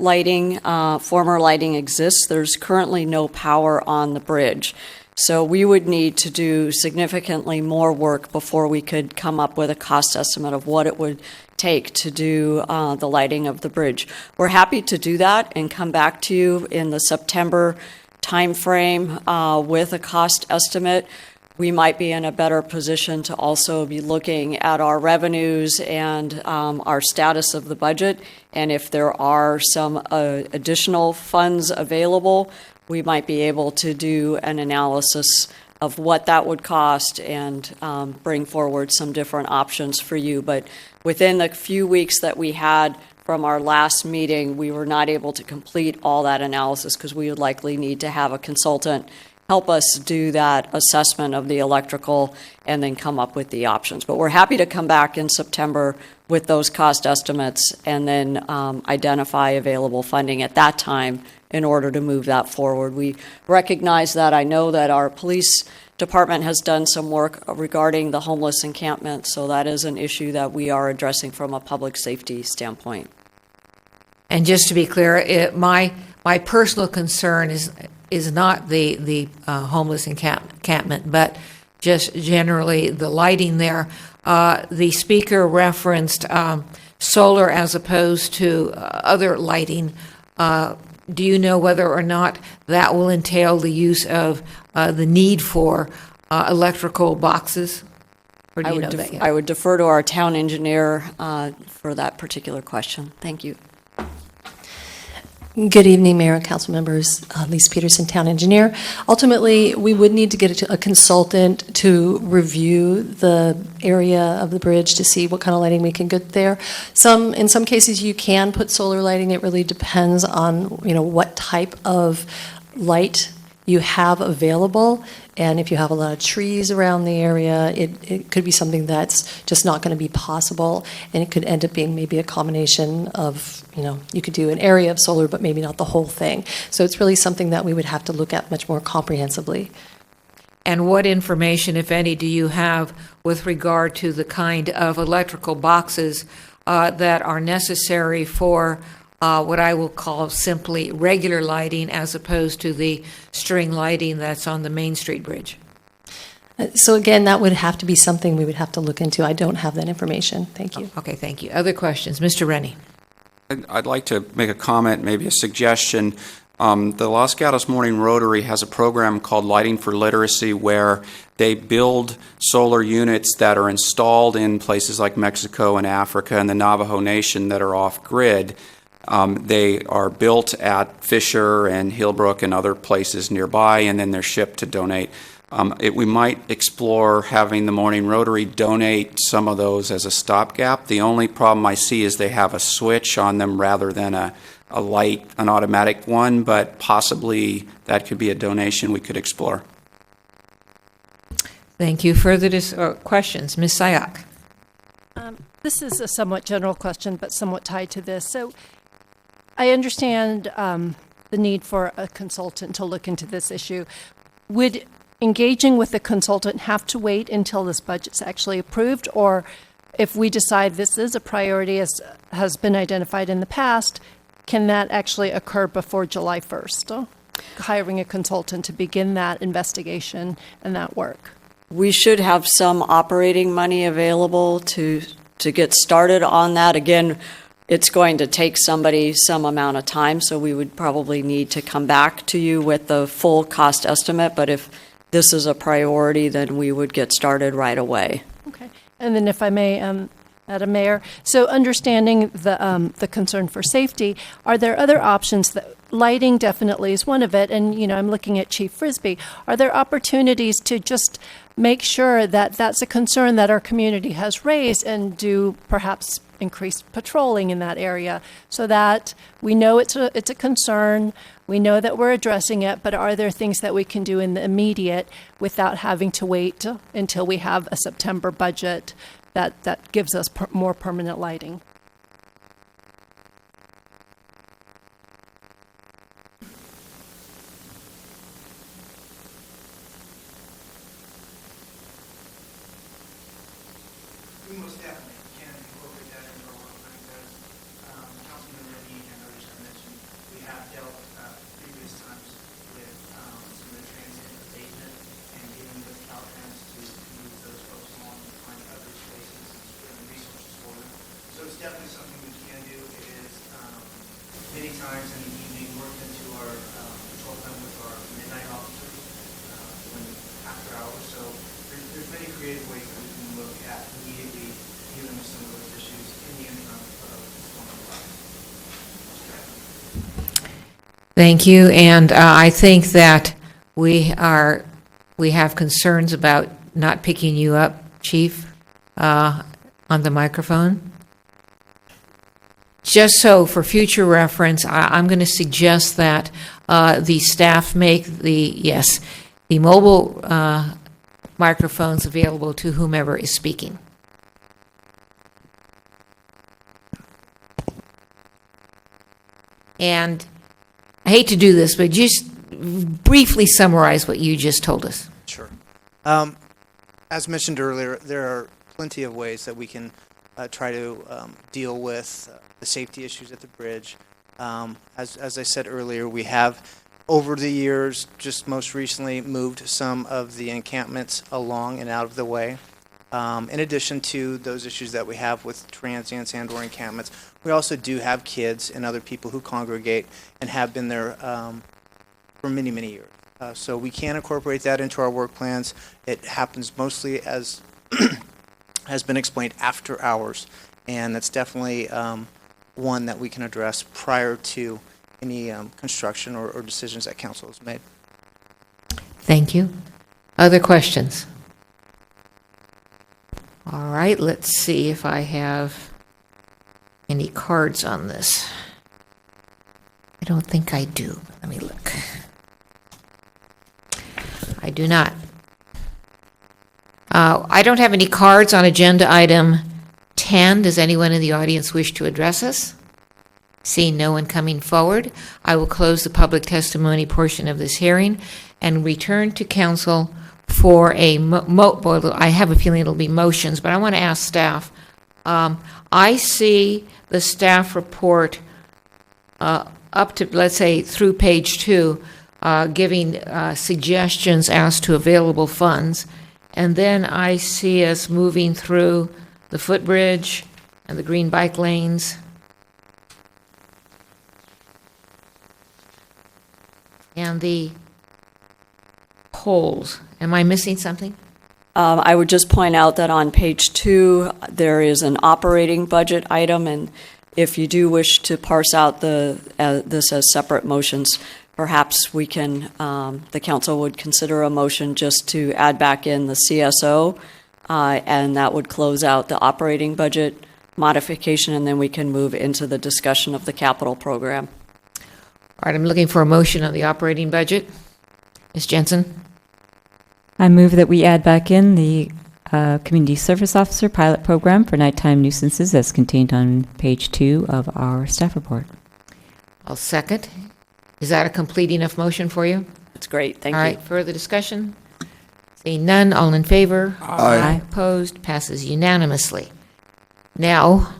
former lighting exists, there's currently no power on the bridge. So we would need to do significantly more work before we could come up with a cost estimate of what it would take to do the lighting of the bridge. We're happy to do that and come back to you in the September timeframe with a cost estimate. We might be in a better position to also be looking at our revenues and our status of the budget. And if there are some additional funds available, we might be able to do an analysis of what that would cost and bring forward some different options for you. But within the few weeks that we had from our last meeting, we were not able to complete all that analysis because we would likely need to have a consultant help us do that assessment of the electrical and then come up with the options. But we're happy to come back in September with those cost estimates and then identify available funding at that time in order to move that forward. We recognize that. I know that our police department has done some work regarding the homeless encampment, so that is an issue that we are addressing from a public safety standpoint. And just to be clear, my personal concern is not the homeless encampment, but just generally the lighting there. The speaker referenced solar as opposed to other lighting. Do you know whether or not that will entail the use of the need for electrical boxes? Or do you know that yet? I would defer to our town engineer for that particular question. Thank you. Good evening, Mayor and council members. Lisa Peterson, Town Engineer. Ultimately, we would need to get a consultant to review the area of the bridge to see what kind of lighting we can get there. In some cases, you can put solar lighting. It really depends on what type of light you have available, and if you have a lot of trees around the area, it could be something that's just not going to be possible, and it could end up being maybe a combination of, you could do an area of solar, but maybe not the whole thing. So it's really something that we would have to look at much more comprehensively. And what information, if any, do you have with regard to the kind of electrical boxes that are necessary for what I will call simply regular lighting as opposed to the string lighting that's on the Main Street Bridge? So again, that would have to be something we would have to look into. I don't have that information. Thank you. Okay, thank you. Other questions? Mr. Rennie. I'd like to make a comment, maybe a suggestion. The Los Gatos Morning Rotary has a program called Lighting for Literacy where they build solar units that are installed in places like Mexico and Africa and the Navajo Nation that are off-grid. They are built at Fisher and Hillbrook and other places nearby, and then they're shipped to donate. We might explore having the Morning Rotary donate some of those as a stopgap. The only problem I see is they have a switch on them rather than an automatic one, but possibly that could be a donation we could explore. Thank you. Further questions? Ms. Sayak. This is a somewhat general question, but somewhat tied to this. So I understand the need for a consultant to look into this issue. Would engaging with the consultant have to wait until this budget's actually approved, or if we decide this is a priority as has been identified in the past, can that actually occur before July 1st? Hiring a consultant to begin that investigation and that work. We should have some operating money available to get started on that. Again, it's going to take somebody some amount of time, so we would probably need to come back to you with the full cost estimate, but if this is a priority, then we would get started right away. Okay. And then if I may, Madam Mayor, so understanding the concern for safety, are there other options that lighting definitely is one of it, and I'm looking at Chief Frisbee. Are there opportunities to just make sure that that's a concern that our community has raised and do perhaps increased patrolling in that area so that we know it's a concern, we know that we're addressing it, but are there things that we can do in the immediate without having to wait until we have a September budget that gives us more permanent lighting? We most definitely can incorporate that into our work plan, because Councilman Reddy and others have mentioned we have dealt previous times with some of the transient abatement and dealing with Caltrans to move those folks along and find other spaces and resources for them. So it's definitely something we can do. It is many times in the evening worked into our patrol plan with our midnight officers when after hours. So there's many creative ways that we can look at immediately dealing with some of those issues in the interim of storm. Thank you. And I think that we have concerns about not picking you up, Chief, on the microphone. Just so for future reference, I'm going to suggest that the staff make the mobile microphones available to whomever is speaking. And I hate to do this, but just briefly summarize what you just told us. Sure. As mentioned earlier, there are plenty of ways that we can try to deal with the safety issues at the bridge. As I said earlier, we have over the years, just most recently, moved some of the encampments along and out of the way. In addition to those issues that we have with transients and or encampments, we also do have kids and other people who congregate and have been there for many, many years. So we can incorporate that into our work plans. It happens mostly, as has been explained, after hours, and that's definitely one that we can address prior to any construction or decisions that council has made. Thank you. Other questions? All right, let's see if I have any cards on this. I don't think I do. Let me look. I do not. I don't have any cards on agenda item 10. Does anyone in the audience wish to address us? Seeing no one coming forward, I will close the public testimony portion of this hearing and return to council for a I have a feeling it'll be motions, but I want to ask staff. I see the staff report up to, let's say, through page 2, giving suggestions as to available funds. And then I see us moving through the footbridge and the green bike lanes. And the poles. Am I missing something? I would just point out that on page 2, there is an operating budget item, and if you do wish to parse out this as separate motions, perhaps we can, the council would consider a motion just to add back in the CSO, and that would close out the operating budget modification, and then we can move into the discussion of the capital program. All right, I'm looking for a motion on the operating budget. Ms. Jensen? I move that we add back in the Community Service Officer pilot program for nighttime nuisances as contained on page 2 of our staff report. I'll second. Is that a complete enough motion for you? That's great. Thank you. All right, further discussion? Seeing none, all in favor? Aye. Opposed? Passes unanimously. Now,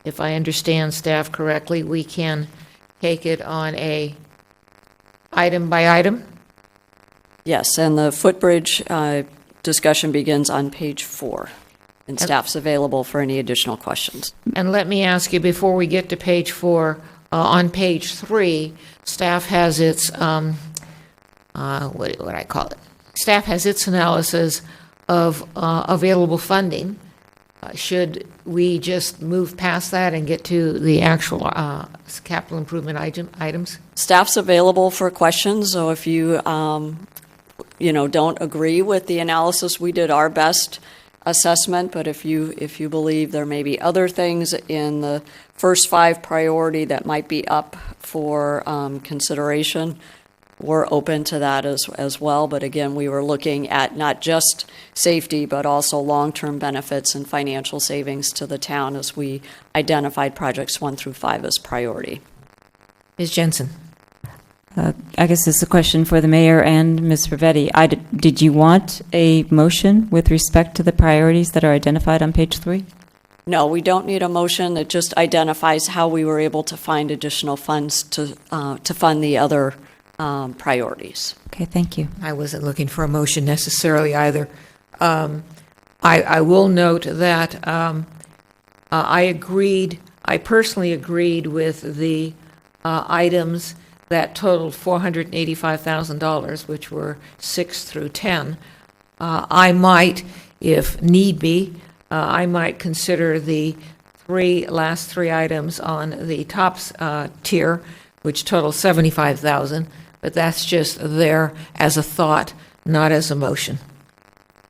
if I understand staff correctly, we can take it on a item by item? Yes, and the footbridge discussion begins on page 4, and staff's available for any additional questions. And let me ask you, before we get to page 4, on page 3, staff has its, what do I call it? Staff has its analysis of available funding. Should we just move past that and get to the actual capital improvement items? Staff's available for questions, so if you, don't agree with the analysis, we did our best assessment, but if you believe there may be other things in the first 5 priority that might be up for consideration, we're open to that as well. But again, we were looking at not just safety, but also long-term benefits and financial savings to the town as we identified projects 1 through 5 as priority. Ms. Jensen? I guess this is a question for the mayor and Ms. Ravetti. Did you want a motion with respect to the priorities that are identified on page 3? No, we don't need a motion. It just identifies how we were able to find additional funds to fund the other priorities. Okay, thank you. I wasn't looking for a motion necessarily either. I will note that I personally agreed with the items that totaled $485,000, which were 6 through 10. I might, if need be, I might consider the last three items on the top tier, which total $75,000, but that's just there as a thought, not as a motion.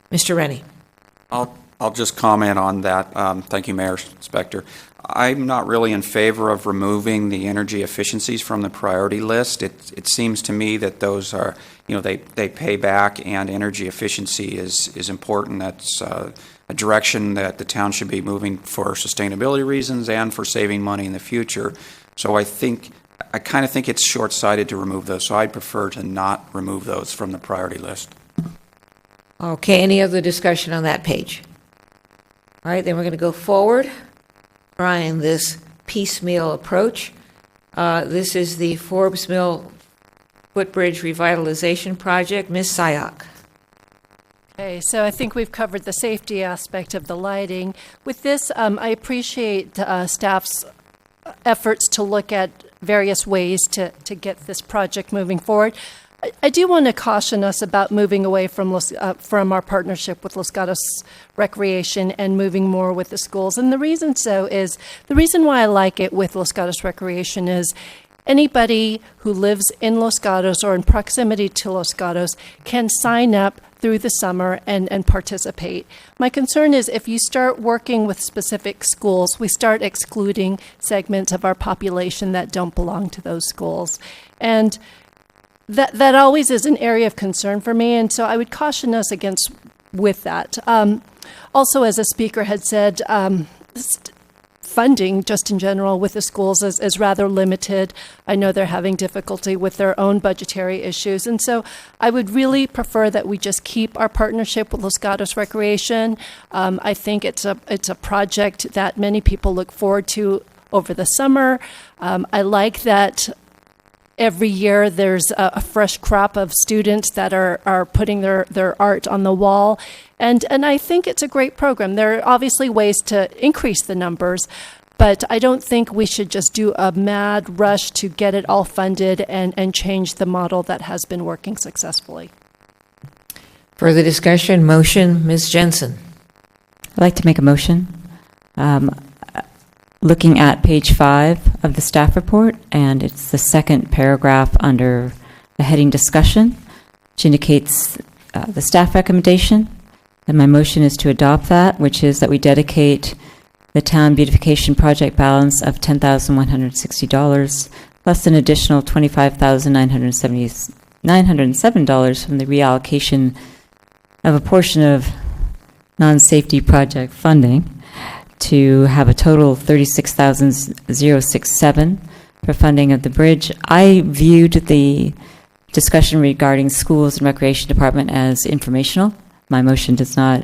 Mr. Rennie. I'll just comment on that. Thank you, Mayor Spector. I'm not really in favor of removing the energy efficiencies from the priority list. It seems to me that those are, they pay back, and energy efficiency is important. That's a direction that the town should be moving for sustainability reasons and for saving money in the future. So I kind of think it's short-sighted to remove those, so I'd prefer to not remove those from the priority list. Okay, any other discussion on that page? All right, then we're going to go forward, trying this piecemeal approach. This is the Forbes Mill Footbridge Revitalization Project. Ms. Sayak. Okay, so I think we've covered the safety aspect of the lighting. With this, I appreciate staff's efforts to look at various ways to get this project moving forward. I do want to caution us about moving away from our partnership with Los Gatos Recreation and moving more with the schools. And the reason why I like it with Los Gatos Recreation is anybody who lives in Los Gatos or in proximity to Los Gatos can sign up through the summer and participate. My concern is if you start working with specific schools, we start excluding segments of our population that don't belong to those schools. And that always is an area of concern for me, and so I would caution us against with that. Also, as a speaker had said, funding just in general with the schools is rather limited. I know they're having difficulty with their own budgetary issues. And so I would really prefer that we just keep our partnership with Los Gatos Recreation. I think it's a project that many people look forward to over the summer. I like that every year there's a fresh crop of students that are putting their art on the wall. And I think it's a great program. There are obviously ways to increase the numbers, but I don't think we should just do a mad rush to get it all funded and change the model that has been working successfully. Further discussion, motion, Ms. Jensen. I'd like to make a motion. Looking at page 5 of the staff report, and it's the second paragraph under the heading discussion, which indicates the staff recommendation. And my motion is to adopt that, which is that we dedicate the town beautification project balance of $10,160 plus an additional $25,907 from the reallocation of a portion of non-safety project funding to have a total of $36,067 for funding of the bridge. I viewed the discussion regarding schools and recreation department as informational. My motion does not,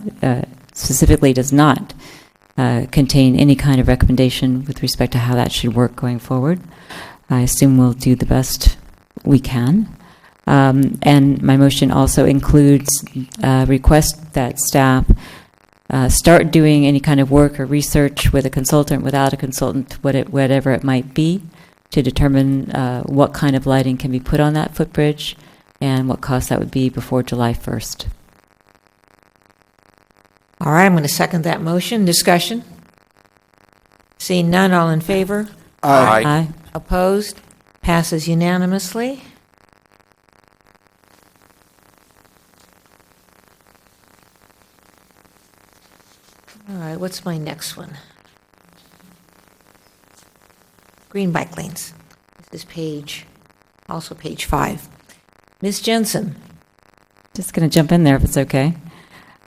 specifically does not contain any kind of recommendation with respect to how that should work going forward. I assume we'll do the best we can. And my motion also includes a request that staff start doing any kind of work or research with a consultant, without a consultant, whatever it might be, to determine what kind of lighting can be put on that footbridge and what cost that would be before July 1st. All right, I'm going to second that motion. Discussion? Seeing none, all in favor? Aye. Aye. Opposed? Passes unanimously. All right, what's my next one? Green bike lanes. This is also page 5. Ms. Jensen. Just going to jump in there if it's okay.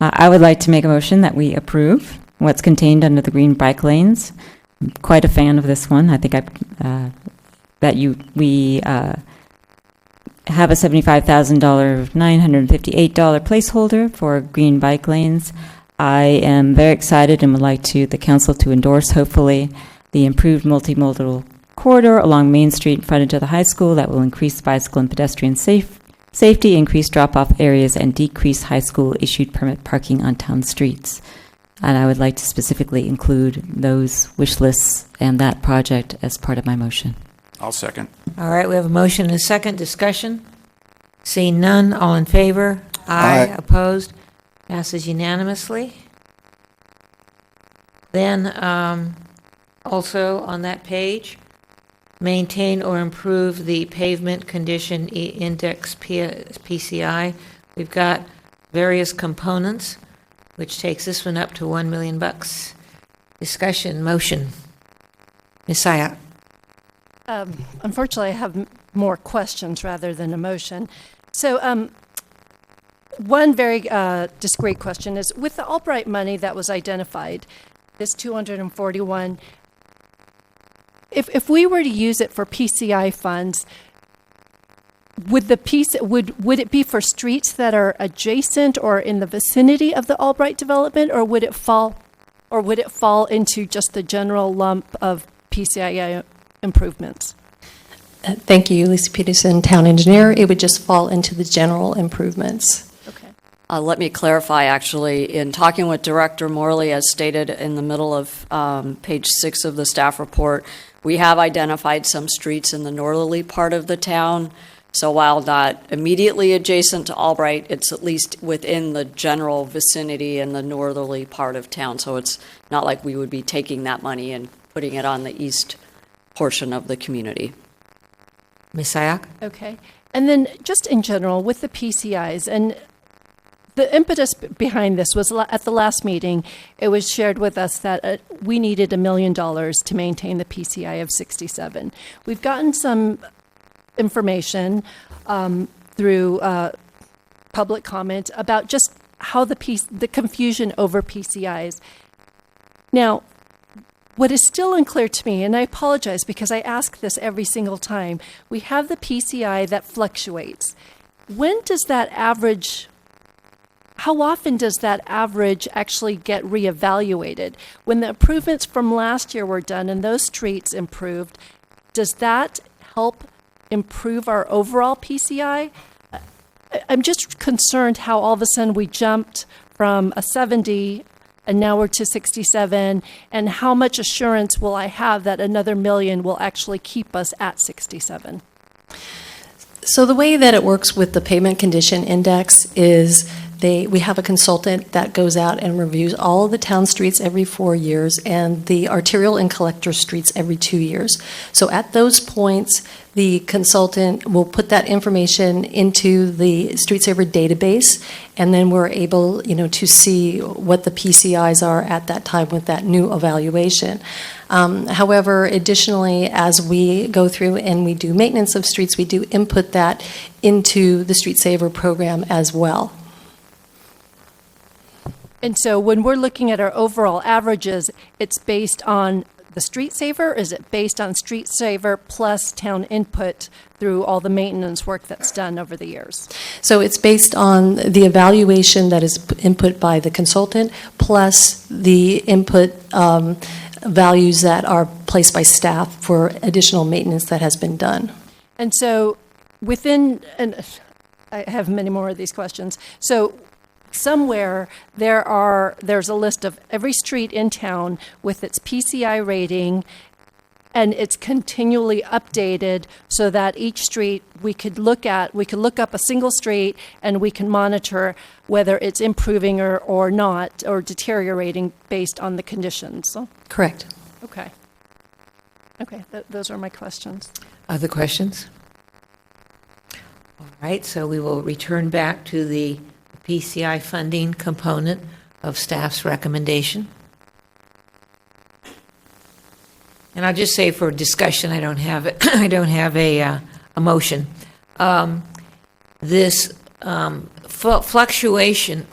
I would like to make a motion that we approve what's contained under the green bike lanes. I'm quite a fan of this one. I think we have a $75,000, $958 placeholder for green bike lanes. I am very excited and would like the council to endorse, hopefully, the improved multimodal corridor along Main Street in front of the high school that will increase bicycle and pedestrian safety, increase drop-off areas, and decrease high school issued permit parking on town streets. And I would like to specifically include those wish lists and that project as part of my motion. I'll second. All right, we have a motion and a second. Discussion? Seeing none, all in favor? Aye. Opposed? Passes unanimously. Then, also on that page, maintain or improve the pavement condition index PCI. We've got various components, which takes this one up to $1 million. Discussion, motion. Ms. Sayat. Unfortunately, I have more questions rather than a motion. So one very discrete question is, with the Albright money that was identified, this 241, if we were to use it for PCI funds, would it be for streets that are adjacent or in the vicinity of the Albright development, or would it fall into just the general lump of PCI improvements? Thank you, Lisa Peterson, Town Engineer. It would just fall into the general improvements. Okay. Let me clarify, actually. In talking with Director Morley, as stated in the middle of page 6 of the staff report, we have identified some streets in the northerly part of the town. So while not immediately adjacent to Albright, it's at least within the general vicinity in the northerly part of town. So it's not like we would be taking that money and putting it on the east portion of the community. Ms. Sayak? Okay. And then just in general, with the PCIs, and the impetus behind this was at the last meeting, it was shared with us that we needed $1 million to maintain the PCI of 67. We've gotten some information through public comment about just how the confusion over PCIs. Now, what is still unclear to me, and I apologize because I ask this every single time, we have the PCI that fluctuates. When does that average, how often does that average actually get reevaluated? When the improvements from last year were done and those streets improved, does that help improve our overall PCI? I'm just concerned how all of a sudden we jumped from a 70 and now we're to 67, and how much assurance will I have that another million will actually keep us at 67? So the way that it works with the pavement condition index is we have a consultant that goes out and reviews all of the town streets every 4 years and the arterial and collector streets every 2 years. So at those points, the consultant will put that information into the Street Saver database, and then we're able, to see what the PCIs are at that time with that new evaluation. However, additionally, as we go through and we do maintenance of streets, we do input that into the Street Saver program as well. And so when we're looking at our overall averages, it's based on the Street Saver, or is it based on Street Saver plus town input through all the maintenance work that's done over the years? So it's based on the evaluation that is input by the consultant plus the input values that are placed by staff for additional maintenance that has been done. And so and I have many more of these questions. So somewhere there's a list of every street in town with its PCI rating, and it's continually updated so that each street we could look up a single street and we can monitor whether it's improving or not, or deteriorating based on the conditions. So, correct. Okay. Those are my questions. Other questions? All right, so we will return back to the PCI funding component of staff's recommendation. And I'll just say for discussion, I don't have a motion. This fluctuation,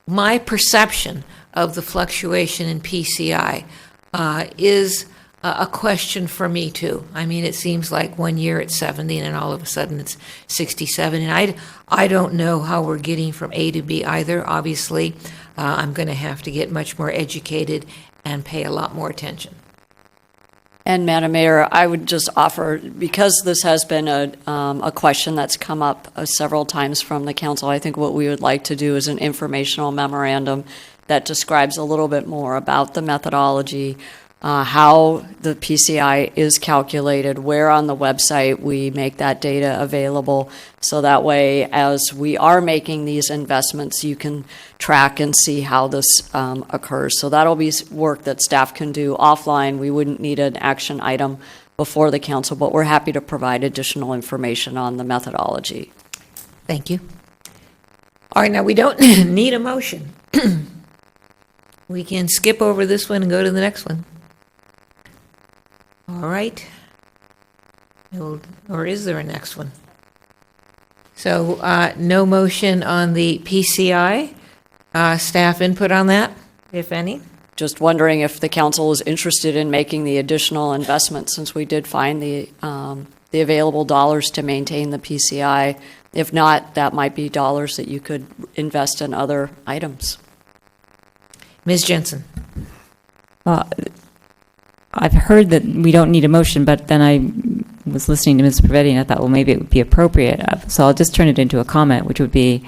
my perception of the fluctuation in PCI is a question for me too. I mean, it seems like 1 year it's 70 and then all of a sudden it's 67. And I don't know how we're getting from A to B either. Obviously, I'm going to have to get much more educated and pay a lot more attention. And Madam Mayor, I would just offer, because this has been a question that's come up several times from the council, I think what we would like to do is an informational memorandum that describes a little bit more about the methodology, how the PCI is calculated, where on the website we make that data available, so that way as we are making these investments, you can track and see how this occurs. So that'll be work that staff can do offline. We wouldn't need an action item before the council, but we're happy to provide additional information on the methodology. Thank you. All right, now we don't need a motion. We can skip over this one and go to the next one. All right. Or is there a next one? So no motion on the PCI. Staff input on that, if any? Just wondering if the council is interested in making the additional investment, since we did find the available dollars to maintain the PCI. If not, that might be dollars that you could invest in other items. Ms. Jensen. I've heard that we don't need a motion, but then I was listening to Ms. Pavetti and I thought, well, maybe it would be appropriate. So I'll just turn it into a comment, which would be,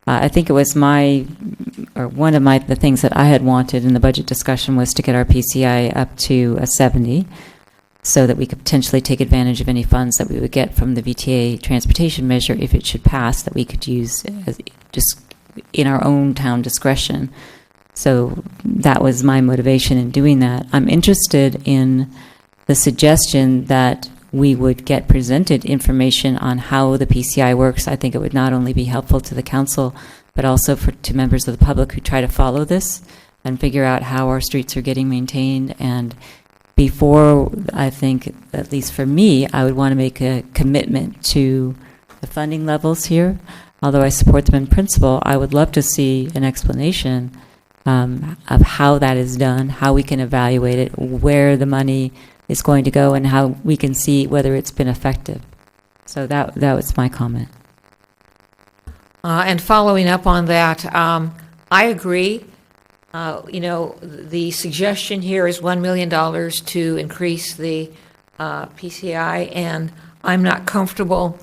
I think it was one of the things that I had wanted in the budget discussion was to get our PCI up to a 70 so that we could potentially take advantage of any funds that we would get from the VTA transportation measure if it should pass, that we could use as just in our own town discretion. So that was my motivation in doing that. I'm interested in the suggestion that we would get presented information on how the PCI works. I think it would not only be helpful to the council, but also to members of the public who try to follow this and figure out how our streets are getting maintained. And before, I think, at least for me, I would want to make a commitment to the funding levels here. Although I support them in principle, I would love to see an explanation of how that is done, how we can evaluate it, where the money is going to go, and how we can see whether it's been effective. So that was my comment. And following up on that, I agree. The suggestion here is $1 million to increase the PCI, and I'm not comfortable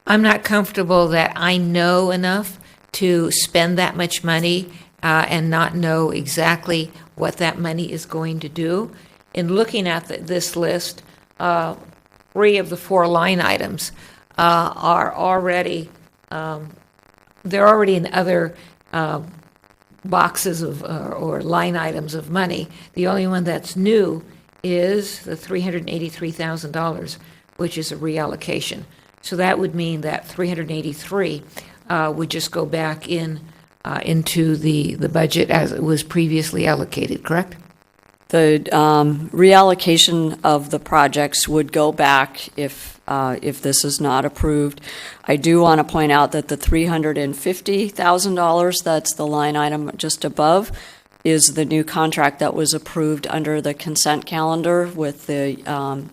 that I know enough to spend that much money and not know exactly what that money is going to do. In looking at this list, 3 of the 4 line items are already they're already in other boxes of or line items of money. The only one that's new is the $383,000, which is a reallocation. So that would mean that 383 would just go back into the budget as it was previously allocated, correct? The reallocation of the projects would go back if this is not approved. I do want to point out that the $350,000, that's the line item just above, is the new contract that was approved under the consent calendar with the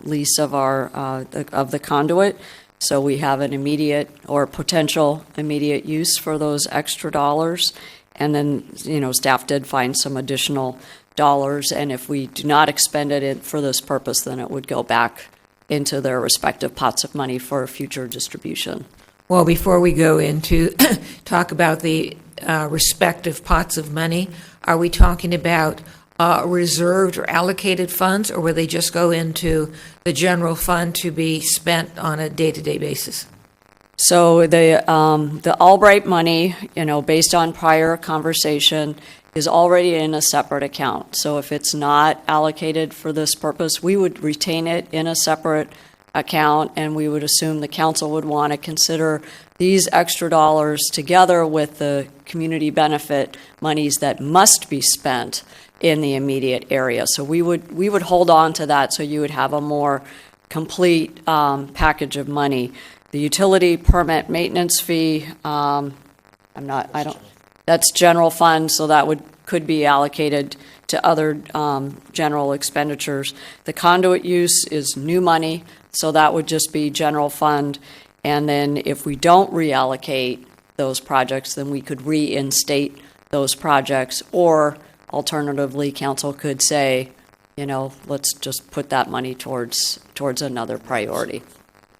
lease of the conduit. So we have an immediate or potential immediate use for those extra dollars. And then, staff did find some additional dollars, and if we do not expend it for this purpose, then it would go back into their respective pots of money for future distribution. Well, before we go into talk about the respective pots of money, are we talking about reserved or allocated funds, or will they just go into the general fund to be spent on a day-to-day basis? So the Albright money, based on prior conversation, is already in a separate account. So if it's not allocated for this purpose, we would retain it in a separate account, and we would assume the council would want to consider these extra dollars together with the community benefit monies that must be spent in the immediate area. So we would hold on to that, so you would have a more complete package of money. The utility permit maintenance fee, that's general fund, so that could be allocated to other general expenditures. The conduit use is new money, so that would just be general fund. And then if we don't reallocate those projects, then we could reinstate those projects, or alternatively, council could say, let's just put that money towards another priority.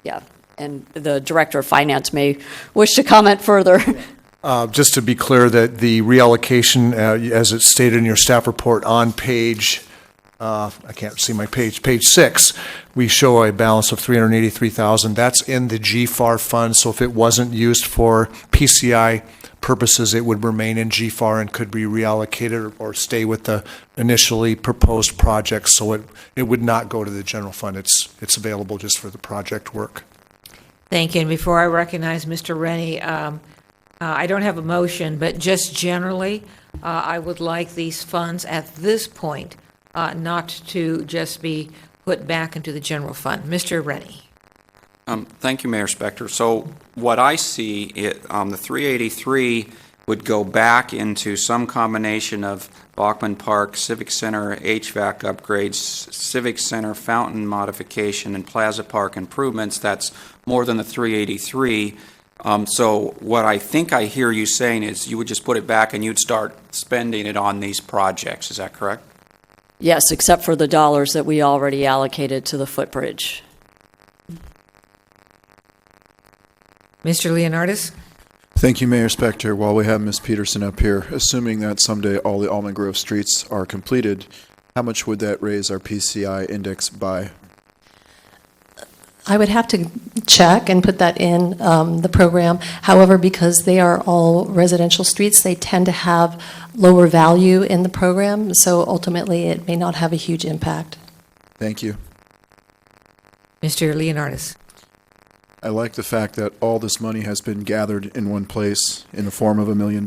Yeah, and the Director of Finance may wish to comment further. Just to be clear, that the reallocation, as it's stated in your staff report on page, I can't see my page 6, we show a balance of $383,000. That's in the GFAR fund, so if it wasn't used for PCI purposes, it would remain in GFAR and could be reallocated or stay with the initially proposed projects, so it would not go to the general fund. It's available just for the project work. Thank you. And before I recognize Mr. Rennie, I don't have a motion, but just generally, I would like these funds at this point not to just be put back into the general fund. Mr. Rennie. Thank you, Mayor Spector. So what I see, the 383 would go back into some combination of Bachman Park, Civic Center, HVAC upgrades, Civic Center fountain modification, and Plaza Park improvements. That's more than the 383. So what I think I hear you saying is you would just put it back and you'd start spending it on these projects. Is that correct? Yes, except for the dollars that we already allocated to the footbridge. Mr. Leonardis? Thank you, Mayor Spector. While we have Ms. Peterson up here, assuming that someday all the Almond Grove streets are completed, how much would that raise our PCI index by? I would have to check and put that in the program. However, because they are all residential streets, they tend to have lower value in the program, so ultimately it may not have a huge impact. Thank you. Mr. Leonardis. I like the fact that all this money has been gathered in one place in the form of $1 million,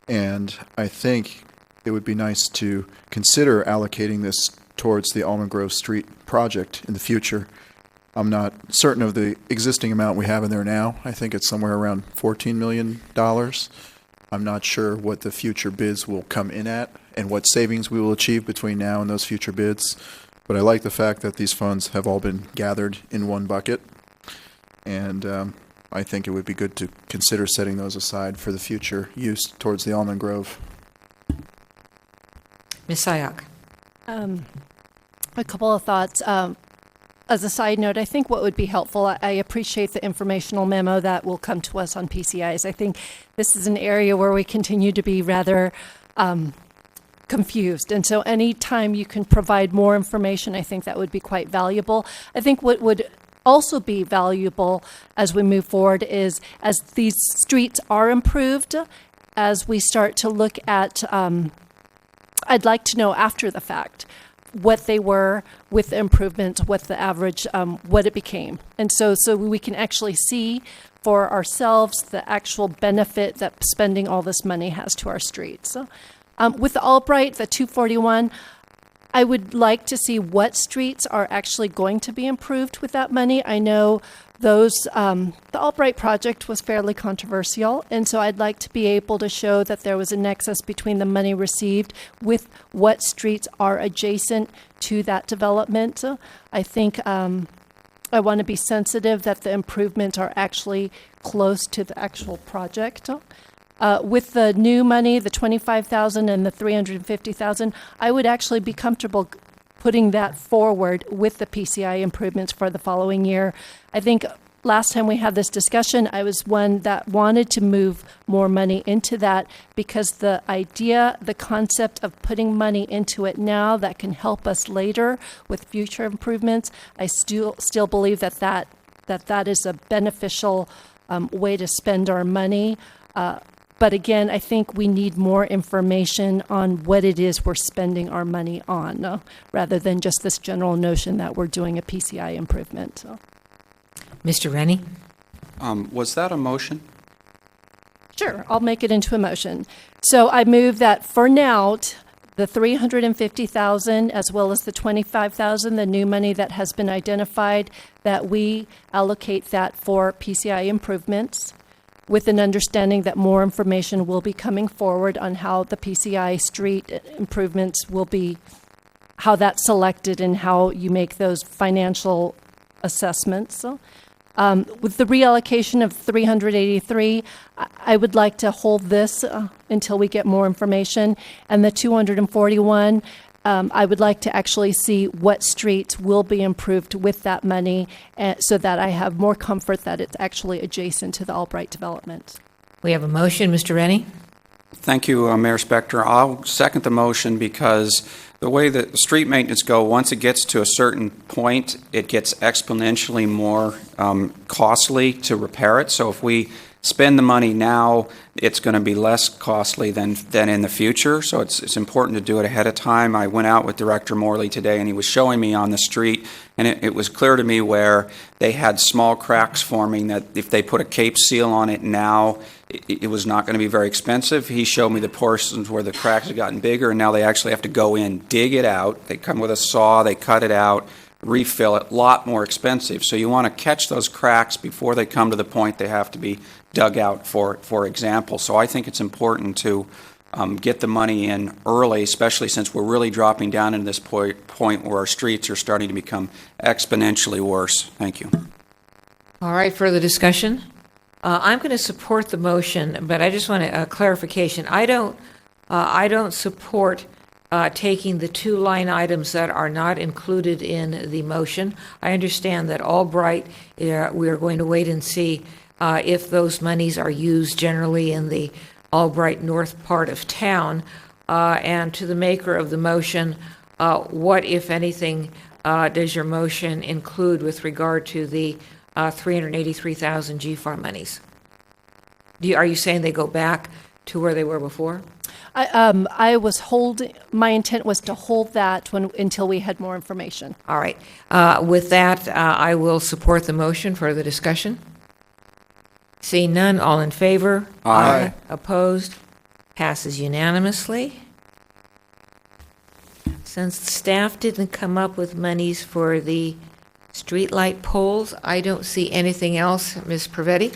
and I think it would be nice to consider allocating this towards the Almond Grove Street project in the future. I'm not certain of the existing amount we have in there now. I think it's somewhere around $14 million. I'm not sure what the future bids will come in at and what savings we will achieve between now and those future bids. But I like the fact that these funds have all been gathered in one bucket. And I think it would be good to consider setting those aside for the future use towards the Almond Grove. Ms. Sayak. A couple of thoughts. As a side note, I think what would be helpful, I appreciate the informational memo that will come to us on PCIs. I think this is an area where we continue to be rather confused. And so anytime you can provide more information, I think that would be quite valuable. I think what would also be valuable as we move forward is as these streets are improved, as we start to look at, I'd like to know after the fact what they were with the improvements, what the average, what it became. And so we can actually see for ourselves the actual benefit that spending all this money has to our streets. So, with the Albright, the 241, I would like to see what streets are actually going to be improved with that money. I know those, the Albright project was fairly controversial, and so I'd like to be able to show that there was a nexus between the money received with what streets are adjacent to that development. So I think I want to be sensitive that the improvements are actually close to the actual project. With the new money, the $25,000 and the $350,000, I would actually be comfortable putting that forward with the PCI improvements for the following year. I think last time we had this discussion, I was one that wanted to move more money into that because the idea, the concept of putting money into it now that can help us later with future improvements, I still believe that is a beneficial way to spend our money. But again, I think we need more information on what it is we're spending our money on, rather than just this general notion that we're doing a PCI improvement. So. Mr. Rennie? Was that a motion? Sure, I'll make it into a motion. So I move that for now, the $350,000 as well as the $25,000, the new money that has been identified, that we allocate that for PCI improvements, with an understanding that more information will be coming forward on how the PCI street improvements will be, how that's selected and how you make those financial assessments. So, with the reallocation of 383, I would like to hold this until we get more information. And the 241, I would like to actually see what streets will be improved with that money so that I have more comfort that it's actually adjacent to the Albright development. We have a motion, Mr. Rennie. Thank you, Mayor Spector. I'll second the motion because the way that street maintenance go, once it gets to a certain point, it gets exponentially more costly to repair it. So if we spend the money now, it's going to be less costly than in the future. So it's important to do it ahead of time. I went out with Director Morley today, and he was showing me on the street, and it was clear to me where they had small cracks forming that if they put a cape seal on it now, it was not going to be very expensive. He showed me the portions where the cracks had gotten bigger, and now they actually have to go in, dig it out. They come with a saw, they cut it out, refill it, a lot more expensive. So you want to catch those cracks before they come to the point they have to be dug out, for example. So I think it's important to get the money in early, especially since we're really dropping down into this point where our streets are starting to become exponentially worse. Thank you. All right, further discussion? I'm going to support the motion, but I just want a clarification. I don't support taking the two line items that are not included in the motion. I understand that Albright, we are going to wait and see if those monies are used generally in the Albright north part of town. And to the maker of the motion, what, if anything, does your motion include with regard to the $383,000 GFAR monies? Are you saying they go back to where they were before? I was holding, my intent was to hold that until we had more information. All right. With that, I will support the motion for the discussion. Seeing none, all in favor? Aye. Opposed? Passes unanimously. Since staff didn't come up with monies for the Streetlight poles, I don't see anything else. Ms. Pravetti?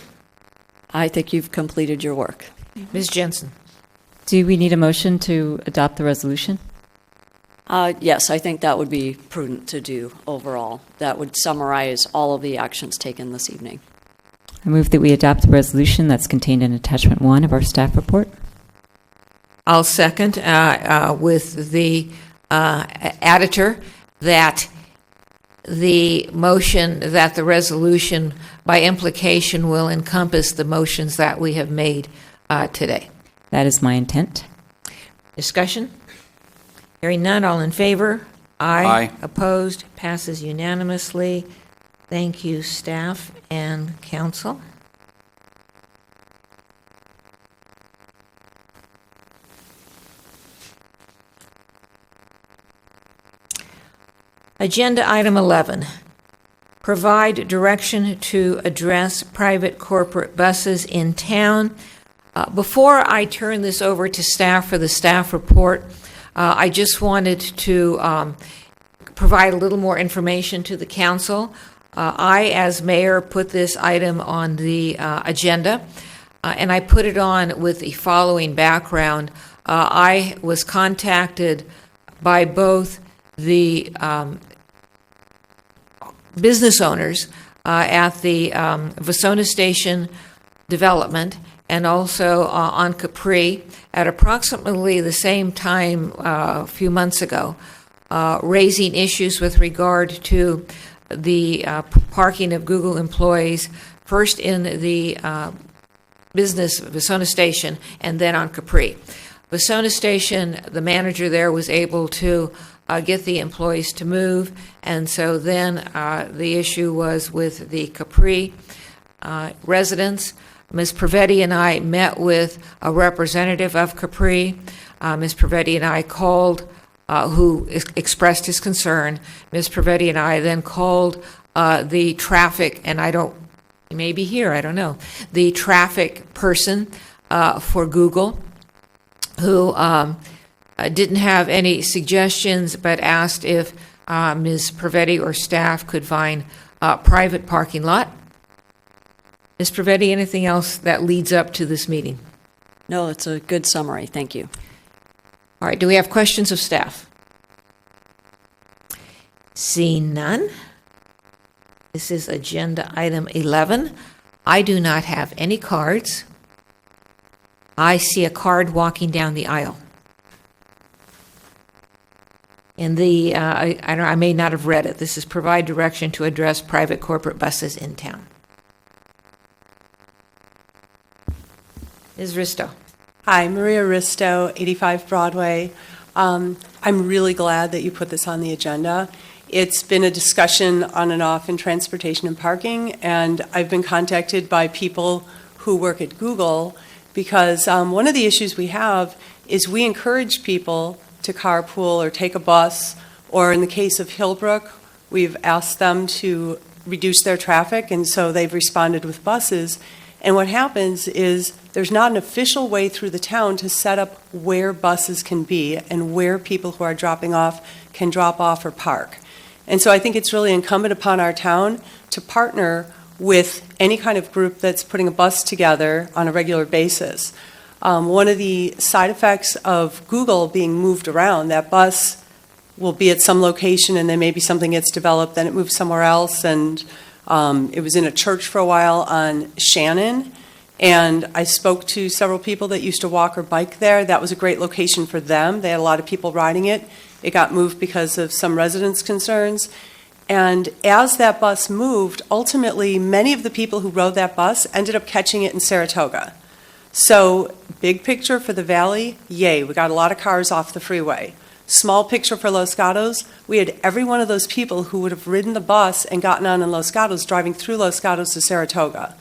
I think you've completed your work. Ms. Jensen? Do we need a motion to adopt the resolution? Yes, I think that would be prudent to do overall. That would summarize all of the actions taken this evening. I move that we adopt the resolution that's contained in attachment 1 of our staff report. I'll second with the editor that the motion, that the resolution by implication will encompass the motions that we have made today. That is my intent. Discussion? Hearing none, all in favor? Aye. Opposed? Passes unanimously. Thank you, staff and council. Agenda item 11, provide direction to address private corporate buses in town. Before I turn this over to staff for the staff report, I just wanted to provide a little more information to the council. I, as mayor, put this item on the agenda, and I put it on with the following background. I was contacted by both the business owners at the Vasona Station development and also on Capri at approximately the same time a few months ago, raising issues with regard to the parking of Google employees, first in the business Vasona Station and then on Capri. Vasona Station, the manager there was able to get the employees to move, and so then the issue was with the Capri residents. Ms. Pravetti and I met with a representative of Capri. Ms. Pravetti and I called, who expressed his concern. Ms. Pravetti and I then called the traffic, and he may be here, I don't know, the traffic person for Google, who didn't have any suggestions, but asked if Ms. Pravetti or staff could find a private parking lot. Ms. Pravetti, anything else that leads up to this meeting? No, it's a good summary. Thank you. All right, do we have questions of staff? Seeing none, this is agenda item 11. I do not have any cards. I see a card walking down the aisle. And I may not have read it. This is provide direction to address private corporate buses in town. Ms. Risto. Hi, Maria Risto, 85 Broadway. I'm really glad that you put this on the agenda. It's been a discussion on and off in transportation and parking, and I've been contacted by people who work at Google because one of the issues we have is we encourage people to carpool or take a bus, or in the case of Hillbrook, we've asked them to reduce their traffic, and so they've responded with buses. And what happens is there's not an official way through the town to set up where buses can be and where people who are dropping off can drop off or park. And so I think it's really incumbent upon our town to partner with any kind of group that's putting a bus together on a regular basis. One of the side effects of Google being moved around, that bus will be at some location and then maybe something gets developed, then it moves somewhere else, and it was in a church for a while on Shannon, and I spoke to several people that used to walk or bike there. That was a great location for them. They had a lot of people riding it. It got moved because of some residents' concerns. And as that bus moved, ultimately, many of the people who rode that bus ended up catching it in Saratoga. So, big picture for the valley, yay, we got a lot of cars off the freeway. Small picture for Los Gatos, we had every one of those people who would have ridden the bus and gotten on in Los Gatos driving through Los Gatos to Saratoga.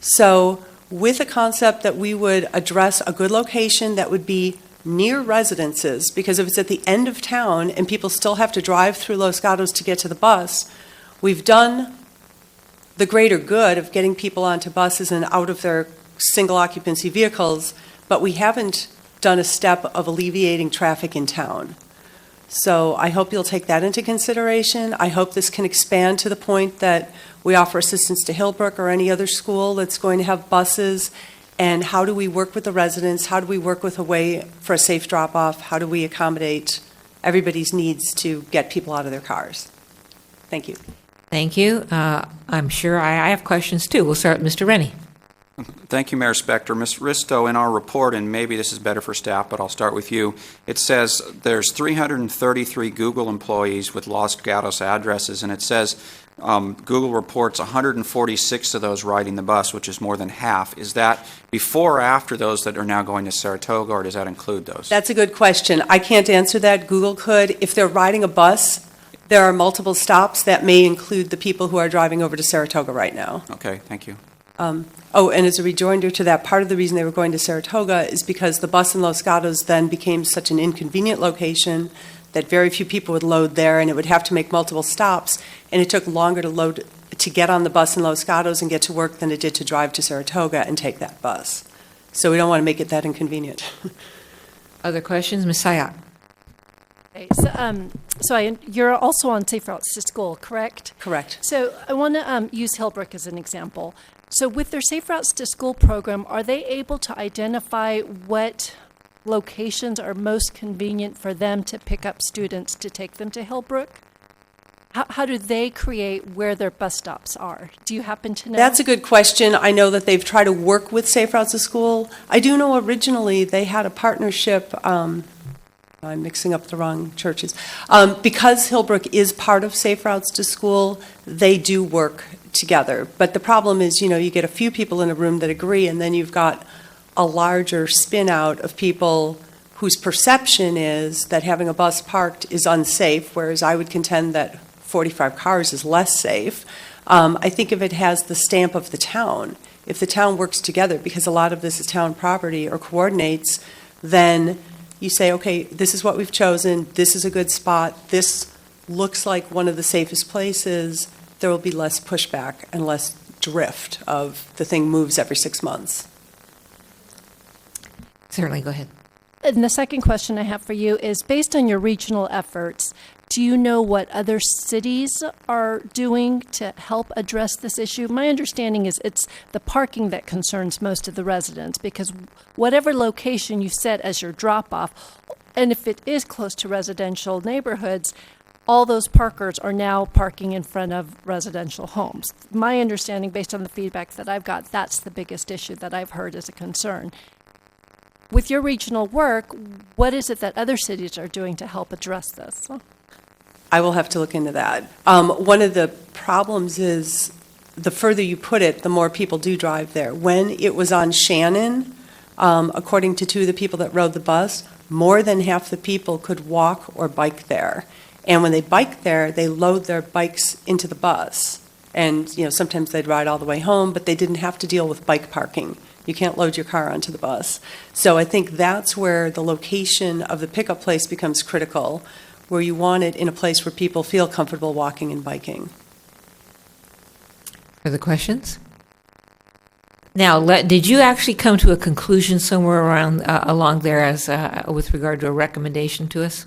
So, with a concept that we would address a good location that would be near residences, because if it's at the end of town and people still have to drive through Los Gatos to get to the bus, we've done the greater good of getting people onto buses and out of their single occupancy vehicles, but we haven't done a step of alleviating traffic in town. So I hope you'll take that into consideration. I hope this can expand to the point that we offer assistance to Hillbrook or any other school that's going to have buses. And how do we work with the residents? How do we work with a way for a safe drop-off? How do we accommodate everybody's needs to get people out of their cars? Thank you. Thank you. I'm sure I have questions too. We'll start with Mr. Rennie. Thank you, Mayor Spector. Ms. Risto, in our report, and maybe this is better for staff, but I'll start with you, it says there's 333 Google employees with Los Gatos addresses, and it says Google reports 146 of those riding the bus, which is more than half. Is that before or after those that are now going to Saratoga, or does that include those? That's a good question. I can't answer that. Google could. If they're riding a bus, there are multiple stops that may include the people who are driving over to Saratoga right now. Okay, thank you. And as a rejoinder to that, part of the reason they were going to Saratoga is because the bus in Los Gatos then became such an inconvenient location that very few people would load there, and it would have to make multiple stops, and it took longer to get on the bus in Los Gatos and get to work than it did to drive to Saratoga and take that bus. So we don't want to make it that inconvenient. Other questions? Ms. Sayat. Okay, so you're also on Safe Routes to School, correct? Correct. So I want to use Hillbrook as an example. So with their Safe Routes to School program, are they able to identify what locations are most convenient for them to pick up students to take them to Hillbrook? How do they create where their bus stops are? Do you happen to know? That's a good question. I know that they've tried to work with Safe Routes to School. I do know originally they had a partnership. I'm mixing up the wrong churches. Because Hillbrook is part of Safe Routes to School, they do work together. But the problem is, you get a few people in a room that agree, and then you've got a larger spin out of people whose perception is that having a bus parked is unsafe, whereas I would contend that 45 cars is less safe. I think if it has the stamp of the town, if the town works together, because a lot of this is town property or coordinates, then you say, okay, this is what we've chosen, this is a good spot, this looks like one of the safest places, there will be less pushback and less drift of the thing moves every 6 months. Certainly, go ahead. And the second question I have for you is, based on your regional efforts, do you know what other cities are doing to help address this issue? My understanding is it's the parking that concerns most of the residents, because whatever location you set as your drop-off, and if it is close to residential neighborhoods, all those parkers are now parking in front of residential homes. My understanding, based on the feedback that I've got, that's the biggest issue that I've heard as a concern. With your regional work, what is it that other cities are doing to help address this? I will have to look into that. One of the problems is the further you put it, the more people do drive there. When it was on Shannon, according to two of the people that rode the bus, more than half the people could walk or bike there. And when they bike there, they load their bikes into the bus. And sometimes they'd ride all the way home, but they didn't have to deal with bike parking. You can't load your car onto the bus. So I think that's where the location of the pickup place becomes critical, where you want it in a place where people feel comfortable walking and biking. Further questions? Now, did you actually come to a conclusion somewhere around along there as with regard to a recommendation to us?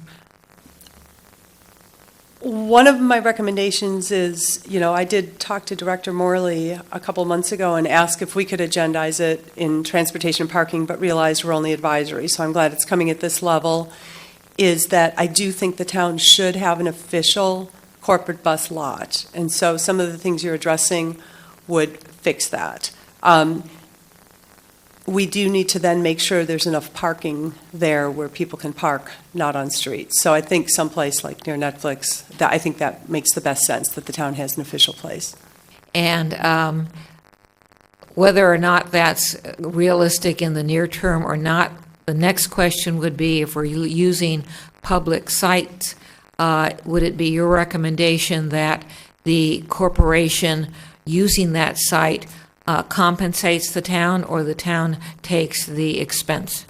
One of my recommendations is, I did talk to Director Morley a couple months ago and ask if we could agendize it in transportation and parking, but realized we're only advisory, so I'm glad it's coming at this level, is that I do think the town should have an official corporate bus lot. And so some of the things you're addressing would fix that. We do need to then make sure there's enough parking there where people can park, not on streets. So I think someplace like near Netflix, I think that makes the best sense, that the town has an official place. And whether or not that's realistic in the near term or not, the next question would be, if we're using public sites, would it be your recommendation that the corporation using that site compensates the town, or the town takes the expense?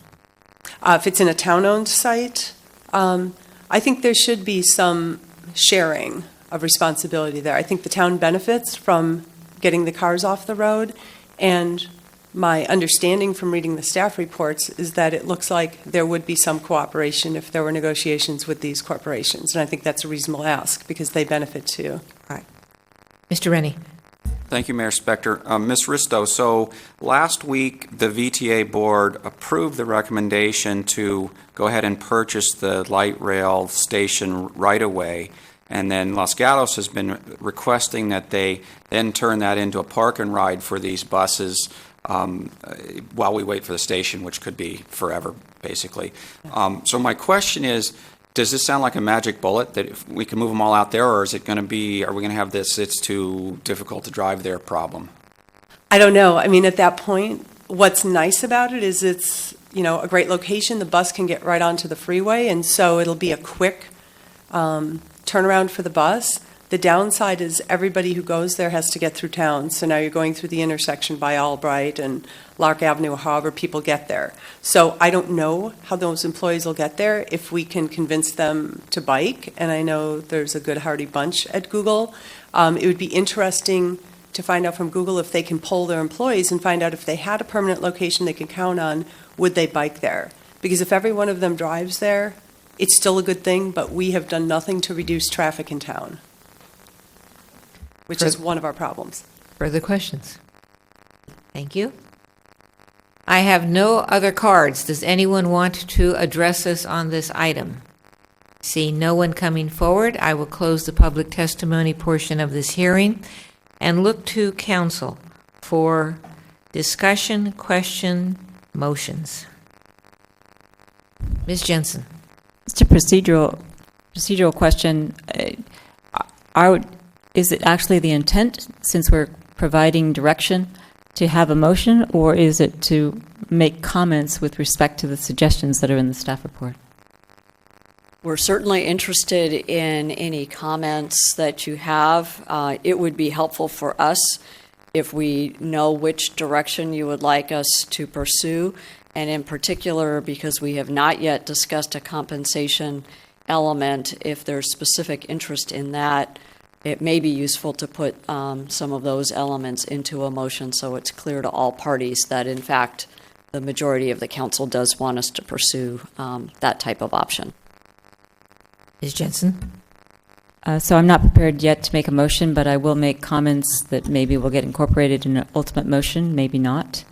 If it's in a town-owned site, I think there should be some sharing of responsibility there. I think the town benefits from getting the cars off the road, and my understanding from reading the staff reports is that it looks like there would be some cooperation if there were negotiations with these corporations. And I think that's a reasonable ask because they benefit too. Mr. Rennie. Thank you, Mayor Spector. Ms. Risto, so last week, the VTA board approved the recommendation to go ahead and purchase the light rail station right away. And then Los Gatos has been requesting that they then turn that into a park and ride for these buses while we wait for the station, which could be forever, basically. So my question is, does this sound like a magic bullet that if we can move them all out there, or is it going to be, are we going to have this, it's too difficult to drive there problem? I don't know. I mean, at that point, what's nice about it is it's, a great location. The bus can get right onto the freeway, and so it'll be a quick turnaround for the bus. The downside is everybody who goes there has to get through town. So now you're going through the intersection by Albright and Lark Avenue, however people get there. So I don't know how those employees will get there if we can convince them to bike. And I know there's a good hearty bunch at Google. It would be interesting to find out from Google if they can poll their employees and find out if they had a permanent location they can count on, would they bike there? Because if every one of them drives there, it's still a good thing, but we have done nothing to reduce traffic in town, which is one of our problems. Further questions? Thank you. I have no other cards. Does anyone want to address us on this item? See no one coming forward, I will close the public testimony portion of this hearing and look to council for discussion, question, motions. Ms. Jensen. Just a procedural question. Is it actually the intent, since we're providing direction, to have a motion, or is it to make comments with respect to the suggestions that are in the staff report? We're certainly interested in any comments that you have. It would be helpful for us if we know which direction you would like us to pursue, and in particular, because we have not yet discussed a compensation element, if there's specific interest in that, it may be useful to put some of those elements into a motion so it's clear to all parties that, in fact, the majority of the council does want us to pursue that type of option. Ms. Jensen? So I'm not prepared yet to make a motion, but I will make comments that maybe will get incorporated in an ultimate motion, maybe not.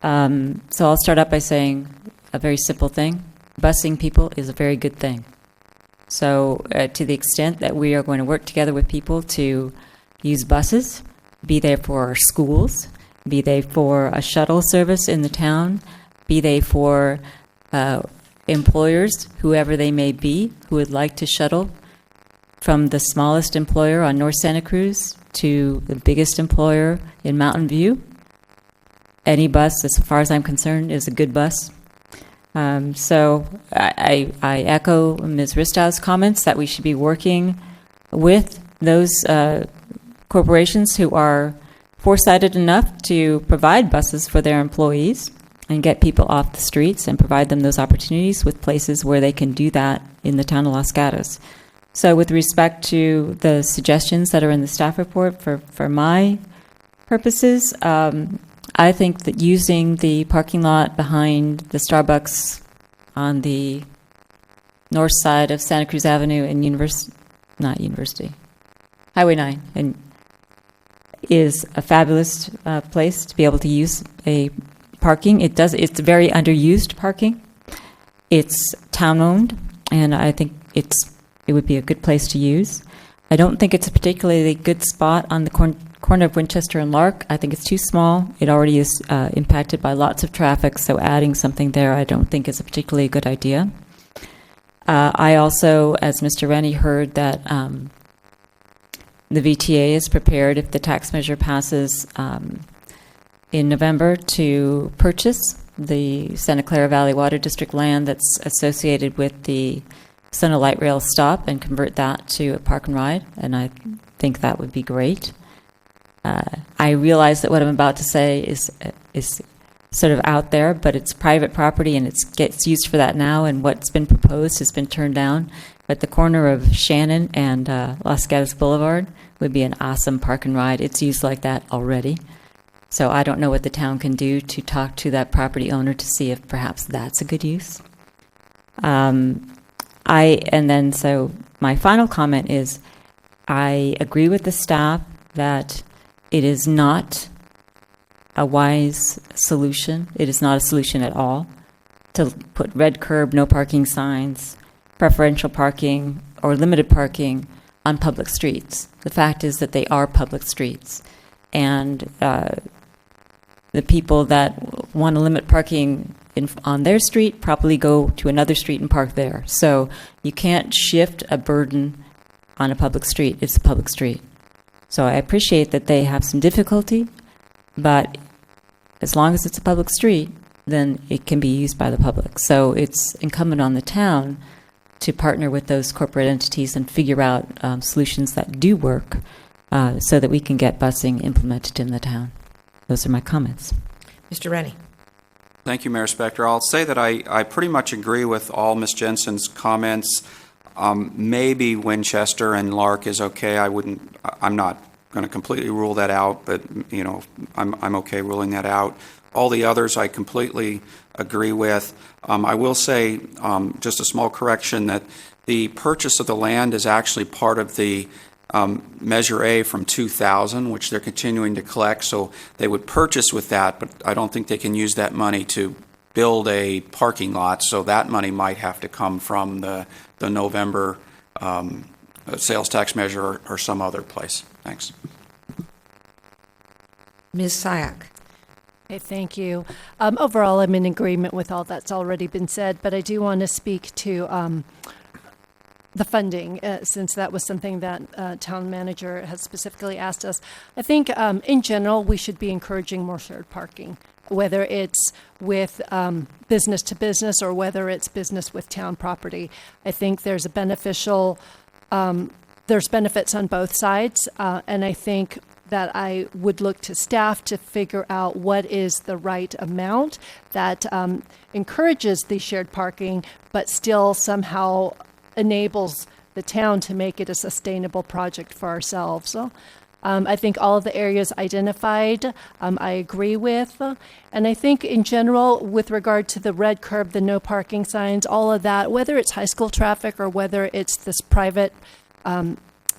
So I'll start out by saying a very simple thing. Busing people is a very good thing. So to the extent that we are going to work together with people to use buses, be they for our schools, be they for a shuttle service in the town, be they for employers, whoever they may be, who would like to shuttle from the smallest employer on North Santa Cruz to the biggest employer in Mountain View. Any bus, as far as I'm concerned, is a good bus. So I echo Ms. Ristow's comments that we should be working with those corporations who are foresighted enough to provide buses for their employees and get people off the streets and provide them those opportunities with places where they can do that in the town of Los Gatos. So with respect to the suggestions that are in the staff report for my purposes, I think that using the parking lot behind the Starbucks on the north side of Santa Cruz Avenue and Highway 9, and is a fabulous place to be able to use a parking. It's very underused parking. It's town-owned, and I think it would be a good place to use. I don't think it's a particularly good spot on the corner of Winchester and Lark. I think it's too small. It already is impacted by lots of traffic, so adding something there I don't think is a particularly good idea. I also, as Mr. Rennie, heard that the VTA is prepared, if the tax measure passes in November, to purchase the Santa Clara Valley Water District land that's associated with the Santa Light Rail stop and convert that to a park and ride, and I think that would be great. I realize that what I'm about to say is sort of out there, but it's private property and it gets used for that now, and what's been proposed has been turned down. But the corner of Shannon and Los Gatos Boulevard would be an awesome park and ride. It's used like that already. So I don't know what the town can do to talk to that property owner to see if perhaps that's a good use. So my final comment is, I agree with the staff that it is not a wise solution. It is not a solution at all to put red curb, no parking signs, preferential parking, or limited parking on public streets. The fact is that they are public streets. And the people that want to limit parking on their street probably go to another street and park there. So you can't shift a burden on a public street. It's a public street. So I appreciate that they have some difficulty, but as long as it's a public street, then it can be used by the public. So it's incumbent on the town to partner with those corporate entities and figure out solutions that do work so that we can get busing implemented in the town. Those are my comments. Mr. Rennie. Thank you, Mayor Spector. I'll say that I pretty much agree with all Ms. Jensen's comments. Maybe Winchester and Lark is okay. I'm not going to completely rule that out, but I'm okay ruling that out. All the others I completely agree with. I will say just a small correction that the purchase of the land is actually part of the Measure A from 2000, which they're continuing to collect. So they would purchase with that, but I don't think they can use that money to build a parking lot. So that money might have to come from the November sales tax measure or some other place. Thanks. Ms. Syak. Okay, thank you. Overall, I'm in agreement with all that's already been said, but I do want to speak to the funding, since that was something that town manager has specifically asked us. I think in general, we should be encouraging more shared parking, whether it's with business to business or whether it's business with town property. I think there's a there's benefits on both sides, and I think that I would look to staff to figure out what is the right amount that encourages the shared parking, but still somehow enables the town to make it a sustainable project for ourselves. So, I think all of the areas identified, I agree with. And I think in general, with regard to the red curb, the no parking signs, all of that, whether it's high school traffic or whether it's this private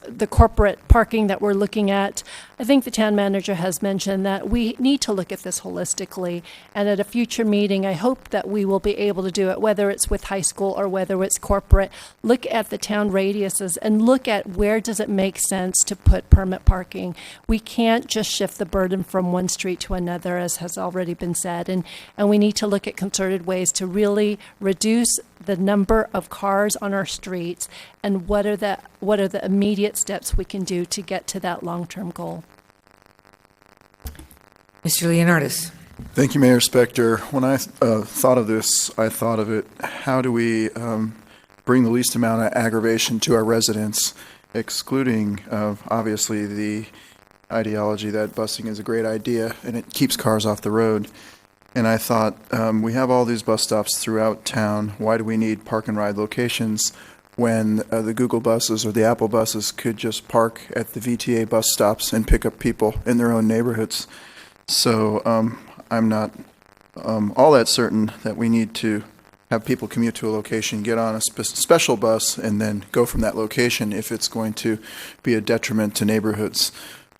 the corporate parking that we're looking at, I think the town manager has mentioned that we need to look at this holistically. And at a future meeting, I hope that we will be able to do it, whether it's with high school or whether it's corporate. Look at the town radiuses and look at where does it make sense to put permit parking. We can't just shift the burden from one street to another, as has already been said. And we need to look at concerted ways to really reduce the number of cars on our streets, and what are the immediate steps we can do to get to that long-term goal. Mr. Leonardis. Thank you, Mayor Spector. When I thought of this, I thought of it, how do we bring the least amount of aggravation to our residents, excluding, obviously, the ideology that busing is a great idea and it keeps cars off the road. And I thought, we have all these bus stops throughout town. Why do we need park and ride locations when the Google buses or the Apple buses could just park at the VTA bus stops and pick up people in their own neighborhoods? So I'm not all that certain that we need to have people commute to a location, get on a special bus, and then go from that location if it's going to be a detriment to neighborhoods.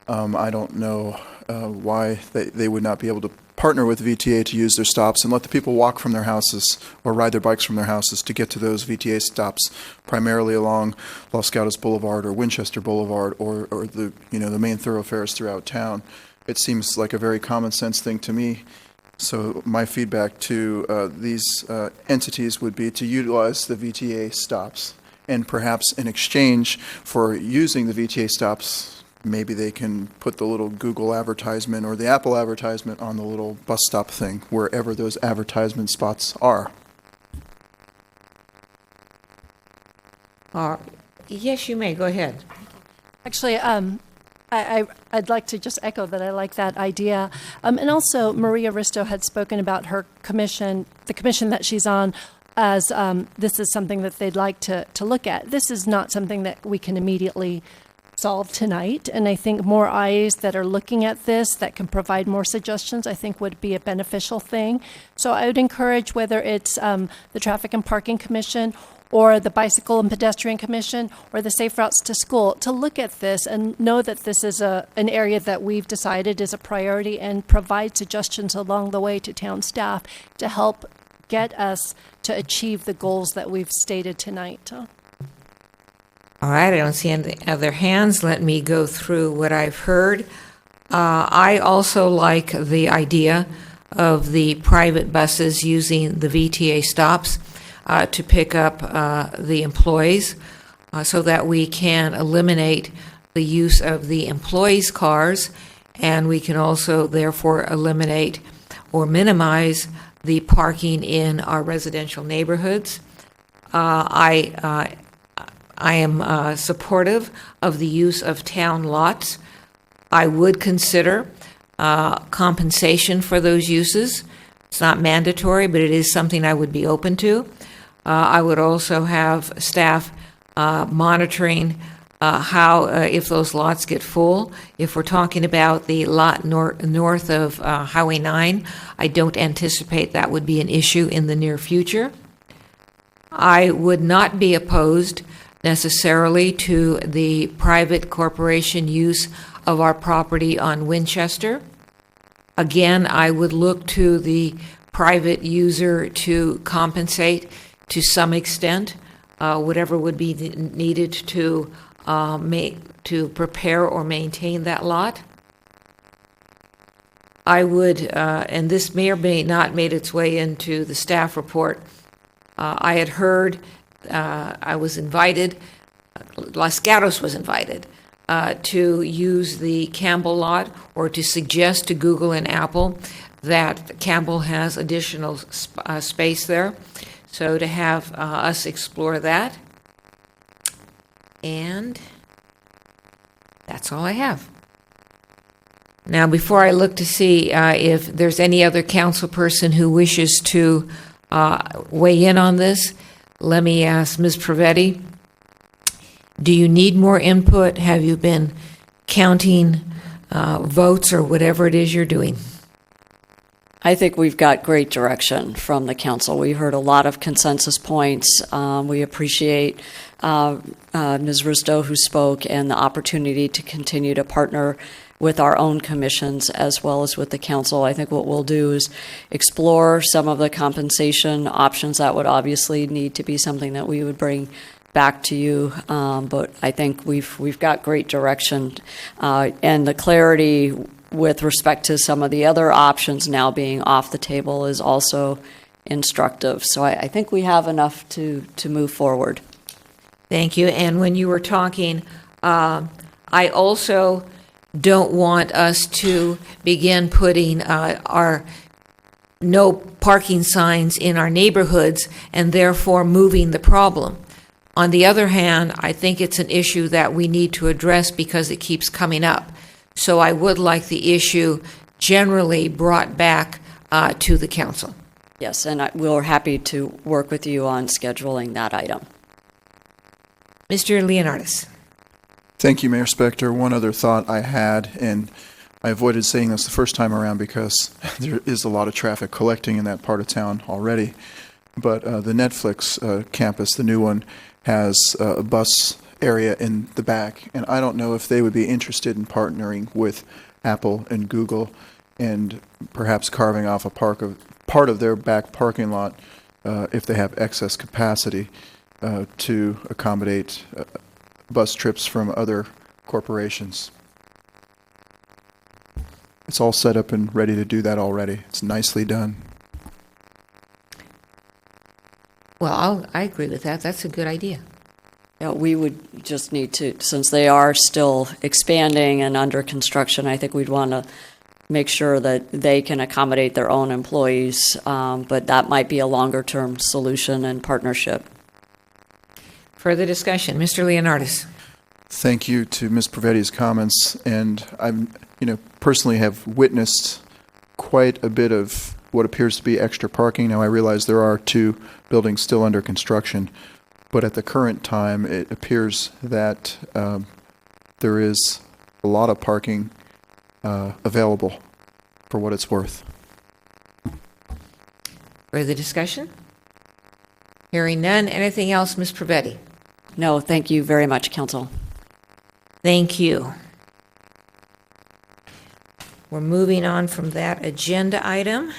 I don't know why they would not be able to partner with VTA to use their stops and let the people walk from their houses or ride their bikes from their houses to get to those VTA stops, primarily along Los Gatos Boulevard or Winchester Boulevard or the the main thoroughfares throughout town. It seems like a very common sense thing to me. So my feedback to these entities would be to utilize the VTA stops, and perhaps in exchange for using the VTA stops, maybe they can put the little Google advertisement or the Apple advertisement on the little bus stop thing, wherever those advertisement spots are. Yes, you may. Go ahead. Actually, I'd like to just echo that I like that idea. And also, Maria Risto had spoken about her commission, the commission that she's on, as this is something that they'd like to look at. This is not something that we can immediately solved tonight. And I think more eyes that are looking at this that can provide more suggestions, I think would be a beneficial thing. So I would encourage, whether it's the Traffic and Parking Commission or the Bicycle and Pedestrian Commission or the Safe Routes to School, to look at this and know that this is an area that we've decided is a priority, and provide suggestions along the way to town staff to help get us to achieve the goals that we've stated tonight. All right, I don't see any other hands. Let me go through what I've heard. I also like the idea of the private buses using the VTA stops to pick up the employees so that we can eliminate the use of the employees' cars, and we can also therefore eliminate or minimize the parking in our residential neighborhoods. I am supportive of the use of town lots. I would consider compensation for those uses. It's not mandatory, but it is something I would be open to. I would also have staff monitoring how, if those lots get full. If we're talking about the lot north of Highway 9, I don't anticipate that would be an issue in the near future. I would not be opposed necessarily to the private corporation use of our property on Winchester. Again, I would look to the private user to compensate to some extent, whatever would be needed to prepare or maintain that lot. I would, and this may or may not made its way into the staff report, I had heard, I was invited, Los Gatos was invited to use the Campbell lot, or to suggest to Google and Apple that Campbell has additional space there. So to have us explore that. And that's all I have. Now, before I look to see if there's any other council person who wishes to weigh in on this, let me ask Ms. Pravetti, do you need more input? Have you been counting votes or whatever it is you're doing? I think we've got great direction from the council. We heard a lot of consensus points. We appreciate Ms. Risto, who spoke, and the opportunity to continue to partner with our own commissions as well as with the council. I think what we'll do is explore some of the compensation options. That would obviously need to be something that we would bring back to you, but I think we've got great direction, and the clarity with respect to some of the other options now being off the table is also instructive. So I think we have enough to move forward. Thank you. And when you were talking, I also don't want us to begin putting our no parking signs in our neighborhoods and therefore moving the problem. On the other hand, I think it's an issue that we need to address because it keeps coming up. So I would like the issue generally brought back to the council. Yes, and we're happy to work with you on scheduling that item. Mr. Leonardis. Thank you, Mayor Spector. One other thought I had, and I avoided saying this the first time around because there is a lot of traffic collecting in that part of town already, but the Netflix campus, the new one, has a bus area in the back, and I don't know if they would be interested in partnering with Apple and Google and perhaps carving off a part of their back parking lot if they have excess capacity to accommodate bus trips from other corporations. It's all set up and ready to do that already. It's nicely done. Well, I agree with that. That's a good idea. Yeah, we would just need to, since they are still expanding and under construction, I think we'd want to make sure that they can accommodate their own employees, but that might be a longer-term solution and partnership. Further discussion. Mr. Leonardis. Thank you to Ms. Pravetti's comments, and I'm, personally have witnessed quite a bit of what appears to be extra parking. Now, I realize there are 2 buildings still under construction, but at the current time, it appears that there is a lot of parking available for what it's worth. Further discussion? Hearing none. Anything else, Ms. Pravetti? No, thank you very much, Council. Thank you. We're moving on from that agenda item.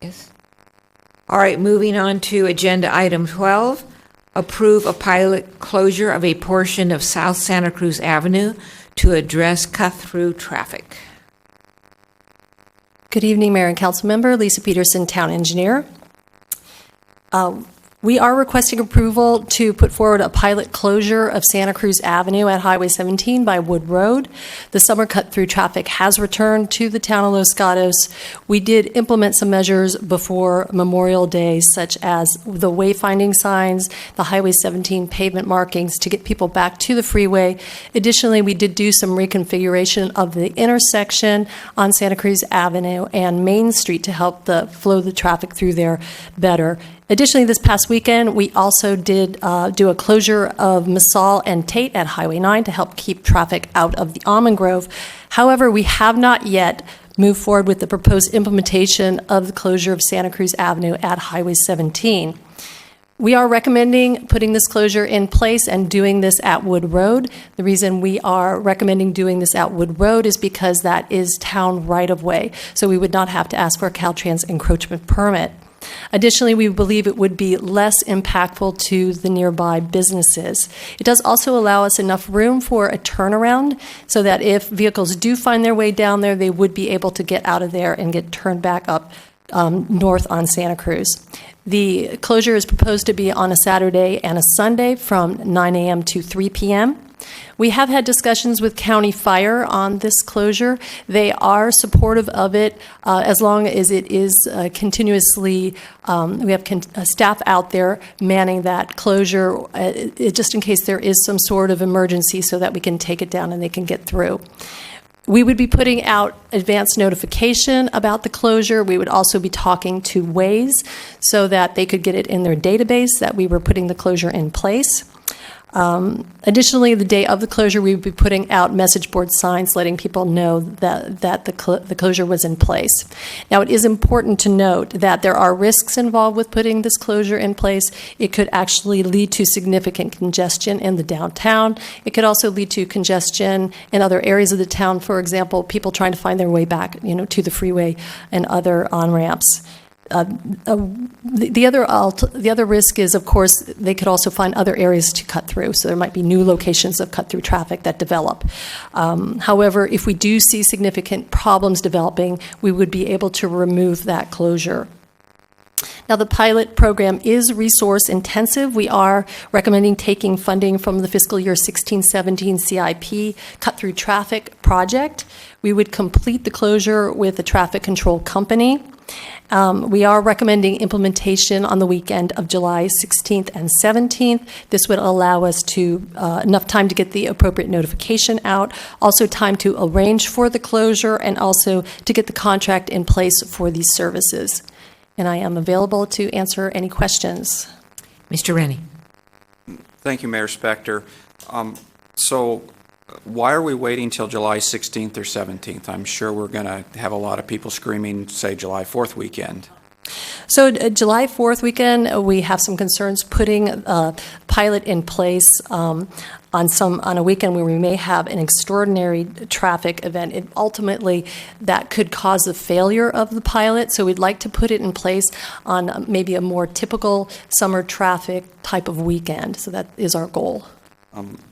Yes. All right, moving on to agenda item 12, approve a pilot closure of a portion of South Santa Cruz Avenue to address cut-through traffic. Good evening, Mayor and Council Member. Lisa Peterson, Town Engineer. We are requesting approval to put forward a pilot closure of Santa Cruz Avenue at Highway 17 by Wood Road. The summer cut-through traffic has returned to the town of Los Gatos. We did implement some measures before Memorial Day, such as the wayfinding signs, the Highway 17 pavement markings to get people back to the freeway. Additionally, we did do some reconfiguration of the intersection on Santa Cruz Avenue and Main Street to help flow the traffic through there better. Additionally, this past weekend, we also did do a closure of Massal and Tate at Highway 9 to help keep traffic out of the Almond Grove. However, we have not yet moved forward with the proposed implementation of the closure of Santa Cruz Avenue at Highway 17. We are recommending putting this closure in place and doing this at Wood Road. The reason we are recommending doing this at Wood Road is because that is town right-of-way, so we would not have to ask for a Caltrans encroachment permit. Additionally, we believe it would be less impactful to the nearby businesses. It does also allow us enough room for a turnaround so that if vehicles do find their way down there, they would be able to get out of there and get turned back up north on Santa Cruz. The closure is proposed to be on a Saturday and a Sunday from 9 a.m. to 3 p.m. We have had discussions with County Fire on this closure. They are supportive of it as long as it is continuously, we have staff out there manning that closure just in case there is some sort of emergency so that we can take it down and they can get through. We would be putting out advance notification about the closure. We would also be talking to Waze so that they could get it in their database that we were putting the closure in place. Additionally, the day of the closure, we would be putting out message board signs letting people know that the closure was in place. Now, it is important to note that there are risks involved with putting this closure in place. It could actually lead to significant congestion in the downtown. It could also lead to congestion in other areas of the town. For example, people trying to find their way back, to the freeway and other on-ramps. The other risk is, of course, they could also find other areas to cut through. So there might be new locations of cut-through traffic that develop. However, if we do see significant problems developing, we would be able to remove that closure. Now, the pilot program is resource intensive. We are recommending taking funding from the fiscal year 16-17 CIP cut-through traffic project. We would complete the closure with a traffic control company. We are recommending implementation on the weekend of July 16th and 17th. This would allow us to enough time to get the appropriate notification out, also time to arrange for the closure, and also to get the contract in place for these services. And I am available to answer any questions. Mr. Rennie. Thank you, Mayor Spector. So why are we waiting till July 16th or 17th? I'm sure we're going to have a lot of people screaming, say, July 4th weekend. So July 4th weekend, we have some concerns putting a pilot in place on a weekend where we may have an extraordinary traffic event. Ultimately, that could cause the failure of the pilot. So we'd like to put it in place on maybe a more typical summer traffic type of weekend. So that is our goal.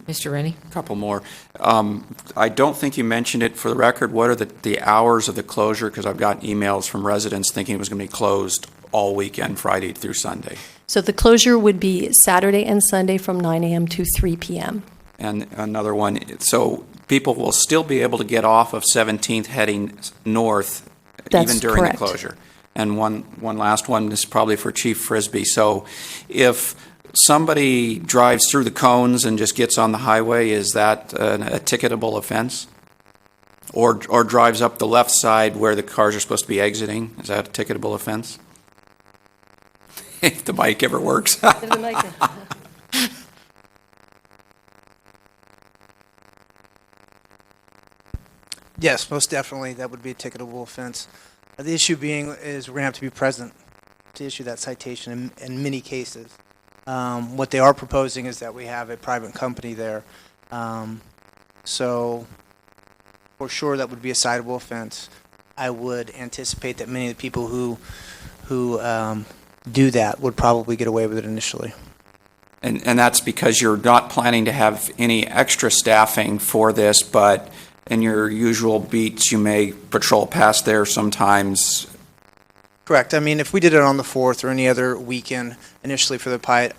Mr. Rennie? A couple more. I don't think you mentioned it. For the record, what are the hours of the closure? Because I've got emails from residents thinking it was going to be closed all weekend, Friday through Sunday. So the closure would be Saturday and Sunday from 9 a.m. to 3 p.m. And another one, so people will still be able to get off of 17th heading north even during correct. the closure. And one last one, this is probably for Chief Frisbee. So if somebody drives through the cones and just gets on the highway, is that a ticketable offense? Or drives up the left side where the cars are supposed to be exiting, is that a ticketable offense? If the mic ever works. Yes, most definitely, that would be a ticketable offense. The issue being is we're going to have to be present to issue that citation in many cases. What they are proposing is that we have a private company there. So for sure that would be a citable offense. I would anticipate that many of the people who do that would probably get away with it initially. And that's because you're not planning to have any extra staffing for this, but in your usual beats, you may patrol past there sometimes. Correct. I mean, if we did it on the 4th or any other weekend, initially for the pilot,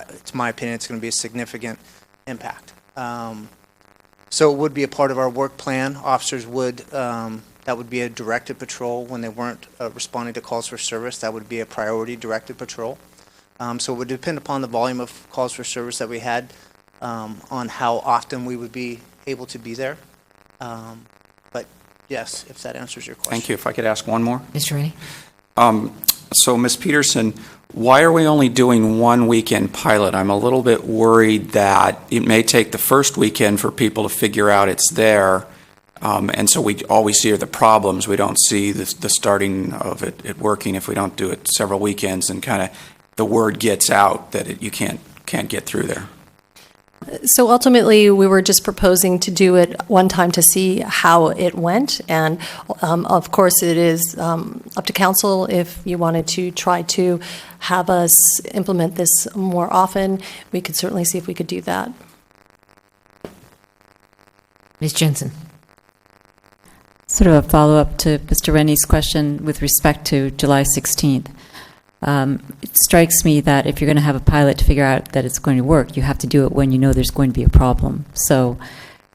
it's my opinion, it's going to be a significant impact. So it would be a part of our work plan. Officers would, that would be a directed patrol when they weren't responding to calls for service. That would be a priority directed patrol. So it would depend upon the volume of calls for service that we had on how often we would be able to be there. But yes, if that answers your question. Thank you. If I could ask one more. Mr. Rennie? So, Ms. Peterson, why are we only doing one weekend pilot? I'm a little bit worried that it may take the first weekend for people to figure out it's there, and so all we see are the problems. We don't see the starting of it working if we don't do it several weekends, and kind of the word gets out that you can't get through there. So ultimately, we were just proposing to do it one time to see how it went. And of course, it is up to council if you wanted to try to have us implement this more often. We could certainly see if we could do that. Ms. Jensen? Sort of a follow-up to Mr. Rennie's question with respect to July 16th. It strikes me that if you're going to have a pilot to figure out that it's going to work, you have to do it when you know there's going to be a problem. So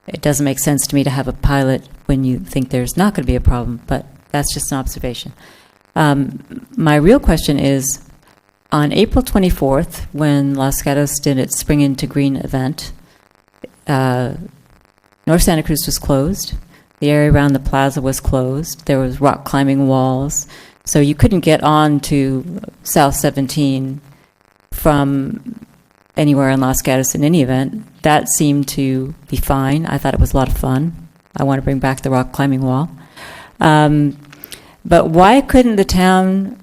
it doesn't make sense to me to have a pilot when you think there's not going to be a problem, but that's just an observation. My real question is, on April 24th, when Los Gatos did its Spring into Green event, North Santa Cruz was closed. The area around the plaza was closed. There was rock climbing walls. So you couldn't get on to South 17 from anywhere in Los Gatos in any event. That seemed to be fine. I thought it was a lot of fun. I want to bring back the rock climbing wall. But why couldn't the town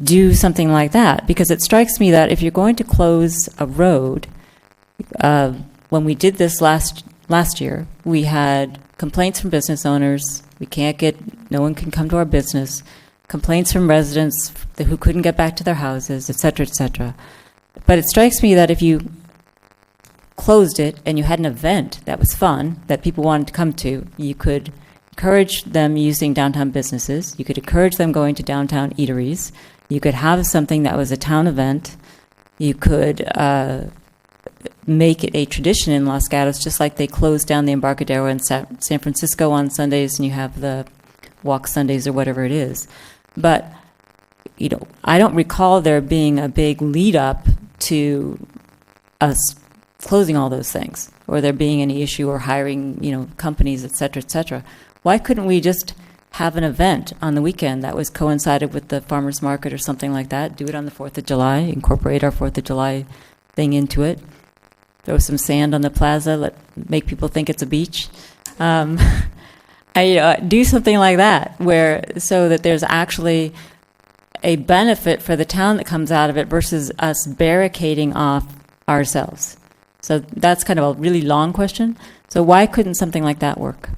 do something like that? Because it strikes me that if you're going to close a road, when we did this last year, we had complaints from business owners. No one can come to our business. Complaints from residents who couldn't get back to their houses, et cetera, et cetera. But it strikes me that if you closed it and you had an event that was fun, that people wanted to come to, you could encourage them using downtown businesses. You could encourage them going to downtown eateries. You could have something that was a town event. You could make it a tradition in Los Gatos, just like they closed down the Embarcadero in San Francisco on Sundays, and you have the Walk Sundays or whatever it is. But, I don't recall there being a big lead up to us closing all those things, or there being any issue or hiring, companies, et cetera, et cetera. Why couldn't we just have an event on the weekend that was coincided with the farmer's market or something like that? Do it on the 4th of July, incorporate our 4th of July thing into it. Throw some sand on the plaza, make people think it's a beach. Do something like that, so that there's actually a benefit for the town that comes out of it versus us barricading off ourselves. So that's kind of a really long question. So why couldn't something like that work?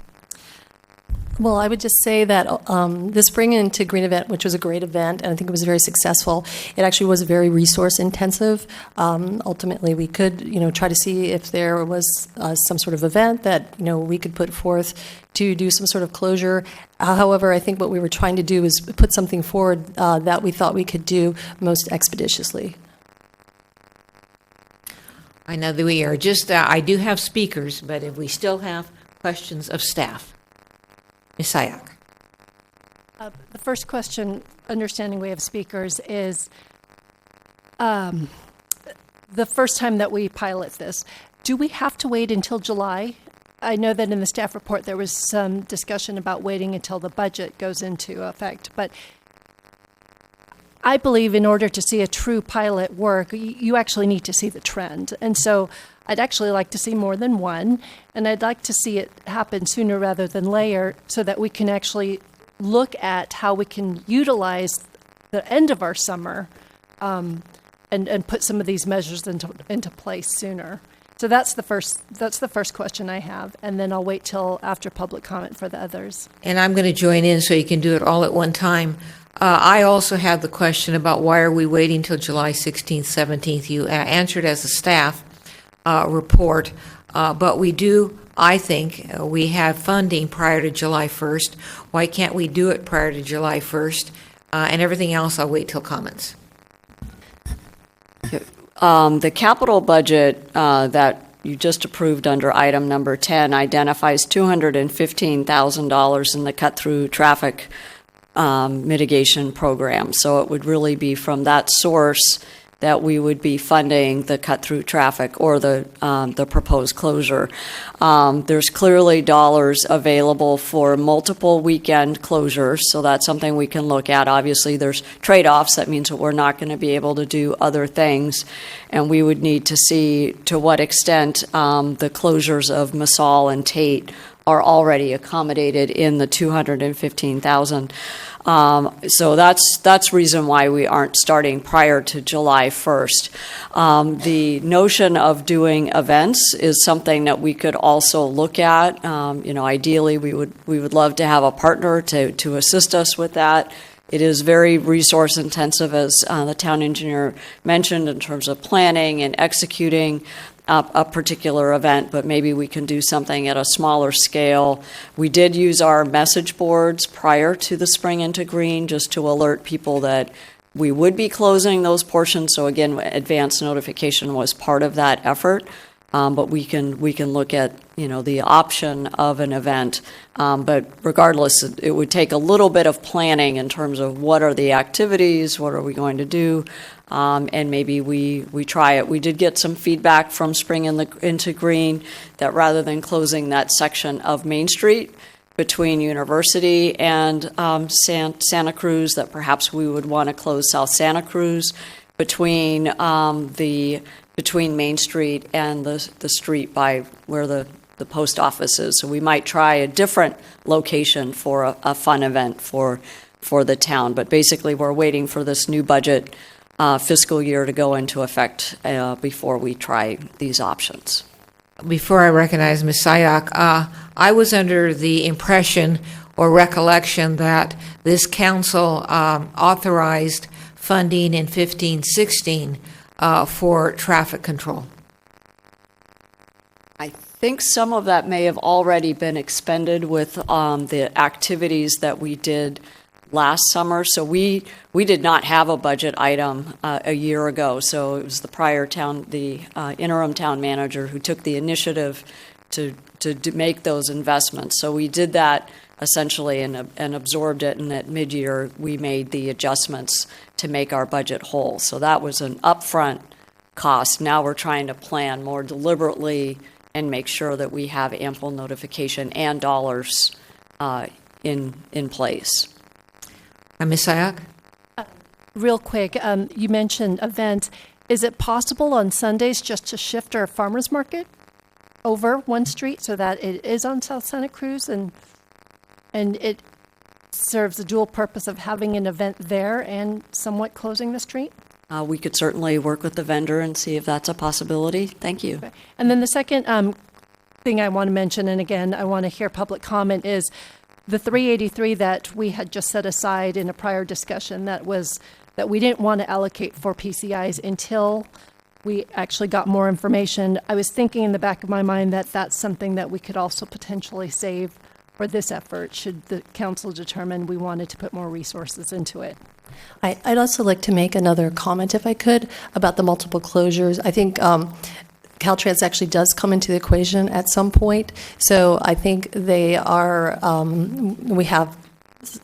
Well, I would just say that the Spring into Green event, which was a great event, and I think it was very successful, it actually was very resource intensive. Ultimately, we could, try to see if there was some sort of event that, we could put forth to do some sort of closure. However, I think what we were trying to do is put something forward that we thought we could do most expeditiously. I know that we are just, I do have speakers, but if we still have questions of staff. Ms. Sayak. The first question, understanding we have speakers, is the first time that we pilot this, do we have to wait until July? I know that in the staff report there was some discussion about waiting until the budget goes into effect, but I believe in order to see a true pilot work, you actually need to see the trend. And so I'd actually like to see more than one, and I'd like to see it happen sooner rather than later so that we can actually look at how we can utilize the end of our summer and put some of these measures into place sooner. So that's the first question I have, and then I'll wait till after public comment for the others. And I'm going to join in so you can do it all at one time. I also have the question about why are we waiting till July 16th, 17th? You answered as a staff report, but we do, I think, we have funding prior to July 1st. Why can't we do it prior to July 1st? And everything else, I'll wait till comments. The capital budget that you just approved under item number 10 identifies $215,000 in the cut-through traffic mitigation program. So it would really be from that source that we would be funding the cut-through traffic or the proposed closure. There's clearly dollars available for multiple weekend closures, so that's something we can look at. Obviously, there's trade-offs. That means that we're not going to be able to do other things, and we would need to see to what extent the closures of Massal and Tate are already accommodated in the $215,000. So that's reason why we aren't starting prior to July 1st. The notion of doing events is something that we could also look at. Ideally, we would love to have a partner to assist us with that. It is very resource intensive, as the town engineer mentioned, in terms of planning and executing a particular event, but maybe we can do something at a smaller scale. We did use our message boards prior to the Spring into Green just to alert people that we would be closing those portions. So again, advance notification was part of that effort. But we can look at the option of an event. But regardless, it would take a little bit of planning in terms of what are the activities, what are we going to do, and maybe we try it. We did get some feedback from Spring into Green that rather than closing that section of Main Street between University and Santa Cruz, that perhaps we would want to close South Santa Cruz between Main Street and the street by where the post office is. So we might try a different location for a fun event for the town. But basically, we're waiting for this new budget fiscal year to go into effect before we try these options. Before I recognize Ms. Sayak, I was under the impression or recollection that this council authorized funding in 15-16 for traffic control. I think some of that may have already been expended with the activities that we did last summer. So we did not have a budget item a year ago. So it was the interim town manager who took the initiative to make those investments. So we did that essentially and absorbed it, and at mid-year we made the adjustments to make our budget whole. So that was an upfront cost. Now we're trying to plan more deliberately and make sure that we have ample notification and dollars in place. Ms. Sayak? Real quick, you mentioned events. Is it possible on Sundays just to shift our farmers market over one street so that it is on South Santa Cruz and it serves the dual purpose of having an event there and somewhat closing the street? We could certainly work with the vendor and see if that's a possibility. Thank you. Okay. And then the second thing I want to mention, and again, I want to hear public comment, is the 383 that we had just set aside in a prior discussion that we didn't want to allocate for PCIs until we actually got more information. I was thinking in the back of my mind that that's something that we could also potentially save for this effort should the council determine we wanted to put more resources into it. I'd also like to make another comment, if I could, about the multiple closures. I think Caltrans actually does come into the equation at some point. So I think they are, we have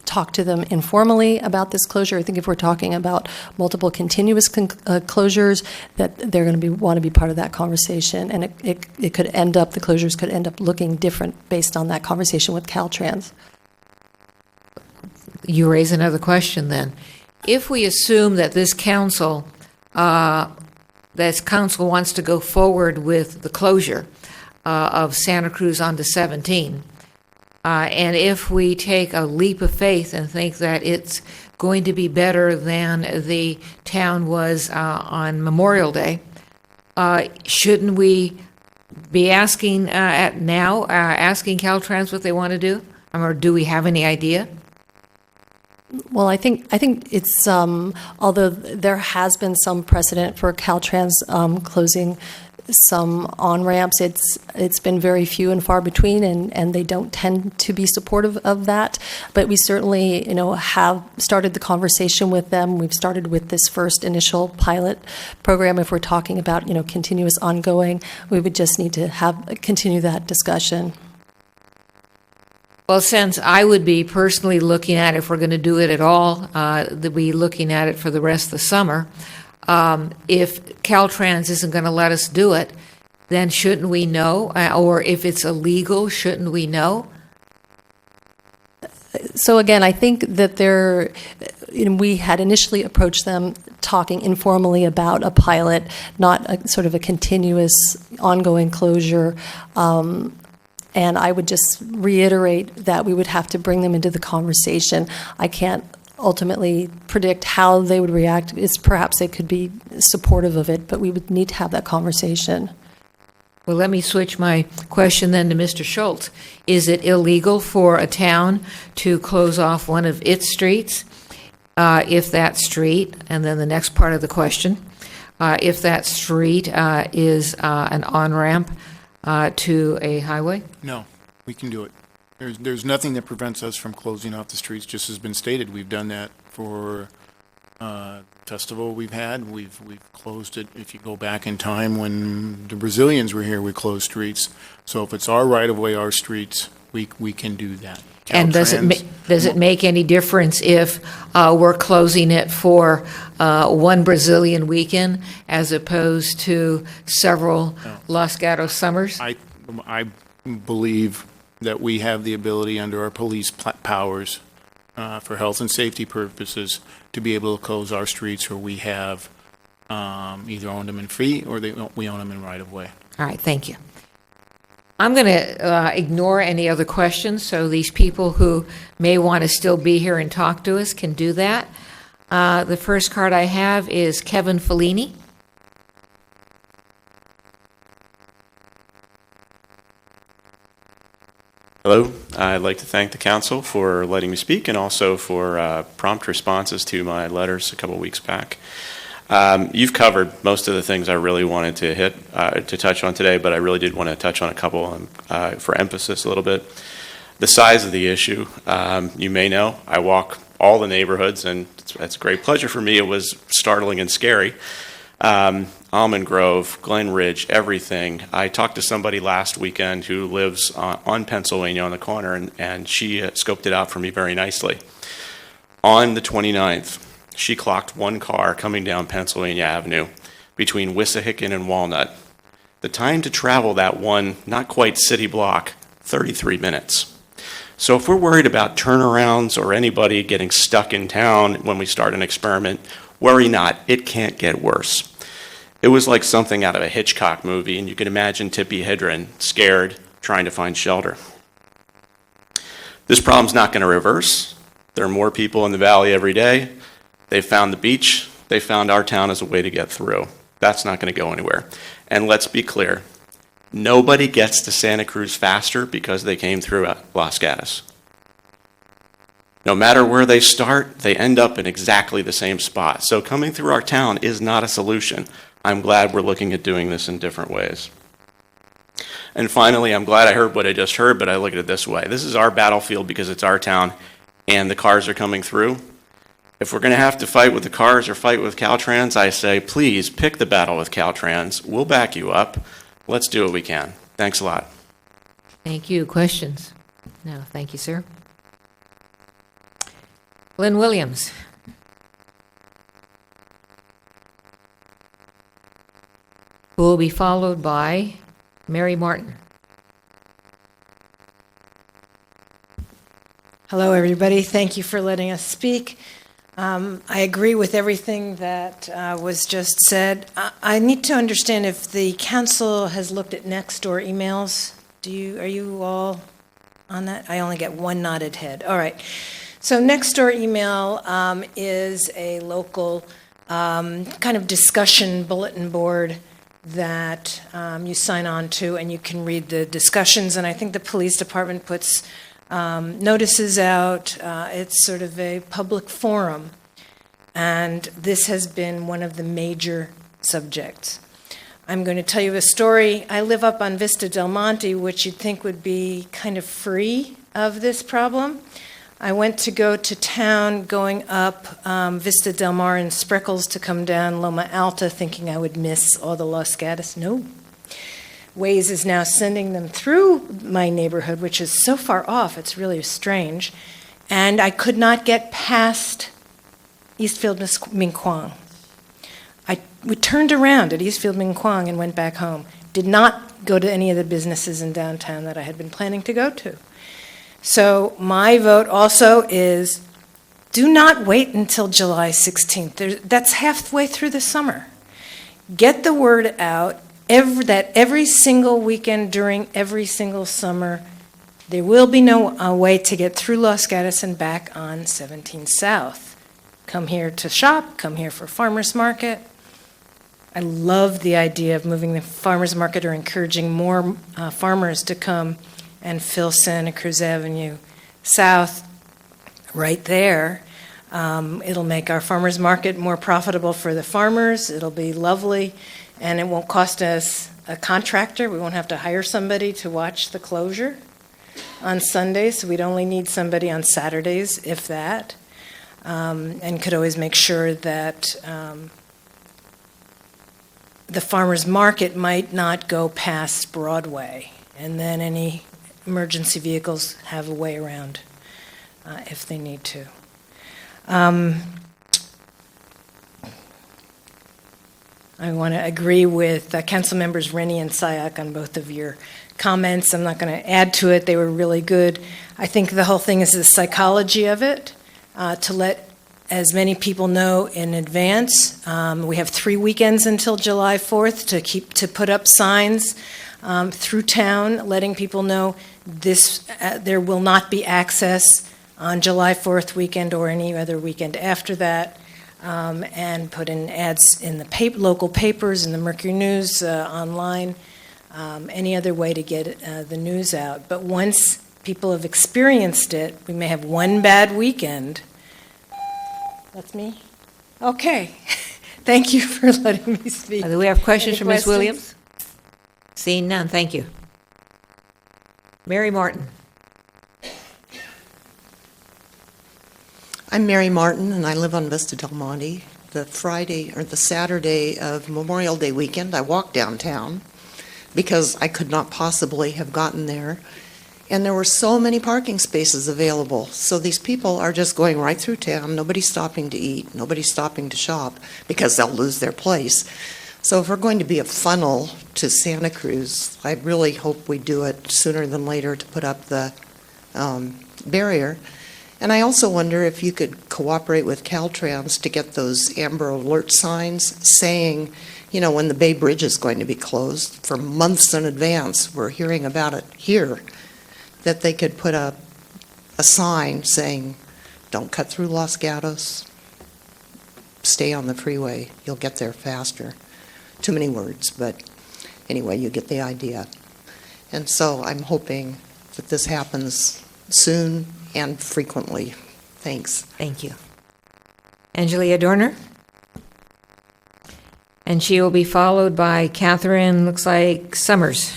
talk to them informally about this closure. I think if we're talking about multiple continuous closures, that they're going to want to be part of that conversation, and it could end up, the closures could end up looking different based on that conversation with Caltrans. You raise another question then. If we assume that this council wants to go forward with the closure of Santa Cruz onto 17, and if we take a leap of faith and think that it's going to be better than the town was on Memorial Day, shouldn't we be asking asking Caltrans what they want to do? Or do we have any idea? Well, I think it's, although there has been some precedent for Caltrans closing some on-ramps, it's been very few and far between, and they don't tend to be supportive of that. But we certainly, have started the conversation with them. We've started with this first initial pilot program. If we're talking about, continuous ongoing, we would just need to continue that discussion. Well, since I would be personally looking at it, if we're going to do it at all, to be looking at it for the rest of the summer, if Caltrans isn't going to let us do it, then shouldn't we know? Or if it's illegal, shouldn't we know? So again, I think that we had initially approached them talking informally about a pilot, not a sort of a continuous ongoing closure. And I would just reiterate that we would have to bring them into the conversation. I can't ultimately predict how they would react. Perhaps they could be supportive of it, but we would need to have that conversation. Well, let me switch my question then to Mr. Schultz. Is it illegal for a town to close off one of its streets if that street, and then the next part of the question, if that street is an on-ramp to a highway? No, we can do it. There's nothing that prevents us from closing off the streets, just as been stated. We've done that for festival we've had. We've closed it. If you go back in time when the Brazilians were here, we closed streets. So if it's our right of way, our streets, we can do that. And does it make any difference if we're closing it for one Brazilian weekend as opposed to several Los Gatos summers? I believe that we have the ability under our police powers for health and safety purposes to be able to close our streets where we have either owned them in fee or we own them in right of way. All right, thank you. I'm going to ignore any other questions, so these people who may want to still be here and talk to us can do that. The first card I have is Kevin Fellini. Hello. I'd like to thank the council for letting me speak and also for prompt responses to my letters a couple of weeks back. You've covered most of the things I really wanted to touch on today, but I really did want to touch on a couple for emphasis a little bit. The size of the issue, you may know, I walk all the neighborhoods, and it's a great pleasure for me. It was startling and scary. Almond Grove, Glen Ridge, everything. I talked to somebody last weekend who lives on Pennsylvania on the corner, and she scoped it out for me very nicely. On the 29th, she clocked one car coming down Pennsylvania Avenue between Wissahickon and Walnut. The time to travel that one, not quite city block, 33 minutes. So if we're worried about turnarounds or anybody getting stuck in town when we start an experiment, worry not, it can't get worse. It was like something out of a Hitchcock movie, and you can imagine Tippi Hedren scared, trying to find shelter. This problem's not going to reverse. There are more people in the valley every day. They found the beach. They found our town as a way to get through. That's not going to go anywhere. And let's be clear. Nobody gets to Santa Cruz faster because they came through Los Gatos. No matter where they start, they end up in exactly the same spot. So coming through our town is not a solution. I'm glad we're looking at doing this in different ways. And finally, I'm glad I heard what I just heard, but I look at it this way. This is our battlefield because it's our town, and the cars are coming through. If we're going to have to fight with the cars or fight with Caltrans, I say, please pick the battle with Caltrans. We'll back you up. Let's do what we can. Thanks a lot. Thank you. Questions? No, thank you, sir. Lynn Williams. Who will be followed by Mary Martin. Hello, everybody. Thank you for letting us speak. I agree with everything that was just said. I need to understand if the council has looked at Nextdoor emails. Are you all on that? I only get one nodded head. All right. So Nextdoor email is a local kind of discussion bulletin board that you sign on to, and you can read the discussions. And I think the police department puts notices out. It's sort of a public forum, and this has been one of the major subjects. I'm going to tell you a story. I live up on Vista Del Monte, which you'd think would be kind of free of this problem. I went to go to town going up Vista Del Mar and Spreckles to come down Loma Alta, thinking I would miss all the Los Gatos. No. Waze is now sending them through my neighborhood, which is so far off, it's really strange. And I could not get past Eastfield Minquang. We turned around at Eastfield Minquang and went back home. Did not go to any of the businesses in downtown that I had been planning to go to. So my vote also is do not wait until July 16th. That's halfway through the summer. Get the word out that every single weekend during every single summer, there will be no way to get through Los Gatos and back on 17 South. Come here to shop, come here for farmers market. I love the idea of moving the farmers market or encouraging more farmers to come and fill Santa Cruz Avenue South right there. It'll make our farmers market more profitable for the farmers. It'll be lovely, and it won't cost us a contractor. We won't have to hire somebody to watch the closure on Sundays. So we'd only need somebody on Saturdays, if that, and could always make sure that the farmers market might not go past Broadway, and then any emergency vehicles have a way around if they need to. I want to agree with Council Members Rennie and Sayak on both of your comments. I'm not going to add to it. They were really good. I think the whole thing is the psychology of it, to let as many people know in advance. We have 3 weekends until July 4th to put up signs through town, letting people know there will not be access on July 4th weekend or any other weekend after that, and put in ads in the local papers, in the Mercury News, online, any other way to get the news out. But once people have experienced it, we may have one bad weekend. That's me? Okay. Thank you for letting me speak. Do we have questions Any for Ms. questions? Williams? Seeing none, thank you. Mary Martin. I'm Mary Martin, and I live on Vista Del Monte. The Saturday of Memorial Day weekend, I walked downtown because I could not possibly have gotten there. And there were so many parking spaces available. So these people are just going right through town. Nobody's stopping to eat. Nobody's stopping to shop because they'll lose their place. So if we're going to be a funnel to Santa Cruz, I really hope we do it sooner than later to put up the barrier. And I also wonder if you could cooperate with Caltrans to get those Amber Alert signs saying, when the Bay Bridge is going to be closed for months in advance. We're hearing about it here. That they could put up a sign saying, don't cut through Los Gatos, stay on the freeway, you'll get there faster. Too many words, but anyway, you get the idea. And so I'm hoping that this happens soon and frequently. Thanks. Thank you. Angelia Dorner. And she will be followed by Catherine, looks like, Summers.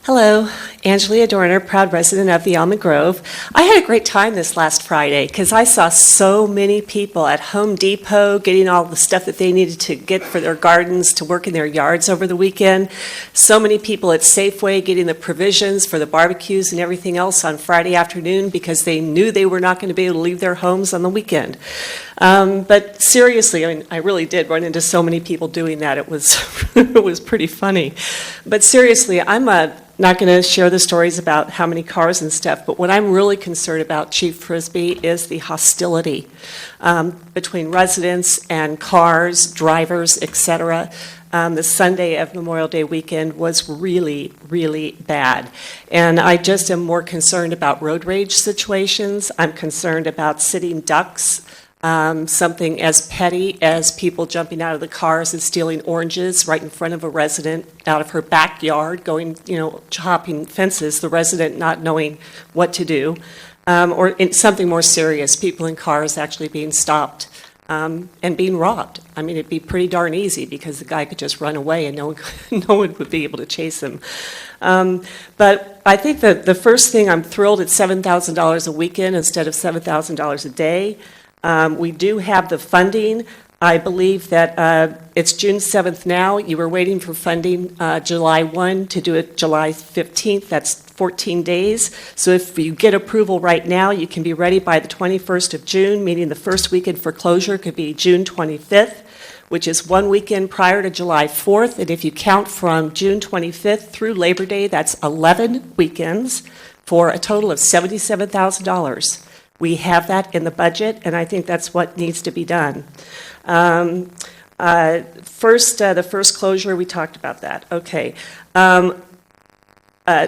Hello, Angelia Dorner, proud resident of the Almond Grove. I had a great time this last Friday because I saw so many people at Home Depot getting all the stuff that they needed to get for their gardens to work in their yards over the weekend. So many people at Safeway getting the provisions for the barbecues and everything else on Friday afternoon because they knew they were not going to be able to leave their homes on the weekend. But seriously, I mean, I really did run into so many people doing that. It was it was pretty funny. But seriously, I'm not going to share the stories about how many cars and stuff, but what I'm really concerned about, Chief Frisbee, is the hostility between residents and cars, drivers, etc. The Sunday of Memorial Day weekend was really, really bad. And I just am more concerned about road rage situations. I'm concerned about sitting ducks. Something as petty as people jumping out of the cars and stealing oranges right in front of a resident out of her backyard, going, chopping fences, the resident not knowing what to do, or something more serious, people in cars actually being stopped and being robbed. I mean, it'd be pretty darn easy because the guy could just run away and no one would be able to chase him. But I think that the first thing, I'm thrilled at $7,000 a weekend instead of $7,000 a day. We do have the funding. I believe that it's June 7th now. You were waiting for funding July 1 to do it July 15th. That's 14 days. So if you get approval right now, you can be ready by the 21st of June, meaning the first weekend for closure could be June 25th, which is one weekend prior to July 4th. And if you count from June 25th through Labor Day, that's 11 weekends for a total of $77,000. We have that in the budget, and I think that's what needs to be done. The first closure, we talked about that. Okay.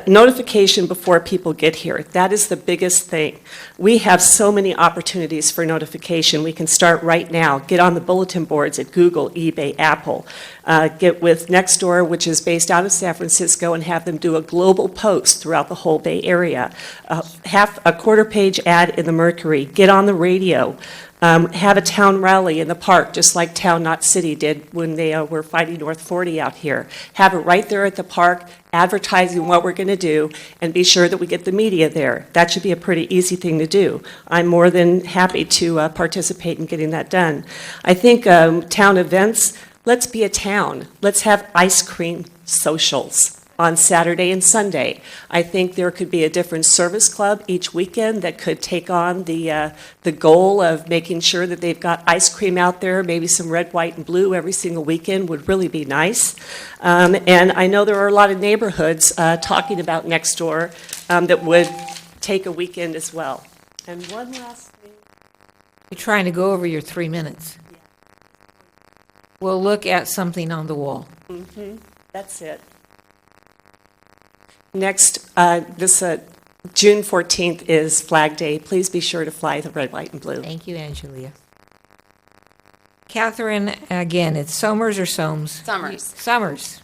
Notification before people get here. That is the biggest thing. We have so many opportunities for notification. We can start right now. Get on the bulletin boards at Google, eBay, Apple. Get with Nextdoor, which is based out of San Francisco, and have them do a global post throughout the whole Bay Area. A quarter-page ad in the Mercury. Get on the radio. Have a town rally in the park, just like Town Not City did when they were fighting North 40 out here. Have it right there at the park, advertising what we're going to do, and be sure that we get the media there. That should be a pretty easy thing to do. I'm more than happy to participate in getting that done. I think town events, let's be a town. Let's have ice cream socials on Saturday and Sunday. I think there could be a different service club each weekend that could take on the goal of making sure that they've got ice cream out there, maybe some red, white, and blue every single weekend would really be nice. And I know there are a lot of neighborhoods talking about Nextdoor that would take a weekend as well. And one last thing. You're trying to go over your 3 minutes. Yeah. We'll look at something on the wall. Mm-hmm. That's it. Next, June 14th is Flag Day. Please be sure to fly the red, white, and blue. Thank you, Angelia. Catherine, again, it's Somers or Soames? Summers. Summers.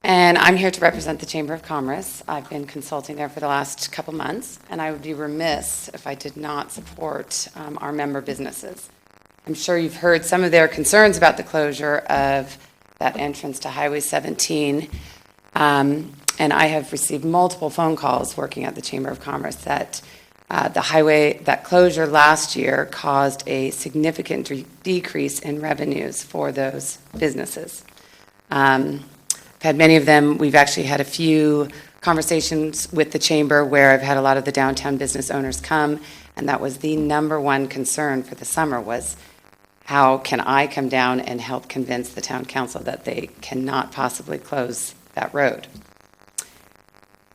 And I'm here to represent the Chamber of Commerce. I've been consulting there for the last couple months, and I would be remiss if I did not support our member businesses. I'm sure you've heard some of their concerns about the closure of that entrance to Highway 17. And I have received multiple phone calls working at the Chamber of Commerce that that closure last year caused a significant decrease in revenues for those businesses. I've had many of them. We've actually had a few conversations with the Chamber where I've had a lot of the downtown business owners come, and that was the number one concern for the summer was, how can I come down and help convince the town council that they cannot possibly close that road?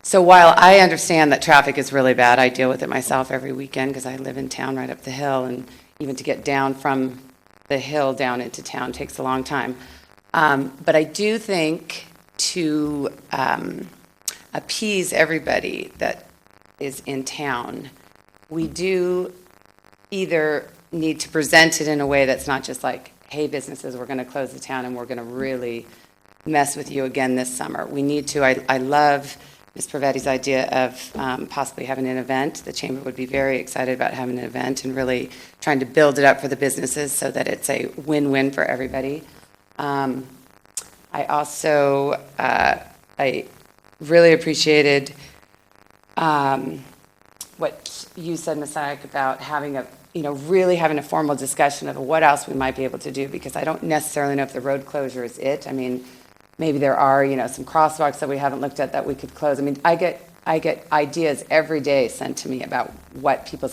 So while I understand that traffic is really bad, I deal with it myself every weekend because I live in town right up the hill, and even to get down from the hill down into town takes a long time. But I do think to appease everybody that is in town, we do either need to present it in a way that's not just like, hey, businesses, we're going to close the town and we're going to really mess with you again this summer. We need to, I love Ms. Pravetti's idea of possibly having an event. The Chamber would be very excited about having an event and really trying to build it up for the businesses so that it's a win-win for everybody. I also, I really appreciated what you said, Ms. Sayak, about having really having a formal discussion of what else we might be able to do, because I don't necessarily know if the road closure is it. I mean, maybe there are, some crosswalks that we haven't looked at that we could close. I mean, I get ideas every day sent to me about what people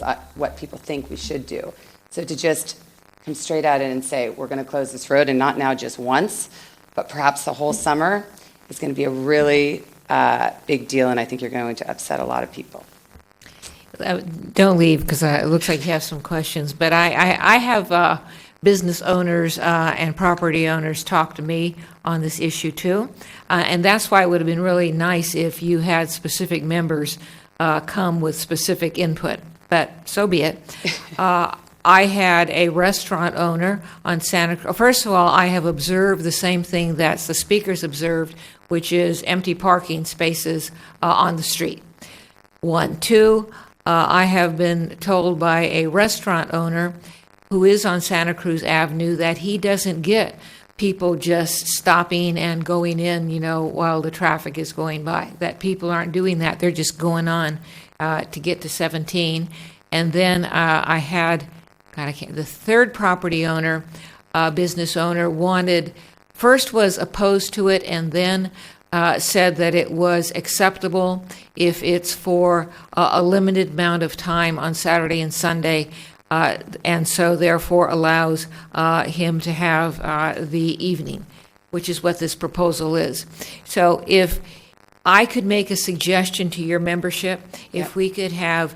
think we should do. So to just come straight at it and say, we're going to close this road, and not now just once, but perhaps the whole summer, is going to be a really big deal, and I think you're going to upset a lot of people. Don't leave, because it looks like you have some questions. But I have business owners and property owners talk to me on this issue too. And that's why it would have been really nice if you had specific members come with specific input. But so be it. I had a restaurant owner on Santa Cruz. First of all, I have observed the same thing that the speakers observed, which is empty parking spaces on the street. 1. 2, I have been told by a restaurant owner who is on Santa Cruz Avenue that he doesn't get people just stopping and going in, while the traffic is going by. That people aren't doing that. They're just going on to get to 17. And then I had, the third property owner, business owner, first was opposed to it, and then said that it was acceptable if it's for a limited amount of time on Saturday and Sunday, and so therefore allows him to have the evening, which is what this proposal is. So if I could make a suggestion to your membership, if we could have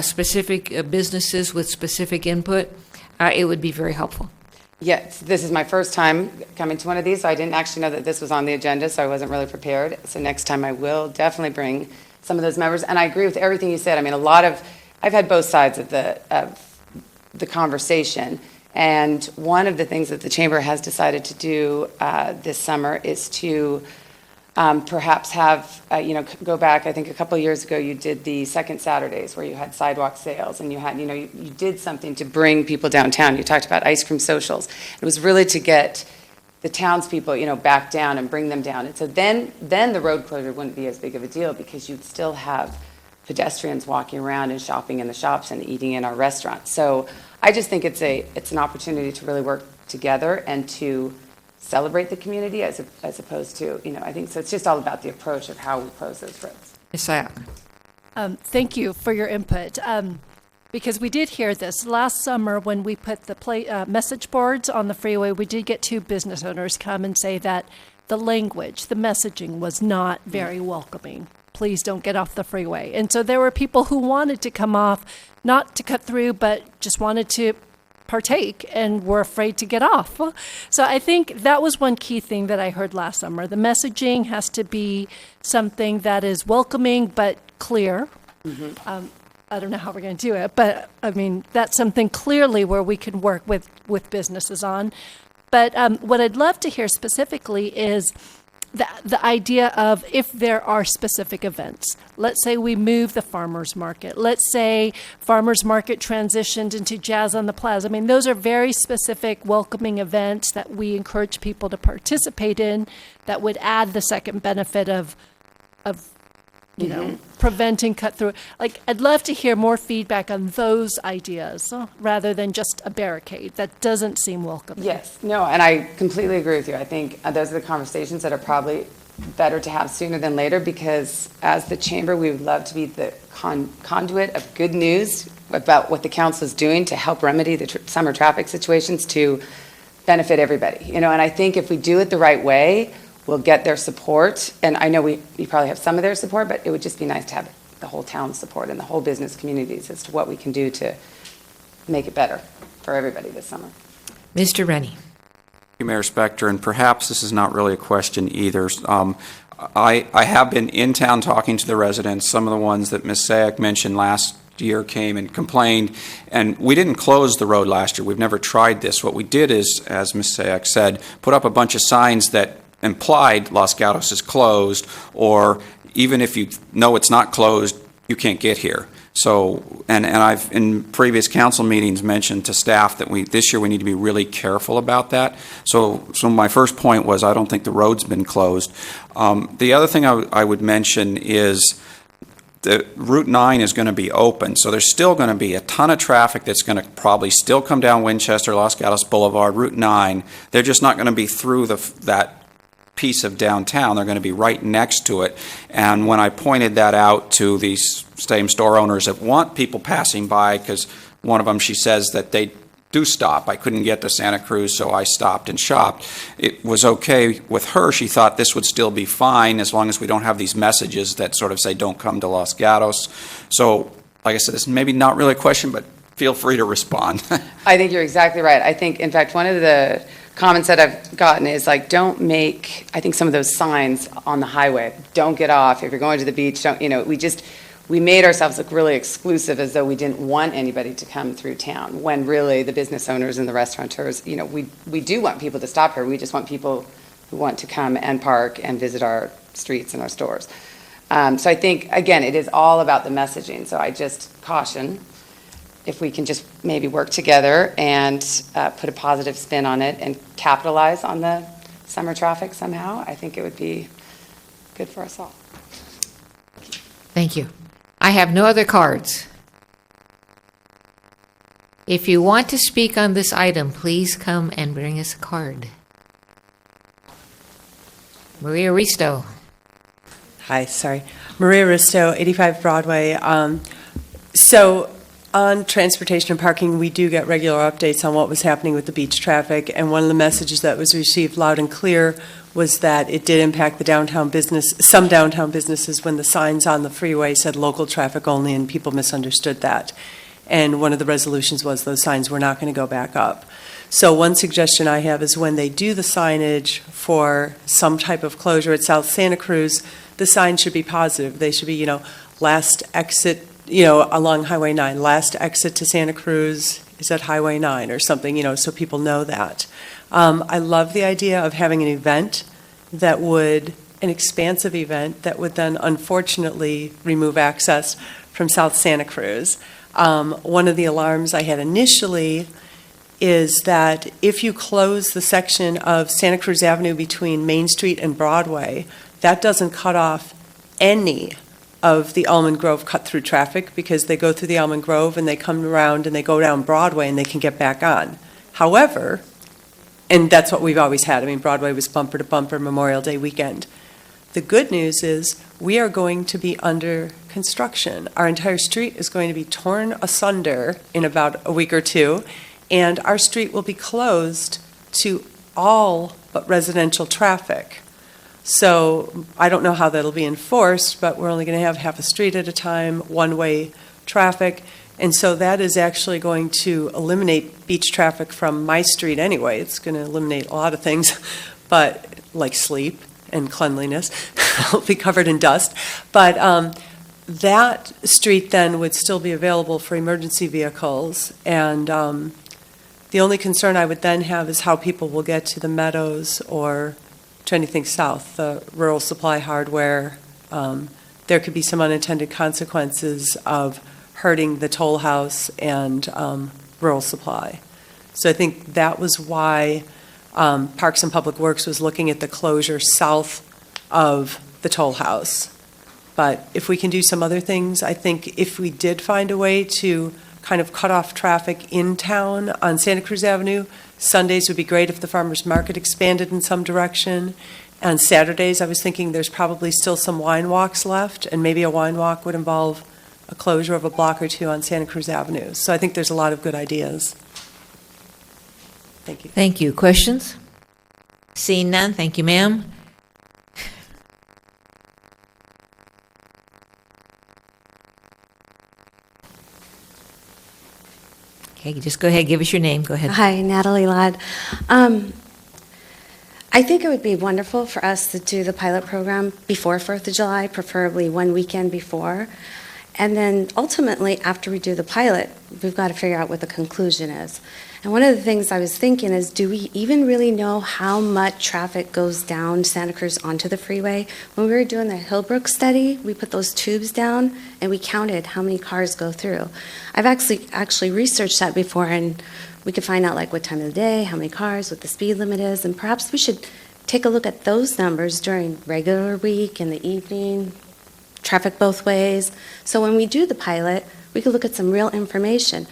specific businesses with specific input, it would be very helpful. Yes, this is my first time coming to one of these, so I didn't actually know that this was on the agenda, so I wasn't really prepared. So next time I will definitely bring some of those members. And I agree with everything you said. I mean, I've had both sides of the conversation. And one of the things that the Chamber has decided to do this summer is to perhaps have, go back, I think a couple of years ago, you did the second Saturdays where you had sidewalk sales, and you had, you did something to bring people downtown. You talked about ice cream socials. It was really to get the townspeople, back down and bring them down. And so then the road closure wouldn't be as big of a deal, because you'd still have pedestrians walking around and shopping in the shops and eating in our restaurants. So I just think it's an opportunity to really work together and to celebrate the community as opposed to, I think, so it's just all about the approach of how we close those roads. Ms. Sayak. Thank you for your input. Because we did hear this last summer when we put the message boards on the freeway, we did get 2 business owners come and say that the language, the messaging was not very welcoming. Please don't get off the freeway. And so there were people who wanted to come off, not to cut through, but just wanted to partake and were afraid to get off. So I think that was one key thing that I heard last summer. The messaging has to be something that is welcoming but clear. Mm-hmm. I don't know how we're going to do it, but I mean, that's something clearly where we can work with businesses on. But what I'd love to hear specifically is the idea of if there are specific events. Let's say we move the farmers market. Let's say farmers market transitioned into Jazz on the Plaza. I mean, those are very specific welcoming events that we encourage people to participate in that would add the second benefit of preventing cut through. Like, I'd love to hear more feedback on those ideas rather than just a barricade. That doesn't seem welcoming. Yes, no, and I completely agree with you. I think those are the conversations that are probably better to have sooner than later, because as the Chamber, we would love to be the conduit of good news about what the council is doing to help remedy the summer traffic situations to benefit everybody. And I think if we do it the right way, we'll get their support, and I know we probably have some of their support, but it would just be nice to have the whole town's support and the whole business communities as to what we can do to make it better for everybody this summer. Mr. Rennie. Thank you, Mayor Spector, and perhaps this is not really a question either. I have been in town talking to the residents. Some of the ones that Ms. Sayak mentioned last year came and complained, and we didn't close the road last year. We've never tried this. What we did is, as Ms. Sayak said, put up a bunch of signs that implied Los Gatos is closed, or even if you know it's not closed, you can't get here. So, and I've, in previous council meetings, mentioned to staff that this year we need to be really careful about that. So my first point was I don't think the road's been closed. The other thing I would mention is the Route 9 is going to be open, so there's still going to be a ton of traffic that's going to probably still come down Winchester, Los Gatos Boulevard, Route 9. They're just not going to be through that piece of downtown. They're going to be right next to it. And when I pointed that out to these same store owners that want people passing by, because one of them, she says that they do stop. I couldn't get to Santa Cruz, so I stopped and shopped. It was okay with her. She thought this would still be fine as long as we don't have these messages that sort of say don't come to Los Gatos. So, like I said, it's maybe not really a question, but feel free to respond. I think you're exactly right. I think, in fact, one of the comments that I've gotten is like, don't make, I think some of those signs on the highway, don't get off, if you're going to the beach, don't, we made ourselves look really exclusive as though we didn't want anybody to come through town, when really the business owners and the restaurateurs, we do want people to stop here. We just want people who want to come and park and visit our streets and our stores. So I think, again, it is all about the messaging. So I just caution, if we can just maybe work together and put a positive spin on it and capitalize on the summer traffic somehow, I think it would be good for us all. Thank you. I have no other cards. If you want to speak on this item, please come and bring us a card. Maria Risto. Hi, sorry. Maria Risto, 85 Broadway. So on transportation and parking, we do get regular updates on what was happening with the beach traffic, and one of the messages that was received loud and clear was that it did impact the downtown business, some downtown businesses, when the signs on the freeway said local traffic only, and people misunderstood that. And one of the resolutions was those signs were not going to go back up. So one suggestion I have is when they do the signage for some type of closure at South Santa Cruz, the sign should be positive. They should be, last exit, along Highway 9, last exit to Santa Cruz is at Highway 9 or something, so people know that. I love the idea of having an event an expansive event that would then unfortunately remove access from South Santa Cruz. One of the alarms I had initially is that if you close the section of Santa Cruz Avenue between Main Street and Broadway, that doesn't cut off any of the Almond Grove cut-through traffic, because they go through the Almond Grove and they come around and they go down Broadway and they can get back on. However, and that's what we've always had. I mean, Broadway was bumper to bumper Memorial Day weekend. The good news is we are going to be under construction. Our entire street is going to be torn asunder in about a week or two, and our street will be closed to all but residential traffic. So I don't know how that'll be enforced, but we're only going to have half a street at a time, one-way traffic. And so that is actually going to eliminate beach traffic from my street anyway. It's going to eliminate a lot of things, but like sleep and cleanliness. It'll be covered in dust. But that street then would still be available for emergency vehicles. And the only concern I would then have is how people will get to the Meadows or to anything south, the Rural Supply Hardware. There could be some unintended consequences of hurting the toll house and Rural Supply. So I think that was why Parks and Public Works was looking at the closure south of the toll house. But if we can do some other things, I think if we did find a way to kind of cut off traffic in town on Santa Cruz Avenue, Sundays would be great if the farmers market expanded in some direction. On Saturdays, I was thinking there's probably still some wine walks left, and maybe a wine walk would involve a closure of a block or two on Santa Cruz Avenue. So I think there's a lot of good ideas. Thank you. Thank you. Questions? Seeing none, thank you, ma'am. Okay, just go ahead, give us your name. Go ahead. Hi, Natalie Ladd. I think it would be wonderful for us to do the pilot program before 4th of July, preferably one weekend before. And then ultimately, after we do the pilot, we've got to figure out what the conclusion is. And one of the things I was thinking is, do we even really know how much traffic goes down Santa Cruz onto the freeway? When we were doing the Hillbrook study, we put those tubes down and we counted how many cars go through. I've actually researched that before, and we could find out like what time of the day, how many cars, what the speed limit is, and perhaps we should take a look at those numbers during regular week, in the evening, traffic both ways. So when we do the pilot, we could look at some real information.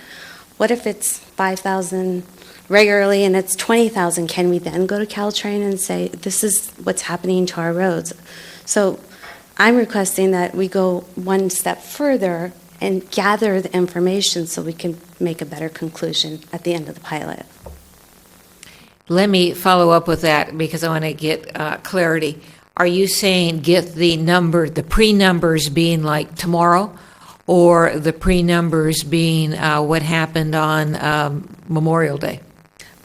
What if it's 5,000 regularly and it's 20,000? Can we then go to Caltrain and say, this is what's happening to our roads? So I'm requesting that we go one step further and gather the information so we can make a better conclusion at the end of the pilot. Let me follow up with that because I want to get clarity. Are you saying get the pre-numbers being like tomorrow, or the pre-numbers being what happened on Memorial Day?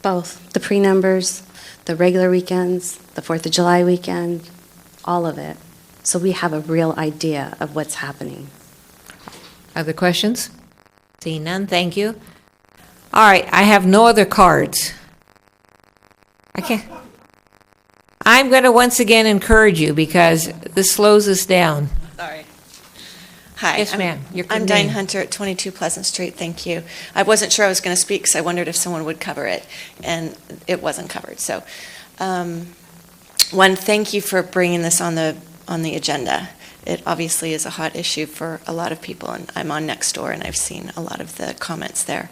Both. The pre-numbers, the regular weekends, the 4th of July weekend, all of it. So we have a real idea of what's happening. Other questions? Seeing none, thank you. All right, I have no other cards. I'm going to once again encourage you because this slows us down. Sorry. Hi. Yes, ma'am. Your I'm name. Diane Hunter at 22 Pleasant Street. Thank you. I wasn't sure I was going to speak because I wondered if someone would cover it, and it wasn't covered. So, one, thank you for bringing this on the agenda. It obviously is a hot issue for a lot of people, and I'm on Nextdoor, and I've seen a lot of the comments there.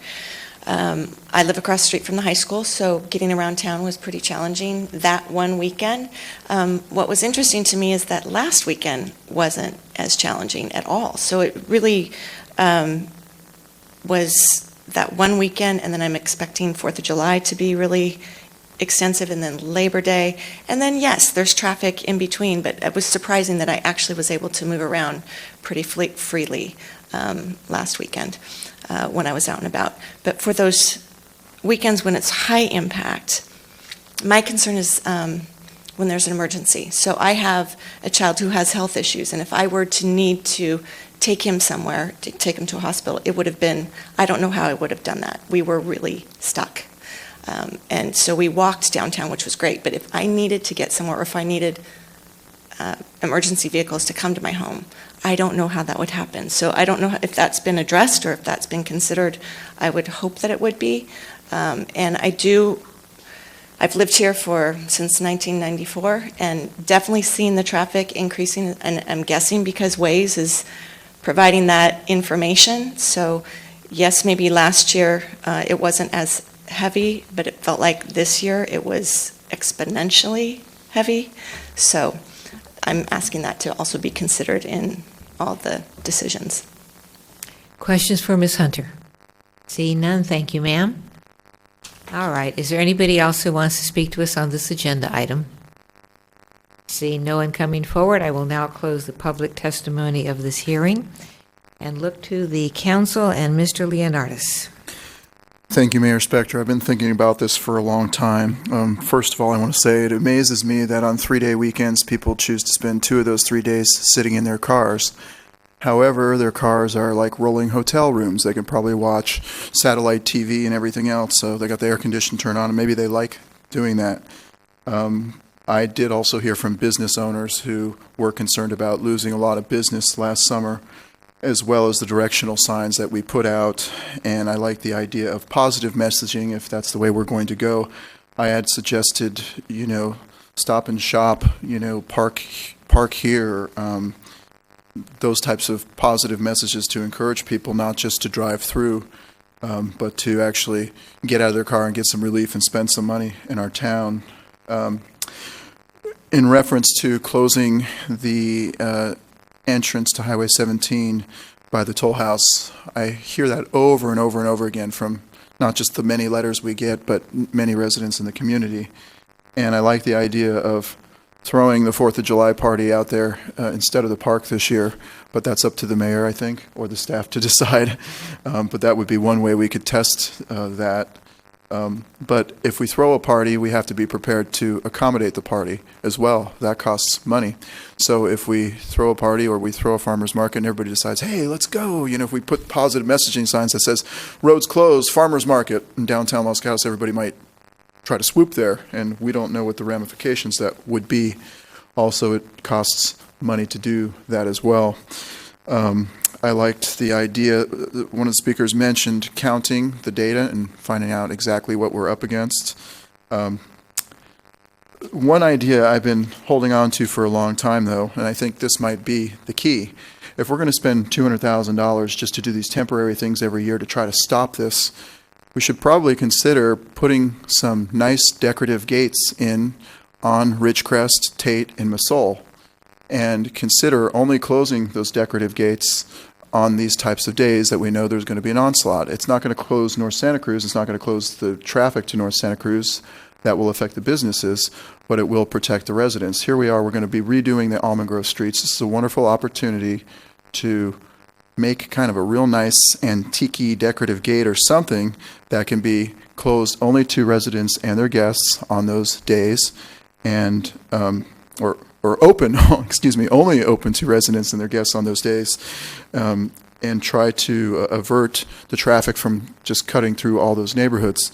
I live across the street from the high school, so getting around town was pretty challenging that one weekend. What was interesting to me is that last weekend wasn't as challenging at all. So it really was that one weekend, and then I'm expecting 4th of July to be really extensive, and then Labor Day. And then, yes, there's traffic in between, but it was surprising that I actually was able to move around pretty freely last weekend. When I was out and about. But for those weekends when it's high impact, my concern is when there's an emergency. So I have a child who has health issues, and if I were to need to take him somewhere, to take him to a hospital, it would have been, I don't know how I would have done that. We were really stuck. And so we walked downtown, which was great, but if I needed to get somewhere, or if I needed emergency vehicles to come to my home, I don't know how that would happen. So I don't know if that's been addressed or if that's been considered. I would hope that it would be. And I've lived here since 1994 and definitely seen the traffic increasing, and I'm guessing because Waze is providing that information. So yes, maybe last year it wasn't as heavy, but it felt like this year it was exponentially heavy. So I'm asking that to also be considered in all the decisions. Questions for Ms. Hunter? Seeing none, thank you, ma'am. All right, is there anybody else who wants to speak to us on this agenda item? Seeing no one coming forward, I will now close the public testimony of this hearing and look to the council and Mr. Leonardis. Thank you, Mayor Spector. I've been thinking about this for a long time. First of all, I want to say it amazes me that on 3-day weekends, people choose to spend 2 of those 3 days sitting in their cars. However, their cars are like rolling hotel rooms. They can probably watch satellite TV and everything else, so they got the air conditioning turned on, and maybe they like doing that. I did also hear from business owners who were concerned about losing a lot of business last summer, as well as the directional signs that we put out. And I like the idea of positive messaging if that's the way we're going to go. I had suggested, stop and shop, park here, those types of positive messages to encourage people not just to drive through, but to actually get out of their car and get some relief and spend some money in our town. In reference to closing the entrance to Highway 17 by the toll house, I hear that over and over and over again from not just the many letters we get, but many residents in the community. And I like the idea of throwing the 4th of July party out there instead of the park this year, but that's up to the mayor, I think, or the staff to decide. But that would be one way we could test that. But if we throw a party, we have to be prepared to accommodate the party as well. That costs money. So if we throw a party or we throw a farmer's market and everybody decides, hey, let's go, if we put positive messaging signs that says, roads closed, farmer's market in downtown Los Gatos, everybody might try to swoop there, and we don't know what the ramifications that would be. Also, it costs money to do that as well. I liked the idea, one of the speakers mentioned counting the data and finding out exactly what we're up against. One idea I've been holding on to for a long time, though, and I think this might be the key. If we're going to spend $200,000 just to do these temporary things every year to try to stop this, we should probably consider putting some nice decorative gates in on Ridgecrest, Tate, and Masol, and consider only closing those decorative gates on these types of days that we know there's going to be an onslaught. It's not going to close North Santa Cruz. It's not going to close the traffic to North Santa Cruz. That will affect the businesses, but it will protect the residents. Here we are. We're going to be redoing the Almond Grove streets. This is a wonderful opportunity to make kind of a real nice antique decorative gate or something that can be closed only to residents and their guests on those days, and or open, only open to residents and their guests on those days, and try to avert the traffic from just cutting through all those neighborhoods.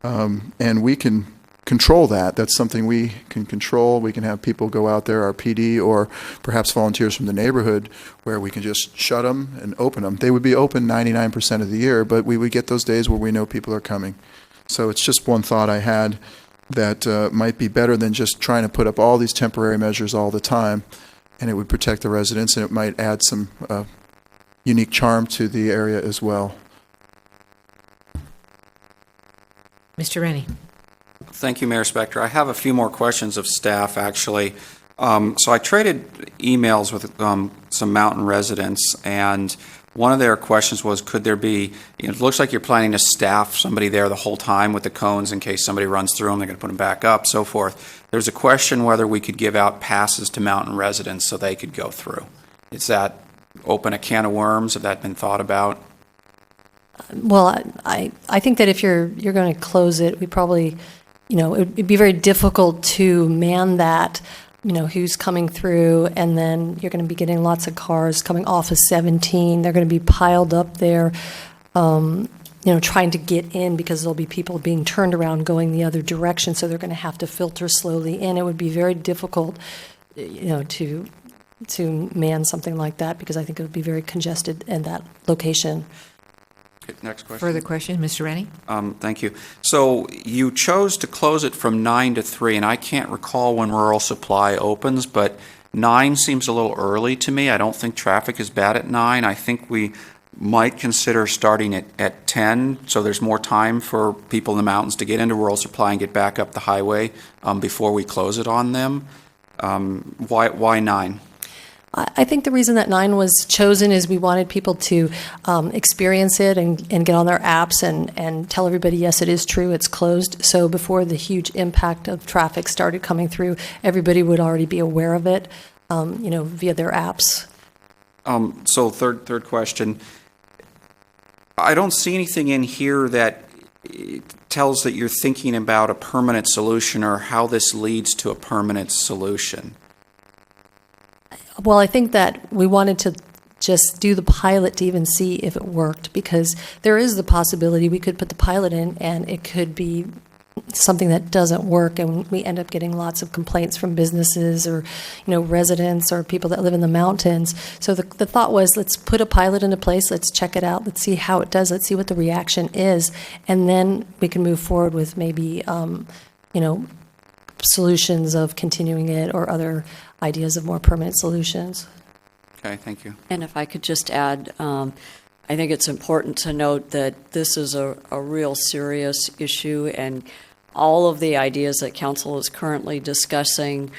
And we can control that. That's something we can control. We can have people go out there, our PD, or perhaps volunteers from the neighborhood, where we can just shut them and open them. They would be open 99% of the year, but we would get those days where we know people are coming. So it's just one thought I had that might be better than just trying to put up all these temporary measures all the time, and it would protect the residents, and it might add some unique charm to the area as well. Mr. Rennie. Thank you, Mayor Spector. I have a few more questions of staff, actually. So I traded emails with some mountain residents, and one of their questions was, could there be, it looks like you're planning to staff somebody there the whole time with the cones in case somebody runs through them, they're going to put them back up, so forth. There's a question whether we could give out passes to mountain residents so they could go through. Is that open a can of worms? Have that been thought about? Well, I think that if you're going to close it, we probably, it'd be very difficult to man that, who's coming through, and then you're going to be getting lots of cars coming off of 17. They're going to be piled up there, trying to get in because there'll be people being turned around going the other direction, so they're going to have to filter slowly in. It would be very difficult, to man something like that, because I think it would be very congested in that location. Okay, next question. Further question, Mr. Rennie? Thank you. So you chose to close it from 9 to 3, and I can't recall when rural supply opens, but 9 seems a little early to me. I don't think traffic is bad at 9. I think we might consider starting at 10, so there's more time for people in the mountains to get into rural supply and get back up the highway before we close it on them. Why 9? I think the reason that 9 was chosen is we wanted people to experience it and get on their apps and tell everybody, yes, it is true, it's closed. So before the huge impact of traffic started coming through, everybody would already be aware of it, via their apps. So third question. I don't see anything in here that tells that you're thinking about a permanent solution or how this leads to a permanent solution. Well, I think that we wanted to just do the pilot to even see if it worked, because there is the possibility we could put the pilot in and it could be something that doesn't work, and we end up getting lots of complaints from businesses or, residents or people that live in the mountains. So the thought was, let's put a pilot into place, let's check it out, let's see how it does, let's see what the reaction is, and then we can move forward with maybe, solutions of continuing it or other ideas of more permanent solutions. Okay, thank you. And if I could just add, I think it's important to note that this is a real serious issue, and all of the ideas that council is currently discussing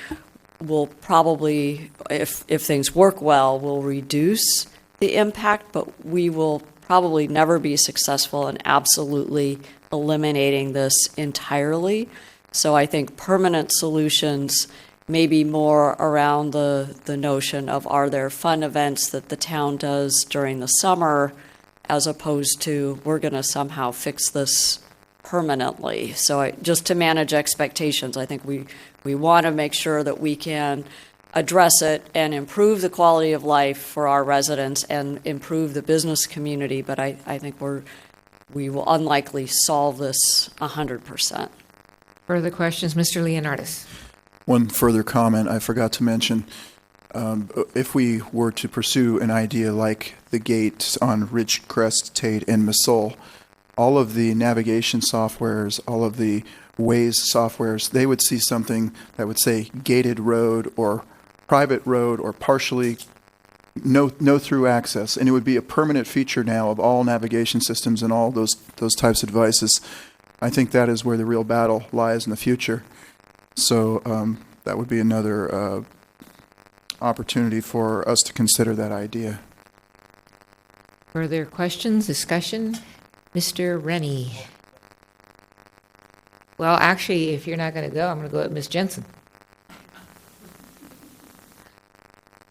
will probably, if things work well, will reduce the impact, but we will probably never be successful in absolutely eliminating this entirely. So I think permanent solutions may be more around the notion of, are there fun events that the town does during the summer, as opposed to, we're going to somehow fix this permanently. So just to manage expectations, I think we want to make sure that we can address it and improve the quality of life for our residents and improve the business community, but I think we will unlikely solve this 100%. Further questions, Mr. Leonardis? One further comment I forgot to mention. If we were to pursue an idea like the gates on Ridgecrest, Tate, and Masol, all of the navigation softwares, all of the Waze softwares, they would see something that would say gated road or private road or partially no through access, and it would be a permanent feature now of all navigation systems and all those types of devices. I think that is where the real battle lies in the future. So that would be another opportunity for us to consider that idea. Further questions, discussion? Mr. Rennie? Well, actually, if you're not going to go, I'm going to go with Ms. Jensen.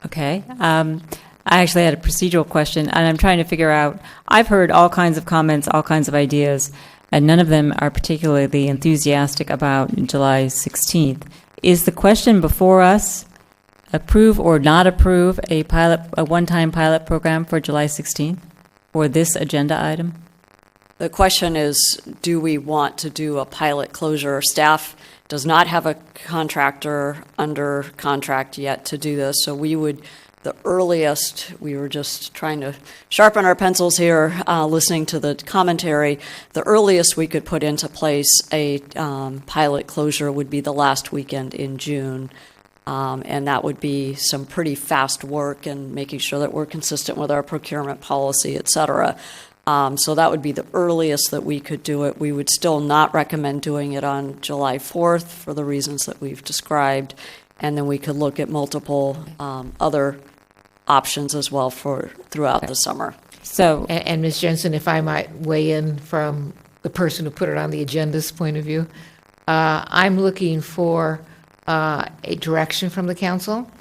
Okay. I actually had a procedural question, and I'm trying to figure out, I've heard all kinds of comments, all kinds of ideas, and none of them are particularly enthusiastic about July 16th. Is the question before us, approve or not approve a one-time pilot program for July 16th for this agenda item? The question is, do we want to do a pilot closure? Staff does not have a contractor under contract yet to do this, so the earliest, we were just trying to sharpen our pencils here, listening to the commentary, the earliest we could put into place a pilot closure would be the last weekend in June. And that would be some pretty fast work and making sure that we're consistent with our procurement policy, et cetera. So that would be the earliest that we could do it. We would still not recommend doing it on July 4th for the reasons that we've described. And then we could look at multiple other options as well throughout the summer. So, and Ms. Jensen, if I might weigh in from the person who put it on the agenda's point of view, I'm looking for a direction from the council,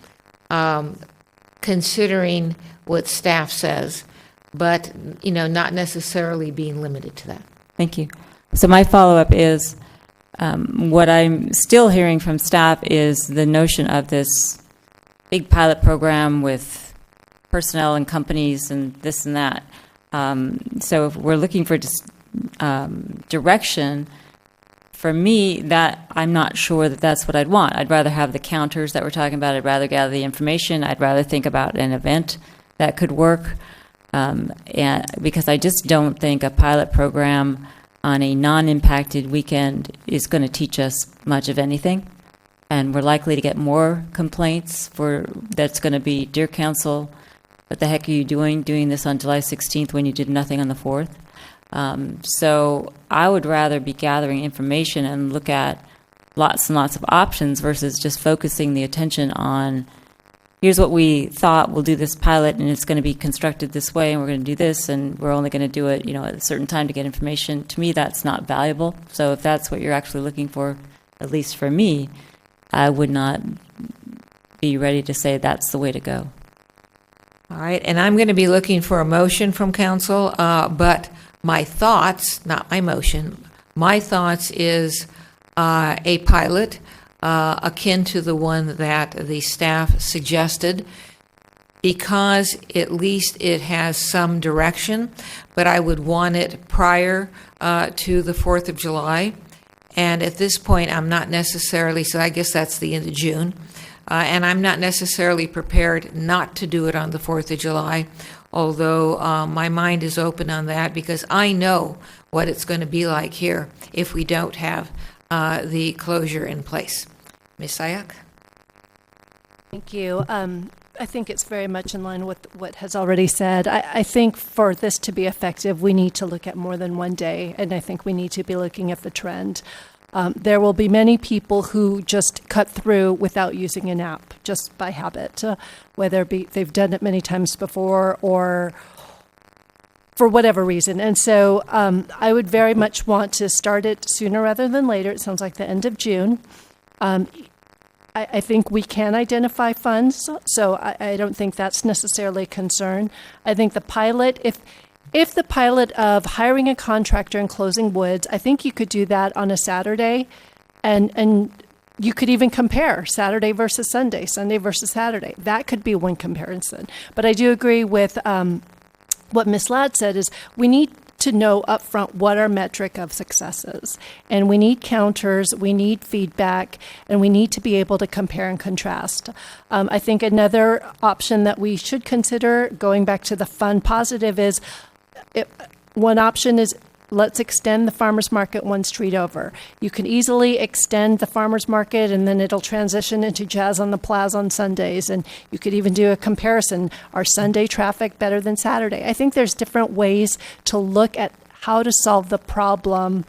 considering what staff says, but, not necessarily being limited to that. Thank you. So my follow-up is, what I'm still hearing from staff is the notion of this big pilot program with personnel and companies and this and that. So if we're looking for direction, for me, that I'm not sure that that's what I'd want. I'd rather have the counters that we're talking about. I'd rather gather the information. I'd rather think about an event that could work. And because I just don't think a pilot program on a non-impacted weekend is going to teach us much of anything. And we're likely to get more complaints that's going to be, dear council, what the heck are you doing this on July 16th when you did nothing on the 4th? So I would rather be gathering information and look at lots and lots of options versus just focusing the attention on, here's what we thought, we'll do this pilot and it's going to be constructed this way and we're going to do this and we're only going to do it, at a certain time to get information. To me, that's not valuable. So if that's what you're actually looking for, at least for me, I would not be ready to say that's the way to go. All right, and I'm going to be looking for a motion from council, but my thoughts, not my motion, my thoughts is a pilot akin to the one that the staff suggested, because at least it has some direction, but I would want it prior to the 4th of July. And at this point, I'm not necessarily, so I guess that's the end of June, and I'm not necessarily prepared not to do it on the 4th of July, although my mind is open on that because I know what it's going to be like here if we don't have the closure in place. Ms. Sayak? Thank you. I think it's very much in line with what has already said. I think for this to be effective, we need to look at more than one day, and I think we need to be looking at the trend. There will be many people who just cut through without using an app, just by habit, whether they've done it many times before or for whatever reason. And so I would very much want to start it sooner rather than later. It sounds like the end of June. I think we can identify funds, so I don't think that's necessarily a concern. I think the pilot, if the pilot of hiring a contractor and closing woods, I think you could do that on a Saturday, and you could even compare Saturday versus Sunday, Sunday versus Saturday. That could be one comparison. But I do agree with what Ms. Ladd said is we need to know upfront what our metric of success is. And we need counters, we need feedback, and we need to be able to compare and contrast. I think another option that we should consider, going back to the fun positive, is one option is let's extend the farmer's market one street over. You can easily extend the farmer's market and then it'll transition into Jazz on the Plaza on Sundays. And you could even do a comparison. Are Sunday traffic better than Saturday? I think there's different ways to look at how to solve the problem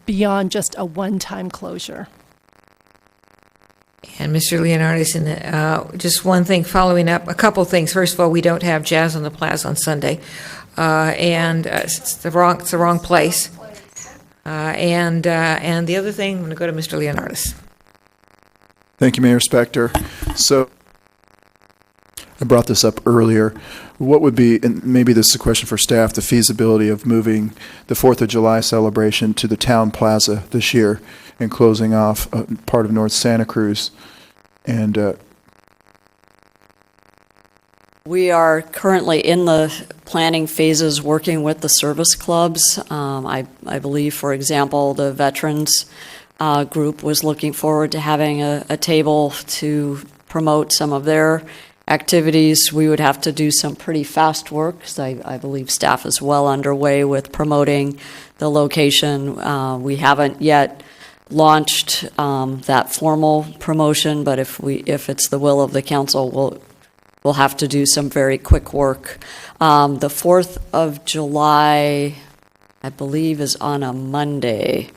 beyond just a one-time closure. And Mr. Leonardis, and just one thing following up, a couple things. First of all, we don't have Jazz on the Plaza on Sunday. It's the wrong place. And the other thing, I'm going to go to Mr. Leonardis. Thank you, Mayor Spector. So I brought this up earlier. What would be, and maybe this is a question for staff, the feasibility of moving the 4th of July celebration to the town plaza this year and closing off part of North Santa Cruz? And we are currently in the planning phases working with the service clubs. I believe, for example, the veterans group was looking forward to having a table to promote some of their activities. We would have to do some pretty fast work because I believe staff is well underway with promoting the location. We haven't yet launched that formal promotion, but if it's the will of the council, we'll have to do some very quick work. The 4th of July, I believe, is on a Monday.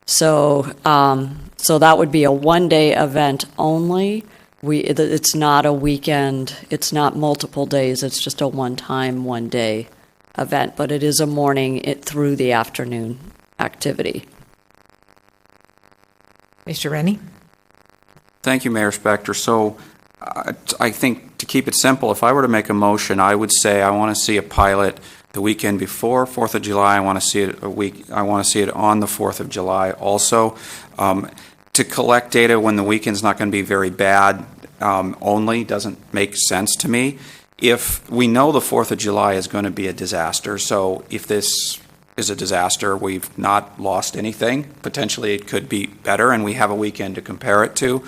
So that would be a one-day event only. It's not a weekend. It's not multiple days. It's just a one-time, one-day event. But it is a morning through the afternoon activity. Mr. Rennie? Thank you, Mayor Spector. So I think to keep it simple, if I were to make a motion, I would say I want to see a pilot the weekend before 4th of July. I want to see it I want to see it on the 4th of July also. To collect data when the weekend's not going to be very bad only doesn't make sense to me. If we know the 4th of July is going to be a disaster, so if this is a disaster, we've not lost anything. Potentially it could be better and we have a weekend to compare it to.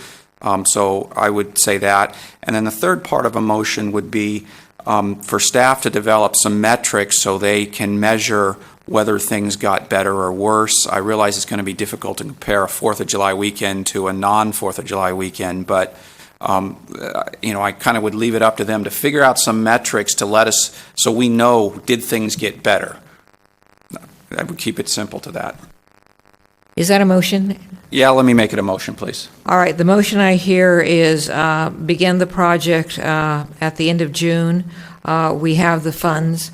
So I would say that. And then the third part of a motion would be for staff to develop some metrics so they can measure whether things got better or worse. I realize it's going to be difficult to compare a 4th of July weekend to a non-4th of July weekend, but I kind of would leave it up to them to figure out some metrics to let us, so we know, did things get better? I would keep it simple to that. Is that a motion? Yeah, let me make it a motion, please. All right, the motion I hear is begin the project at the end of June. We have the funds.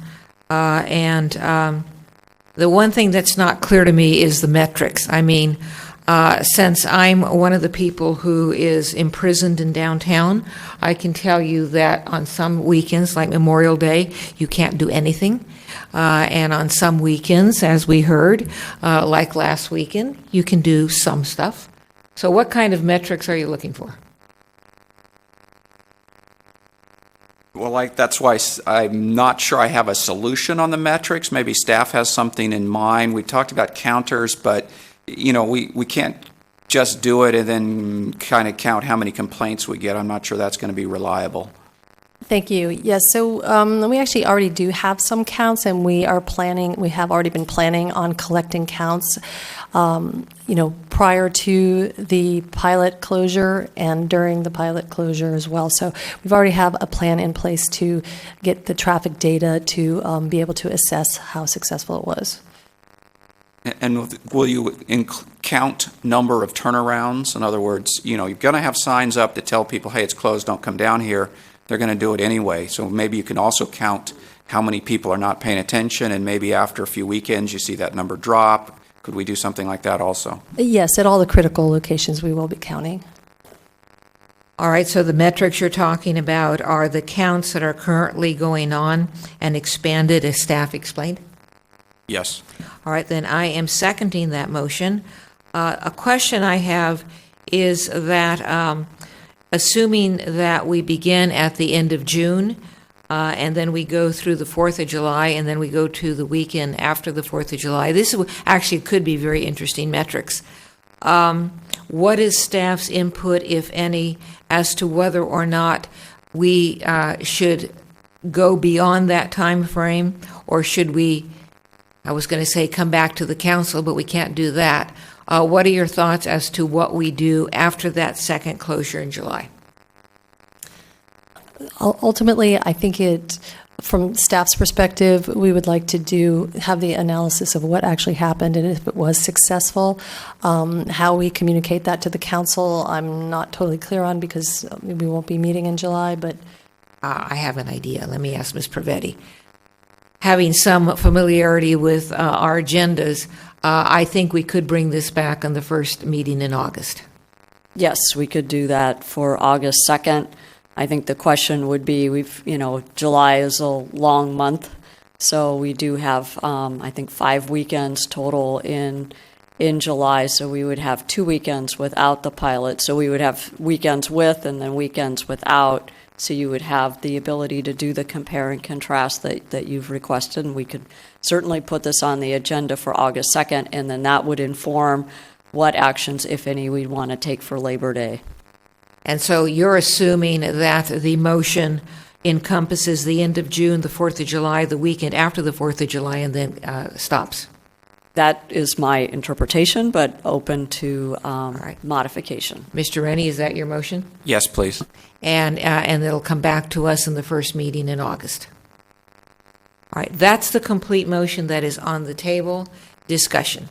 And the one thing that's not clear to me is the metrics. I mean, since I'm one of the people who is imprisoned in downtown, I can tell you that on some weekends, like Memorial Day, you can't do anything. And on some weekends, as we heard, like last weekend, you can do some stuff. So what kind of metrics are you looking for? Well, that's why I'm not sure I have a solution on the metrics. Maybe staff has something in mind. We talked about counters, but we can't just do it and then kind of count how many complaints we get. I'm not sure that's going to be reliable. Thank you. Yes, so we actually already do have some counts, and we have already been planning on collecting counts, prior to the pilot closure and during the pilot closure as well. So we've already have a plan in place to get the traffic data to be able to assess how successful it was. And will you count number of turnarounds? In other words, you're going to have signs up that tell people, hey, it's closed, don't come down here. They're going to do it anyway. So maybe you can also count how many people are not paying attention, and maybe after a few weekends you see that number drop. Could we do something like that also? Yes, at all the critical locations we will be counting. All right, so the metrics you're talking about are the counts that are currently going on and expanded as staff explained? Yes. All right, then I am seconding that motion. A question I have is that assuming that we begin at the end of June, and then we go through the 4th of July, and then we go to the weekend after the 4th of July, this actually could be very interesting metrics. What is staff's input, if any, as to whether or not we should go beyond that time frame, or should we, I was going to say come back to the council, but we can't do that. What are your thoughts as to what we do after that second closure in July? Ultimately, I think from staff's perspective, we would like to have the analysis of what actually happened and if it was successful. How we communicate that to the council, I'm not totally clear on because we won't be meeting in July, but I have an idea. Let me ask Ms. Pravetti. Having some familiarity with our agendas, I think we could bring this back on the first meeting in August. Yes, we could do that for August 2nd. I think the question would be, July is a long month, so we do have, I think, 5 weekends total in July, so we would have 2 weekends without the pilot. So we would have weekends with and then weekends without, so you would have the ability to do the compare and contrast that you've requested, and we could certainly put this on the agenda for August 2nd, and then that would inform what actions, if any, we'd want to take for Labor Day. And so you're assuming that the motion encompasses the end of June, the 4th of July, the weekend after the 4th of July, and then stops. That is my interpretation, but open to modification. Mr. Rennie, is that your motion? Yes, please. And it'll come back to us in the first meeting in August. All right, that's the complete motion that is on the table. Discussion.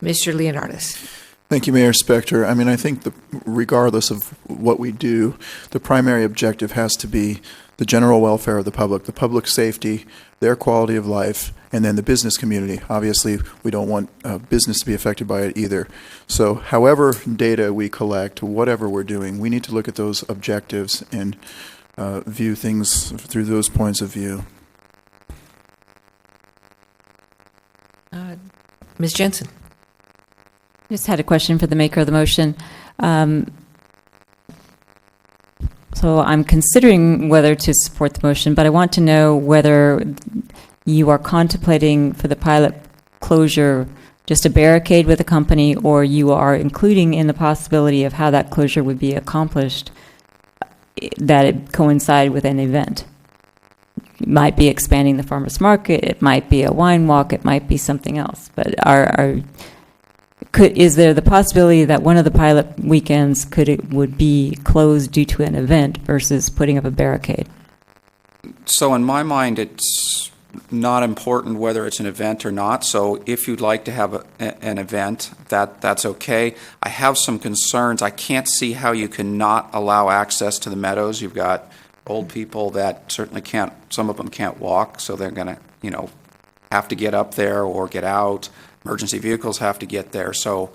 Mr. Leonardis. Thank you, Mayor Spector. I mean, I think regardless of what we do, the primary objective has to be the general welfare of the public safety, their quality of life, and then the business community. Obviously, we don't want business to be affected by it either. So however data we collect, whatever we're doing, we need to look at those objectives and view things through those points of view. Ms. Jensen. Just had a question for the maker of the motion. So I'm considering whether to support the motion, but I want to know whether you are contemplating for the pilot closure just a barricade with a company, or you are including in the possibility of how that closure would be accomplished, that it coincide with an event. It might be expanding the farmers market, it might be a wine walk, it might be something else, but is there the possibility that one of the pilot weekends would be closed due to an event versus putting up a barricade? So in my mind, it's not important whether it's an event or not. So if you'd like to have an event, that's okay. I have some concerns. I can't see how you can not allow access to the meadows. You've got old people that certainly can't, some of them can't walk, so they're going to, have to get up there or get out. Emergency vehicles have to get there. So,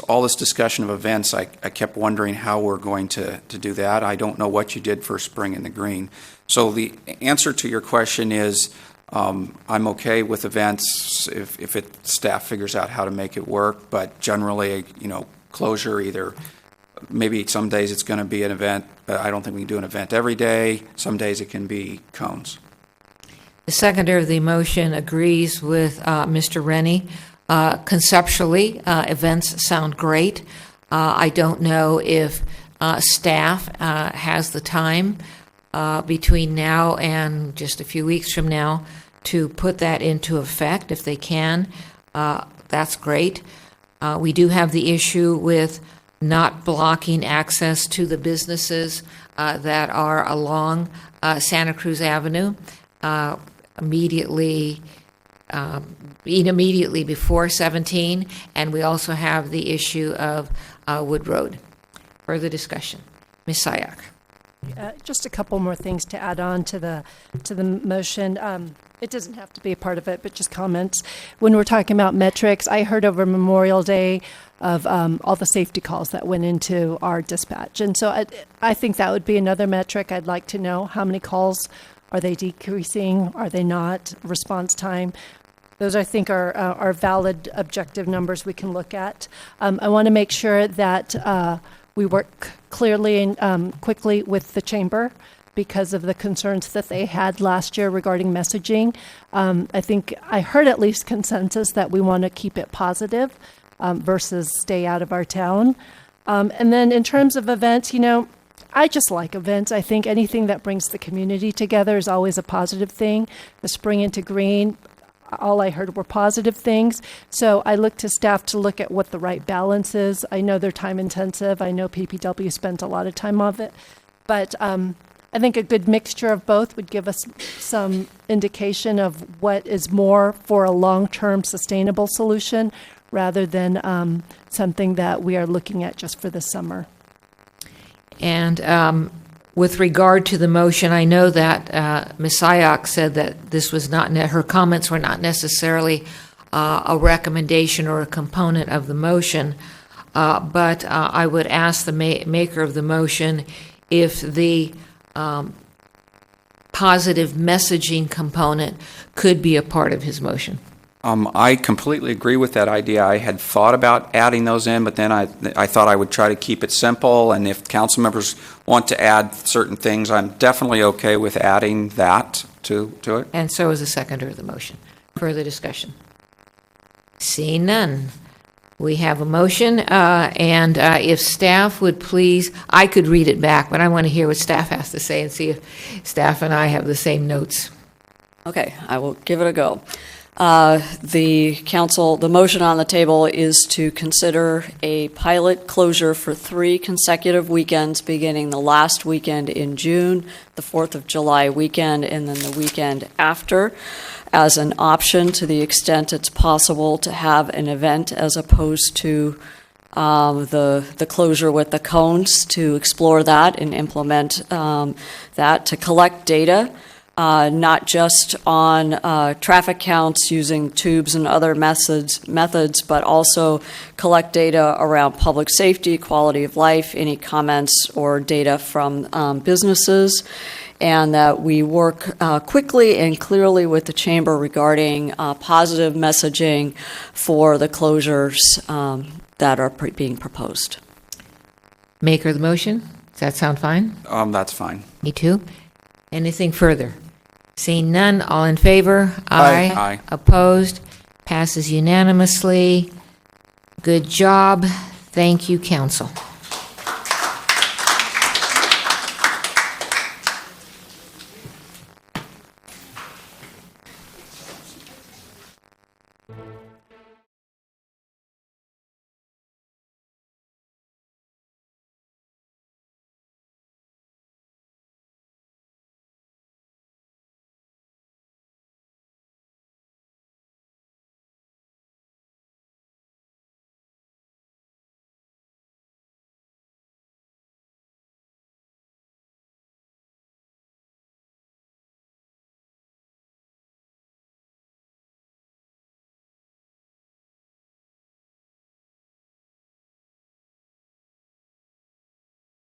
all this discussion of events, I kept wondering how we're going to do that. I don't know what you did for Spring in the Green. So the answer to your question is I'm okay with events if staff figures out how to make it work. But generally, closure either, maybe some days it's going to be an event, but I don't think we can do an event every day. Some days it can be cones. The seconder of the motion agrees with Mr. Rennie. Conceptually, events sound great. I don't know if staff has the time between now and just a few weeks from now to put that into effect. If they can, that's great. We do have the issue with not blocking access to the businesses that are along Santa Cruz Avenue. Immediately before 17, and we also have the issue of Wood Road. Further discussion. Ms. Sayak. Just a couple more things to add on to the motion. It doesn't have to be a part of it, but just comments. When we're talking about metrics, I heard over Memorial Day of all the safety calls that went into our dispatch. And so I think that would be another metric. I'd like to know how many calls are they decreasing? Are they not? Response time. Those, I think, are valid objective numbers we can look at. I want to make sure that we work clearly and quickly with the chamber because of the concerns that they had last year regarding messaging. I think I heard at least consensus that we want to keep it positive versus stay out of our town. And then in terms of events, I just like events. I think anything that brings the community together is always a positive thing. The Spring into Green, all I heard were positive things. So I look to staff to look at what the right balance is. I know they're time intensive. I know PPW spent a lot of time on it. But I think a good mixture of both would give us some indication of what is more for a long-term sustainable solution rather than something that we are looking at just for the summer. And with regard to the motion, I know that Ms. Sayok said that this was not, her comments were not necessarily a recommendation or a component of the motion, but I would ask the maker of the motion if the positive messaging component could be a part of his motion. I completely agree with that idea. I had thought about adding those in, but then I thought I would try to keep it simple, and if council members want to add certain things, I'm definitely okay with adding that to it. And so is the seconder of the motion. Further discussion? Seeing none. We have a motion, and if staff would please, I could read it back, but I want to hear what staff has to say and see if staff and I have the same notes. Okay, I will give it a go. The motion on the table is to consider a pilot closure for 3 consecutive weekends, beginning the last weekend in June, the 4th of July weekend, and then the weekend after, as an option to the extent it's possible to have an event as opposed to the closure with the cones, to explore that and implement that, to collect data. Not just on traffic counts using tubes and other methods, but also collect data around public safety, quality of life, any comments or data from businesses, and that we work quickly and clearly with the chamber regarding positive messaging for the closures that are being proposed. Maker of the motion, does that sound fine? That's fine. Me too. Anything further? Seeing none, all in favor? Aye. Aye. Opposed? Passes unanimously. Good job. Thank you, council.